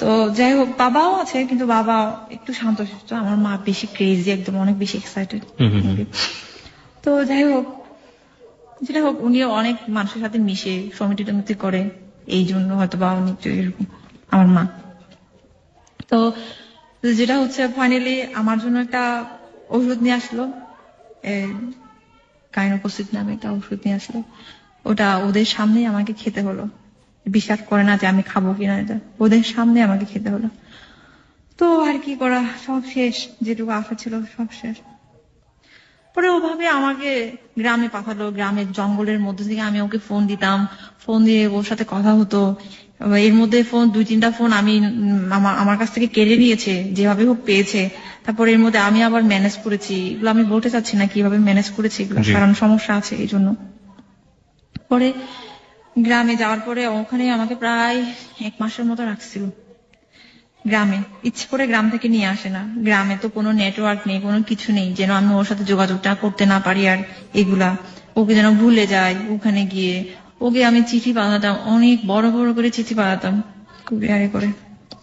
তো যাই হোক, বাবাও আছে কিন্তু বাবা একটু শান্তশিষ্ট, আমার মা বেশি ক্রেজি, একদম অনেক বেশি এক্সাইটেড। তো যাই হোক, যেটা হোক, উনিও অনেক মানুষের সাথে মিশে সমিতি টমিতি করে, এই জন্য হয়তো বা উনি একটু এরকম আমার মা। তো যেটা হচ্ছে ফাইনালি আমার জন্য একটা ওষুধ নিয়ে আসলো, গাইনোকোসিড নামে একটা ওষুধ নিয়ে আসলো। ওটা ওদের সামনে আমাকে খেতে হলো। বিশ্বাস করে না যে আমি খাবো কিনা, এটা ওদের সামনে আমাকে খেতে হলো। তো আর কি করা, সব শেষ, যেটুকু আশা ছিল সব শেষ। পরে ওভাবে আমাকে গ্রামে পাঠালো, গ্রামের জঙ্গলের মধ্যে থেকে আমি ওকে ফোন দিতাম, ফোন দিয়ে ওর সাথে কথা হতো। এর মধ্যে 2-3টা ফোন আমি আমার কাছ থেকে কেড়ে নিয়েছে, যেভাবে হোক পেয়েছে। তারপরে এর মধ্যে আমি আবার ম্যানেজ করেছি, এগুলো আমি বলতে চাচ্ছি না কিভাবে ম্যানেজ করেছি, এগুলো কারণ সমস্যা আছে এই জন্য। পরে গ্রামে যাওয়ার পরে ওখানে আমাকে প্রায় 1 মাসের মতো রাখছিল গ্রামে। ইচ্ছে করে গ্রাম থেকে নিয়ে আসে না, গ্রামে তো কোনো নেটওয়ার্ক নেই, কোনো কিছু নেই, যেন আমি ওর সাথে যোগাযোগটা করতে না পারি। আর এগুলা ওকে যেন ভুলে যায়। ওখানে গিয়ে ওকে আমি চিঠি পাঠাতাম, অনেক বড় বড় করে চিঠি পাঠাতাম, কুরিয়ারে করে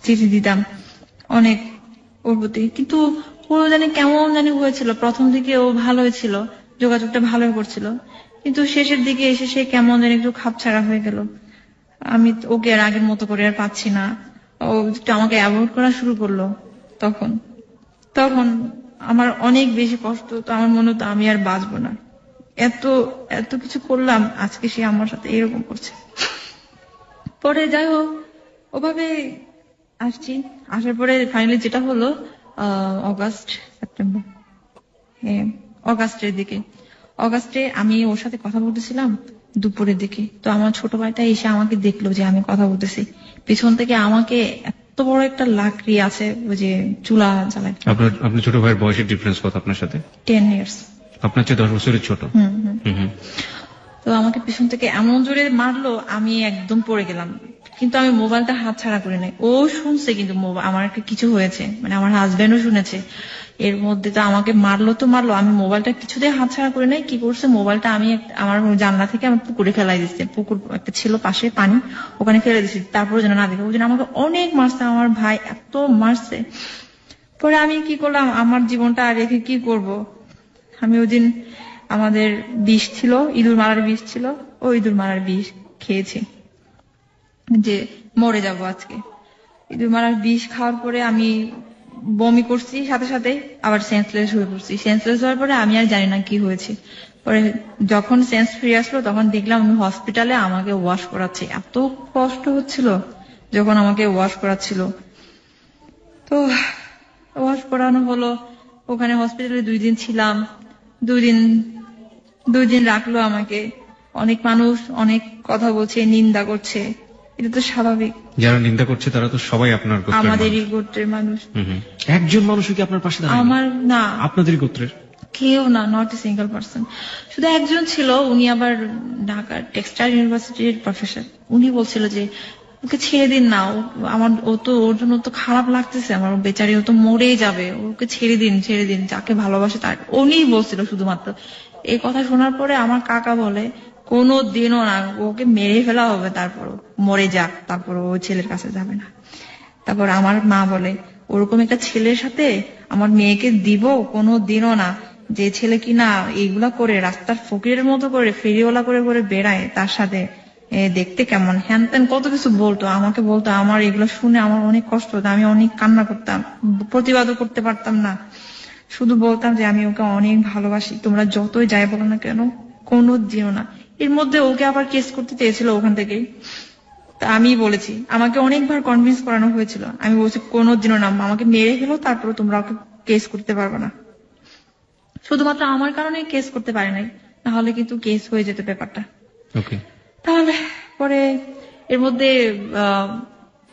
চিঠি দিতাম অনেক ওর প্রতি। কিন্তু ও জানি কেমন জানি হয়েছিল, প্রথম দিকে ও ভালো হয়েছিল, যোগাযোগটা ভালো করছিল, কিন্তু শেষের দিকে এসে সে কেমন জানি একটু খাপছাড়া হয়ে গেল। আমি ওকে আর আগের মতো করে আর পাচ্ছি না, ও একটু আমাকে অ্যাভয়েড করা শুরু করলো। তখন আমার অনেক বেশি কষ্ট, তো আমার মনে হতো আমি আর বাঁচবো না, এত এত কিছু করলাম, আজকে সে আমার সাথে এরকম করছে। পরে যাই হোক, ওভাবে আসছি, আসার পরে ফাইনালি যেটা হলো সেপ্টেম্বর, হ্যাঁ অগাস্টে আমি ওর সাথে কথা বলতেছিলাম দুপুরের দিকে। তো আমার ছোট ভাইটা এসে আমাকে দেখলো যে আমি কথা বলতেছি, পিছন থেকে আমাকে এত বড় একটা লাকড়ি আছে, ওই যে চুলা জ্বালায়। আপনার ছোট ভাইয়ের বয়সের ডিফারেন্স কত আপনার সাথে? 10 years। আপনার চেয়ে 10 বছরের ছোট। তো আমাকে পিছন থেকে এমন জোরে মারলো, আমি একদম পড়ে গেলাম, কিন্তু আমি মোবাইলটা হাত ছাড়া করে নাই। ও শুনছে কিন্তু আমার কিছু হয়েছে, মানে আমার হাজবেন্ডও শুনেছে। এর মধ্যে তো আমাকে মারলো, আমি মোবাইলটা কিছুতেই হাত ছাড়া করে নাই। কি করছে, মোবাইলটা আমি আমার জানলা থেকে আমি পুকুরে ফেলাই দিচ্ছি, পুকুর একটা ছিল পাশে পানি, ওখানে ফেলে দিচ্ছি, তারপরে যেন না দেখে। ওই জন্য আমাকে অনেক মারছে, আমার ভাই এত মারছে। পরে আমি কি করলাম, আমার জীবনটা আর রেখে কি করব, আমি ওই দিন আমাদের বিষ ছিল, ইঁদুর মারার বিষ ছিল, ওই ইঁদুর মারার বিষ খেয়েছি যে মরে যাব আজকে। ইঁদুর মারার বিষ খাওয়ার পরে আমি বমি করছি, সাথে সাথে আবার সেন্সলেস হয়ে পড়ছি। সেন্সলেস হওয়ার পরে আমি আর জানি না কি হয়েছে। পরে যখন সেন্স ফিরে আসলো তখন দেখলাম আমি হসপিটালে, আমাকে ওয়াশ করাচ্ছে। এত কষ্ট হচ্ছিল যখন আমাকে ওয়াশ করাচ্ছিল। তো ওয়াশ করানো হলো, ওখানে হসপিটালে 2 দিন ছিলাম। 2 দিন রাখলো আমাকে। অনেক মানুষ অনেক কথা বলছে, নিন্দা করছে, এটা তো স্বাভাবিক। যারা নিন্দা করছে তারা তো সবাই আপনার আমাদেরই গোত্রের মানুষ। একজন মানুষও কি আপনার পাশে দাঁড়ায়? আমার না, আপনাদেরই গোত্রের কেউ না, নট এ সিঙ্গেল পার্সন। শুধু একজন ছিল, উনি আবার ঢাকার টেক্সটাইল ইউনিভার্সিটির প্রফেসর। উনি বলছিল যে ওকে ছেড়ে দিন না, ওর জন্য তো খারাপ লাগতেছে আমার, বেচারি ও তো মরেই যাবে, ওকে ছেড়ে দিন, যাকে ভালোবাসে তার। উনি বলছিল শুধুমাত্র। এই কথা শোনার পরে আমার কাকা বলে কোনো দিনও না, ওকে মেরে ফেলা হবে, তারপর মরে যাক, তারপর ও ছেলের কাছে যাবে না। তারপর আমার মা বলে ওরকম একটা ছেলের সাথে আমার মেয়েকে দিব, কোনো দিনও না। যে ছেলে কিনা এইগুলা করে রাস্তার ফকিরের মতো করে ফেরিওয়ালা করে করে বেড়ায়, তার সাথে দেখতে কেমন, হ্যান ত্যান কত কিছু বলতো, আমাকে বলতো। আমার এগুলো শুনে আমার অনেক কষ্ট হতো, আমি অনেক কান্না করতাম, প্রতিবাদও করতে পারতাম না, শুধু বলতাম যে আমি ওকে অনেক ভালোবাসি, তোমরা যতই যাই বলো না কেন, কোনো দিও না। এর মধ্যে ওকে আবার কেস করতে চেয়েছিল ওখান থেকে। তা আমি বলেছি, আমাকে অনেকবার কনভিন্স করানো হয়েছিল, আমি বলছি কোনোদিনও না, আমাকে মেরে ফেলো তারপরে তোমরা ওকে কেস করতে পারবে না। শুধুমাত্র আমার কারণে কেস করতে পারে নাই, নাহলে কিন্তু কেস হয়ে যেত ব্যাপারটা। ওকে। তাহলে পরে এর মধ্যে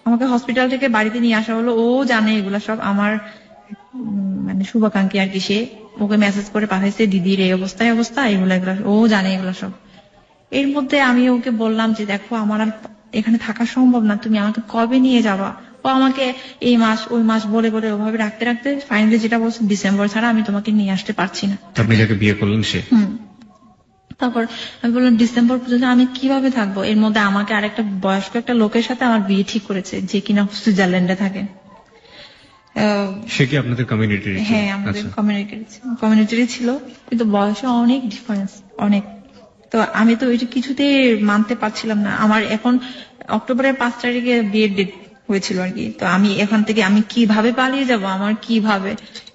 আমাকে হসপিটাল থেকে বাড়িতে নিয়ে আসা হলো। ও জানে এগুলা সব, আমার মানে শুভাকাঙ্ক্ষী আর কি, সে ওকে মেসেজ করে পাঠাইছে দিদির এই অবস্থায় অবস্থা, এগুলা ও জানে এগুলা সব। এর মধ্যে আমি ওকে বললাম যে দেখো আমার আর এখানে থাকা সম্ভব না, তুমি আমাকে কবে নিয়ে যাবা। ও আমাকে এই মাস ওই মাস বলে বলে ওভাবে রাখতে রাখতে ফাইনালি যেটা বলছে ডিসেম্বর ছাড়া আমি তোমাকে নিয়ে আসতে পারছি না। আপনি যাকে বিয়ে করলেন সে? তারপর আমি বললাম ডিসেম্বর পর্যন্ত আমি কিভাবে থাকবো। এর মধ্যে আমাকে আরেকটা বয়স্ক একটা লোকের সাথে আমার বিয়ে ঠিক করেছে, যে কিনা সুইজারল্যান্ডে থাকে। সে কি আপনাদের কমিউনিটির? হ্যাঁ, আমাদের কমিউনিটির ছিল, কিন্তু বয়সে অনেক ডিফারেন্স, অনেক। তো আমি তো ওইটা কিছুতে মানতে পারছিলাম না। আমার এখন অক্টোবরের 5 তারিখে বিয়ের ডেট হয়েছিল আর কি। তো আমি এখান থেকে আমি কিভাবে পালিয়ে যাব, আমার কিভাবে,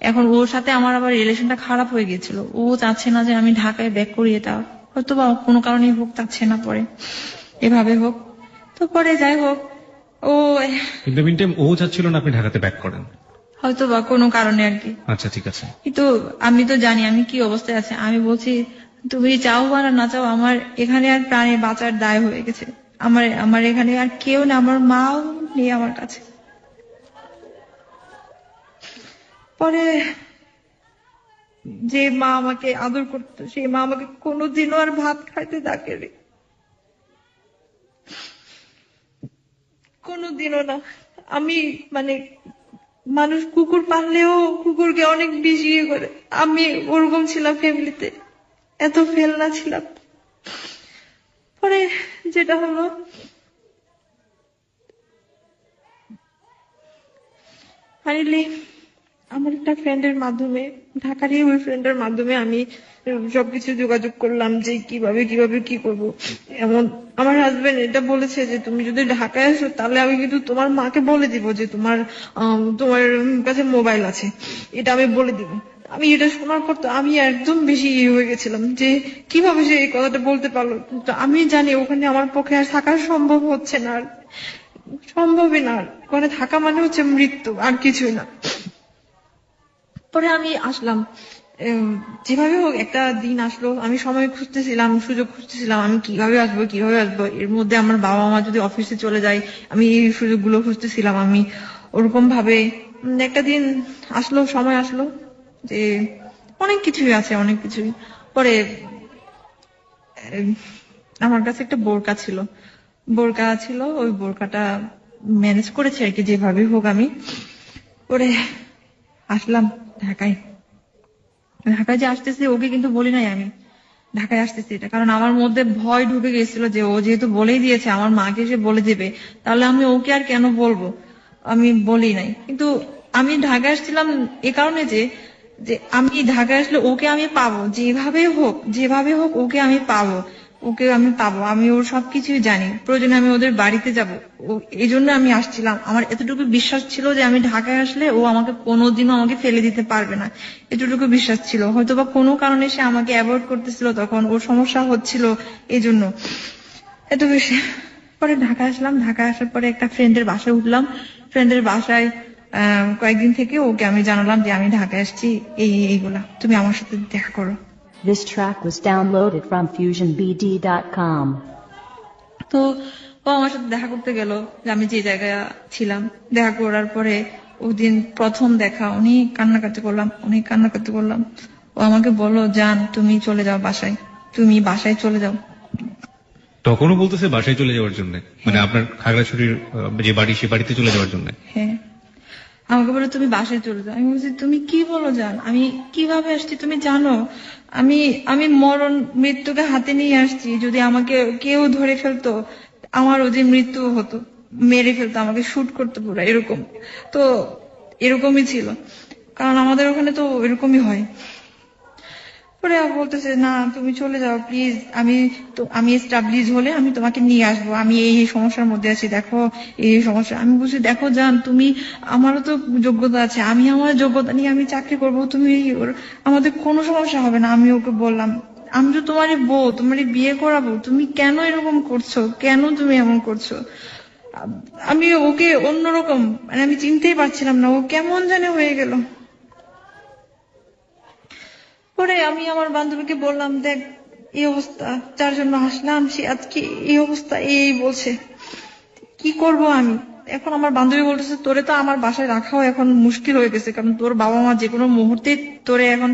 এখন ওর সাথে আমার আবার রিলেশনটা খারাপ হয়ে গেছিল। ও চাচ্ছে না যে আমি ঢাকায় ব্যাক করি, এটা হয়তো বা কোনো কারণে হোক, চাচ্ছে না, পরে এভাবে হোক। তো পরে যাই হোক, ও ও চাচ্ছিল না আপনি ঢাকাতে ব্যাক করেন, হয়তো বা কোনো কারণে আর কি। আচ্ছা ঠিক আছে। কিন্তু আমি তো জানি আমি কি অবস্থায় আছে। আমি বলছি তুমি চাও বা না চাও, আমার এখানে আর প্রাণে বাঁচার দায় হয়ে গেছে। আমার এখানে আর কেউ না, আমার মাও নেই আমার কাছে। পরে যে মা আমাকে আদর করতো, সেই মা আমাকে কোনোদিনও আর ভাত খাইতে ডাকেনি, কোনোদিনও না। আমি মানে মানুষ কুকুর পাললেও কুকুরকে অনেক বেশি ইয়ে করে, আমি ওরকম ছিলাম ফ্যামিলিতে, এত ফেলনা ছিলাম। পরে যেটা হলো, ফাইনালি আমার একটা ফ্রেন্ডের মাধ্যমে, ঢাকারই ওই ফ্রেন্ডের মাধ্যমে আমি সবকিছু যোগাযোগ করলাম যে কিভাবে কিভাবে কি করব। এমন আমার হাজবেন্ড এটা বলেছে যে তুমি যদি ঢাকায় আসো তাহলে আমি কিন্তু তোমার মাকে বলে দিব যে তোমার কাছে মোবাইল আছে, এটা আমি বলে দিব। আমি এটা শোনার পর তো আমি একদম বেশি হয়ে গেছিলাম যে কিভাবে সে এই কথাটা বলতে পারলো। তো আমি জানি ওখানে আমার পক্ষে আর থাকা সম্ভব হচ্ছে না, আর সম্ভবই না। ওখানে থাকা মানে হচ্ছে মৃত্যু, আর কিছুই না। পরে আমি আসলাম, যেভাবে হোক একটা দিন আসলো। আমি সময় খুঁজতেছিলাম, সুযোগ খুঁজতেছিলাম, আমি কিভাবে আসবো কিভাবে আসবো। এর মধ্যে আমার বাবা মা যদি অফিসে চলে যায়, আমি এই সুযোগগুলো খুঁজতেছিলাম। আমি ওরকম ভাবে একটা দিন আসলো, সময় আসলো যে অনেক কিছুই আছে, অনেক কিছুই। পরে আমার কাছে একটা বোরকা ছিল, ওই বোরকাটা ম্যানেজ করেছে আর কি যেভাবে হোক। আমি পরে আসলাম ঢাকায় যে আসতেছি, ওকে কিন্তু বলি নাই আমি ঢাকায় আসতেছি এটা, কারণ আমার মধ্যে ভয় ঢুকে গেছিল যে ও যেহেতু বলেই দিয়েছে আমার মাকে সে বলে দেবে, তাহলে আমি ওকে আর কেন বলবো। আমি বলি নাই। কিন্তু আমি ঢাকায় আসছিলাম এ কারণে যে আমি ঢাকায় আসলে ওকে আমি পাবো, যেভাবে হোক ওকে আমি পাবো, আমি ওর সবকিছুই জানি। প্রয়োজনে আমি ওদের বাড়িতে যাব, এই জন্য আমি আসছিলাম। আমার এতটুকু বিশ্বাস ছিল যে আমি ঢাকায় আসলে ও আমাকে কোনোদিনও আমাকে ফেলে দিতে পারবে না, এতটুকু বিশ্বাস ছিল। হয়তোবা কোনো কারণে সে আমাকে অ্যাভয়েড করতেছিল, তখন ওর সমস্যা হচ্ছিল, এই জন্য এত বেশি। পরে ঢাকায় আসলাম, ঢাকায় আসার পরে একটা ফ্রেন্ডের বাসায় উঠলাম। ফ্রেন্ডের বাসায় কয়েকদিন থেকে ওকে আমি জানালাম যে আমি ঢাকায় আসছি, এইগুলা, তুমি আমার সাথে দেখা করো। This track was downloaded from FusionBD.com. তো ও আমার সাথে দেখা করতে গেল যে আমি যে জায়গায় ছিলাম। দেখা করার পরে ওদিন প্রথম দেখা, অনেক কান্নাকাটি করলাম। ও আমাকে বললো জান তুমি চলে যাও বাসায়, তুমি বাসায় চলে যাও। তখনও বলতেছে বাসায় চলে যাওয়ার জন্য, মানে আপনার খাগড়াছড়ির যে বাড়ি সে বাড়িতে চলে যাওয়ার জন্য? হ্যাঁ, আমাকে বলে তুমি বাসায় চলে যাও। আমি বলছি তুমি কি বলো জান, আমি কিভাবে আসছি তুমি জানো? আমি মরণ মৃত্যুকে হাতে নিয়ে আসছি। যদি আমাকে কেউ ধরে ফেলতো, আমারও যে মৃত্যু হতো, মেরে ফেলতো, আমাকে শুট করতে পুরো এরকম। তো এরকমই ছিল, কারণ আমাদের ওখানে তো এরকমই হয়। পরে বলতেছে না তুমি চলে যাও প্লিজ, আমি এস্টাবলিশ হলে আমি তোমাকে নিয়ে আসবো, আমি এই সমস্যার মধ্যে আছি, দেখো এই সমস্যা। আমি বলছি দেখো জান, তুমি, আমারও তো যোগ্যতা আছে, আমি আমার যোগ্যতা নিয়ে আমি চাকরি করবো, তুমি আমাদের কোনো সমস্যা হবে না। আমি ওকে বললাম আমি তো তোমারই বউ, তোমারই বিয়ে করাবো, তুমি কেন এরকম করছো, কেন তুমি এমন করছো? আমি ওকে অন্যরকম, মানে আমি চিনতেই পারছিলাম না, ও কেমন জানে হয়ে গেল। পরে আমি আমার বান্ধবীকে বললাম, দেখ এই অবস্থা, যার জন্য আসলাম সে আজকে এই অবস্থা, এই বলছে, কি করব আমি এখন? আমার বান্ধবী বলতেছে, তোরে তো আমার বাসায় রাখাও এখন মুশকিল হয়ে গেছে, কারণ তোর বাবা মা যে কোনো মুহূর্তে তোরে এখন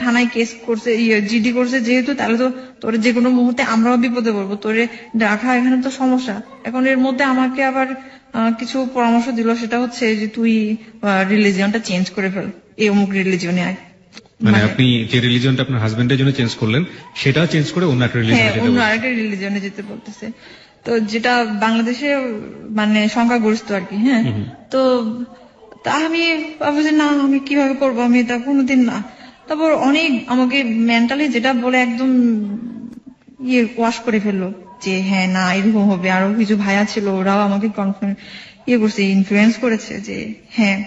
থানায় কেস করছে, জিডি করছে যেহেতু, তাহলে তো তোরে যে কোনো মুহূর্তে আমরাও বিপদে পড়বো, তোরে রাখা এখানে তো সমস্যা। এখন এর মধ্যে আমাকে আবার কিছু পরামর্শ দিল, সেটা হচ্ছে যে তুই রিলিজিয়নটা চেঞ্জ করে ফেল, এই অমুক রিলিজিয়নে আয়। মানে আপনি যে রিলিজনটা আপনার হাজবেন্ডের জন্য চেঞ্জ করলেন সেটা চেঞ্জ করে অন্য একটা হ্যাঁ, রিলিজনে অন্য আরেকটা রিলিজিয়নে যেতে বলতেছে, তো যেটা বাংলাদেশে মানে সংখ্যাগরিষ্ঠ আর কি। হ্যাঁ, তো তা আমি ভাবছি না, আমি কিভাবে করবো, আমি এটা কোনোদিন না। তারপর অনেক আমাকে মেন্টালি যেটা বলে একদম ওয়াশ করে ফেললো, যে হ্যাঁ না এরকম হবে। আরো কিছু ভাইয়া ছিল, ওরাও আমাকে করছে, ইনফ্লুয়েন্স করেছে যে হ্যাঁ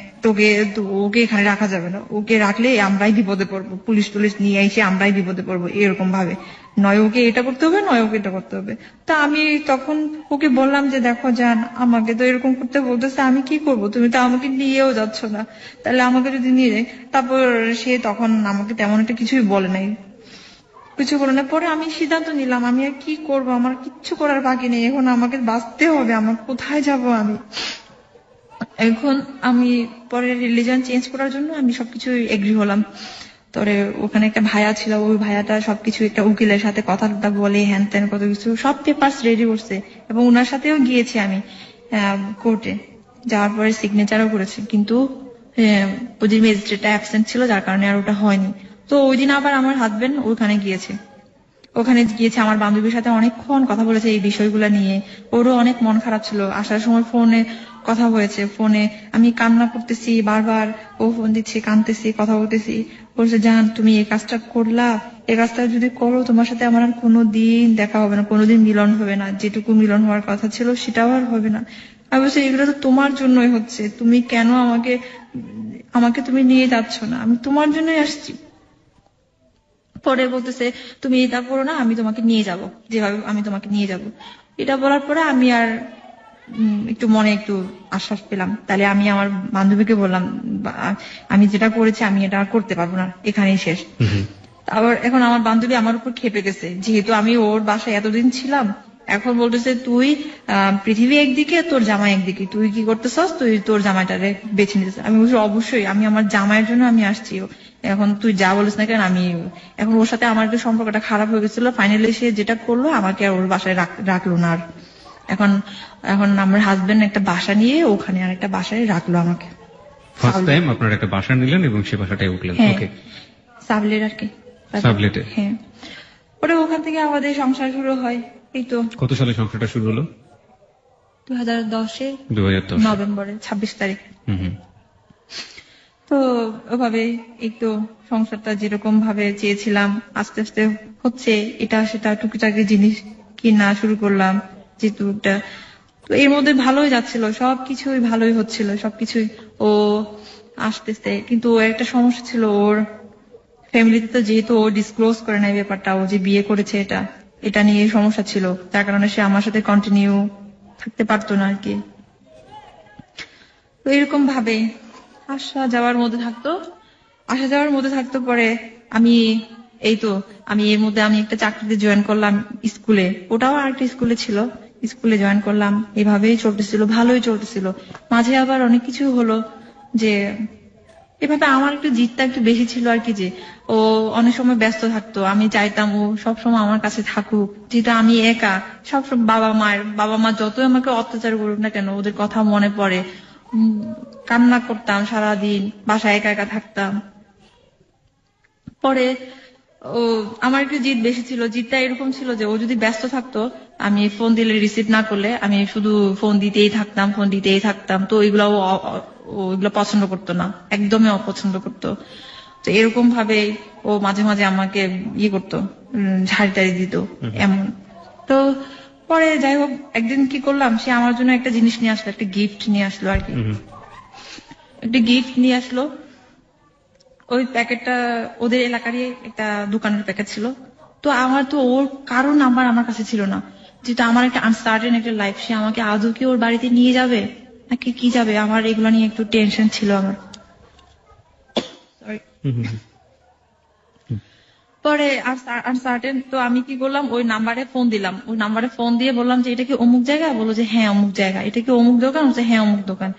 ওকে এখানে রাখা যাবে না, ওকে রাখলে আমরাই বিপদে পড়বো, পুলিশ টুলিশ নিয়ে এসে আমরাই বিপদে পড়বো, এরকম ভাবে, নয় ওকে এটা করতে হবে, নয় ওকে এটা করতে হবে। তা আমি তখন ওকে বললাম যে দেখো জান, আমাকে তো এরকম করতে বলতেছে, আমি কি করব, তুমি তো আমাকে নিয়েও যাচ্ছ না, তাহলে আমাকে যদি নিয়ে যায়। তারপর সে তখন আমাকে তেমন একটা কিছুই বলে নাই, কিছু বলে না। পরে আমি সিদ্ধান্ত নিলাম, আমি আর কি করব, আমার কিচ্ছু করার বাকি নেই, এখন আমাকে বাঁচতে হবে, আমার কোথায় যাব আমি এখন। আমি পরে রিলিজন চেঞ্জ করার জন্য আমি সবকিছু এগ্রি হলাম। তবে ওখানে একটা ভাইয়া ছিল, ওই ভাইয়াটা সবকিছু একটা উকিলের সাথে কথা বলে হ্যান ত্যান কত কিছু সব পেপারস রেডি করছে, এবং ওনার সাথেও গিয়েছি আমি কোর্টে, যাওয়ার পরে সিগনেচারও করেছে, কিন্তু ওই যে ম্যাজিস্ট্রেটটা অ্যাবসেন্ট ছিল, যার কারণে আর ওটা হয়নি। তো ওই দিন আবার আমার হাজবেন্ড ওখানে গিয়েছে, আমার বান্ধবীর সাথে অনেকক্ষণ কথা বলেছে এই বিষয়গুলো নিয়ে। ওরও অনেক মন খারাপ ছিল, আসার সময় ফোনে কথা হয়েছে, ফোনে আমি কান্না করতেছি বারবার, ও ফোন দিচ্ছে, কাঁদতেছি, কথা বলতেছি, বলছে জান তুমি এই কাজটা করলা, এই কাজটা যদি করো তোমার সাথে আমার আর কোনোদিন দেখা হবে না, কোনোদিন মিলন হবে না, যেটুকু মিলন হওয়ার কথা ছিল সেটাও আর হবে না। আমি বলছি এগুলো তো তোমার জন্যই হচ্ছে, তুমি কেন আমাকে তুমি নিয়ে যাচ্ছ না, আমি তোমার জন্যই আসছি। পরে বলতেছে তুমি এটা করো না, আমি তোমাকে নিয়ে যাব, যেভাবে আমি তোমাকে নিয়ে যাব। এটা বলার পরে আমি আর একটু মনে একটু আশ্বাস পেলাম। তাহলে আমি আমার বান্ধবীকে বললাম, আমি যেটা করেছি আমি এটা আর করতে পারবো না, এখানেই শেষ। আবার এখন আমার বান্ধবী আমার উপর খেপে গেছে, যেহেতু আমি ওর বাসায় এতদিন ছিলাম, এখন বলতেছে তুই পৃথিবী একদিকে, তোর জামাই একদিকে, তুই কি করতেছস, তুই তোর জামাইটারে বেছে নিতেছ। আমি বলছি অবশ্যই, আমি আমার জামাইয়ের জন্য আমি আসছি, এখন তুই যা বলিস না কেন। আমি এখন ওর সাথে আমার একটু সম্পর্কটা খারাপ হয়ে গেছিল, ফাইনালি সে যেটা করলো আমাকে আর ওর বাসায় রাখলো না আর। এখন আমার হাজবেন্ড একটা বাসা নিয়ে ওখানে আর একটা বাসায় রাখলো আমাকে। ফার্স্ট টাইম আপনারা একটা বাসা নিলেন এবং সেই বাসাটায় উঠলেন। ওকে, সাবলেট আর কি, সাবলেটে। হ্যাঁ, ওটা ওখান থেকে আমাদের সংসার শুরু হয়। এই তো কত সালে সংসারটা শুরু হলো? 2010 নভেম্বরে 26 তারিখ। তো ওভাবে একটু সংসারটা যেরকম ভাবে চেয়েছিলাম আস্তে আস্তে হচ্ছে, এটা সেটা টুকিটাকি জিনিস কিনা শুরু করলাম, যেহেতু তো এর মধ্যে ভালোই যাচ্ছিল, সবকিছুই ভালোই হচ্ছিল, সবকিছুই ও আসতেছে। কিন্তু ওর একটা সমস্যা ছিল, ওর ফ্যামিলিতে তো যেহেতু ও ডিসক্লোজ করে নাই ব্যাপারটা, ও যে বিয়ে করেছে এটা নিয়ে সমস্যা ছিল, যার কারণে সে আমার সাথে কন্টিনিউ থাকতে পারতো না আর কি। তো এরকম ভাবে আসা যাওয়ার মধ্যে থাকতো। পরে আমি আমি এর মধ্যে আমি একটা চাকরিতে জয়েন করলাম স্কুলে, ওটাও আরেকটা স্কুলে ছিল, স্কুলে জয়েন করলাম। এভাবেই চলতেছিল, ভালোই চলতেছিল। মাঝে আবার অনেক কিছু হলো, যে এভাবে আমার একটু জিদটা একটু বেশি ছিল আর কি, যে ও অনেক সময় ব্যস্ত থাকতো, আমি চাইতাম ও সবসময় আমার কাছে থাকুক, যেটা আমি একা সবসময় বাবা মা যতই আমাকে অত্যাচার করুক না কেন, ওদের কথা মনে পড়ে, কান্না করতাম সারাদিন, বাসায় একা একা থাকতাম। পরে আমার একটু জিদ বেশি ছিল, জিদটা এরকম ছিল যে ও যদি ব্যস্ত থাকতো, আমি ফোন দিলে রিসিভ না করলে আমি শুধু ফোন দিতেই থাকতাম। তো ওইগুলো পছন্দ করতো না, একদমই অপছন্দ করতো। তো এরকম ভাবে ও মাঝে মাঝে আমাকে করতো, ঝাড়ি টাড়ি দিত এমন। তো পরে যাই হোক, একদিন কি করলাম, সে আমার জন্য একটা জিনিস নিয়ে আসলো, একটা গিফট নিয়ে আসলো আর কি, একটা গিফট নিয়ে আসলো। ওই প্যাকেটটা ওদের এলাকারই একটা দোকানের প্যাকেট ছিল। তো আমার তো ওর কারো নাম্বার আমার কাছে ছিল না, যেটা আমার একটা আনসার্টেন একটা লাইফ, সে আমাকে আদৌ কি ওর বাড়িতে নিয়ে যাবে নাকি কি যাবে, আমার এগুলো নিয়ে একটু টেনশন ছিল আমার। Sorry. পরে আনসার্টেন, তো আমি কি করলাম, ওই নাম্বারে ফোন দিলাম, ওই নাম্বারে ফোন দিয়ে বললাম যে এটা কি অমুক জায়গা, বললো যে হ্যাঁ অমুক জায়গা। এটা কি অমুক দোকান, বলছে হ্যাঁ অমুক দোকান।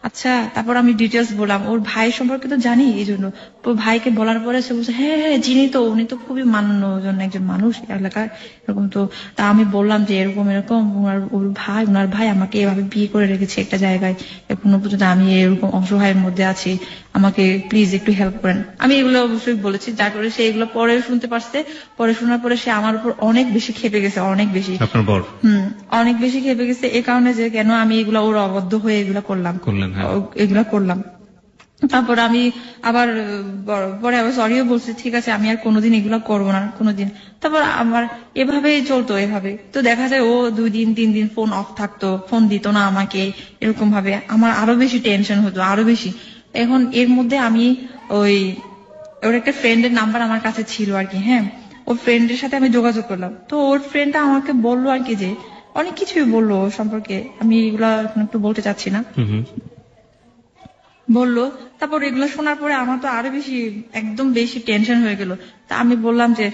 আচ্ছা, তারপর আমি ডিটেলস বললাম, ওর ভাই সম্পর্কে তো জানি, এই জন্য ওর ভাইকে বলার পরে সে বলছে হ্যাঁ হ্যাঁ চিনি তো, উনি তো খুবই মান্যজন একজন মানুষ এলাকার, এরকম। তো তা আমি বললাম যে এরকম এরকম ওনার ভাই আমাকে এভাবে বিয়ে করে রেখেছে একটা জায়গায়, এখনো পর্যন্ত আমি এরকম অসহায়ের মধ্যে আছি, আমাকে প্লিজ একটু হেল্প করেন। আমি এগুলো অবশ্যই বলেছি, যার করে সে এগুলো পরে শুনতে পারছে। পরে শোনার পরে সে আমার উপর অনেক বেশি ক্ষেপে গেছে, অনেক বেশি। আপনার বর? অনেক বেশি ক্ষেপে গেছে এই কারণে যে কেন আমি এগুলা ওর অবদ্ধ হয়ে এগুলা করলাম। এগুলা করলাম। তারপর আমি আবার পরে আবার সরিও বলছি, ঠিক আছে আমি আর কোনোদিন এগুলা করবো না কোনোদিন। তারপর আমার এভাবেই চলতো, এভাবে তো দেখা যায় ও 2 দিন 3 দিন ফোন অফ থাকতো, ফোন দিত না আমাকে, এরকম ভাবে আমার আরো বেশি টেনশন হতো, আরো বেশি। এখন এর মধ্যে আমি ওর একটা ফ্রেন্ডের নাম্বার আমার কাছে ছিল আর কি, হ্যাঁ, ওর ফ্রেন্ডের সাথে আমি যোগাযোগ করলাম। তো ওর ফ্রেন্ডটা আমাকে বললো আর কি, যে অনেক কিছুই বললো ওর সম্পর্কে, আমি এগুলা এখন একটু বলতে চাচ্ছি না, বললো। তারপর এগুলো শোনার পরে আমার তো আরো বেশি একদম বেশি টেনশন হয়ে গেল। তা আমি বললাম যে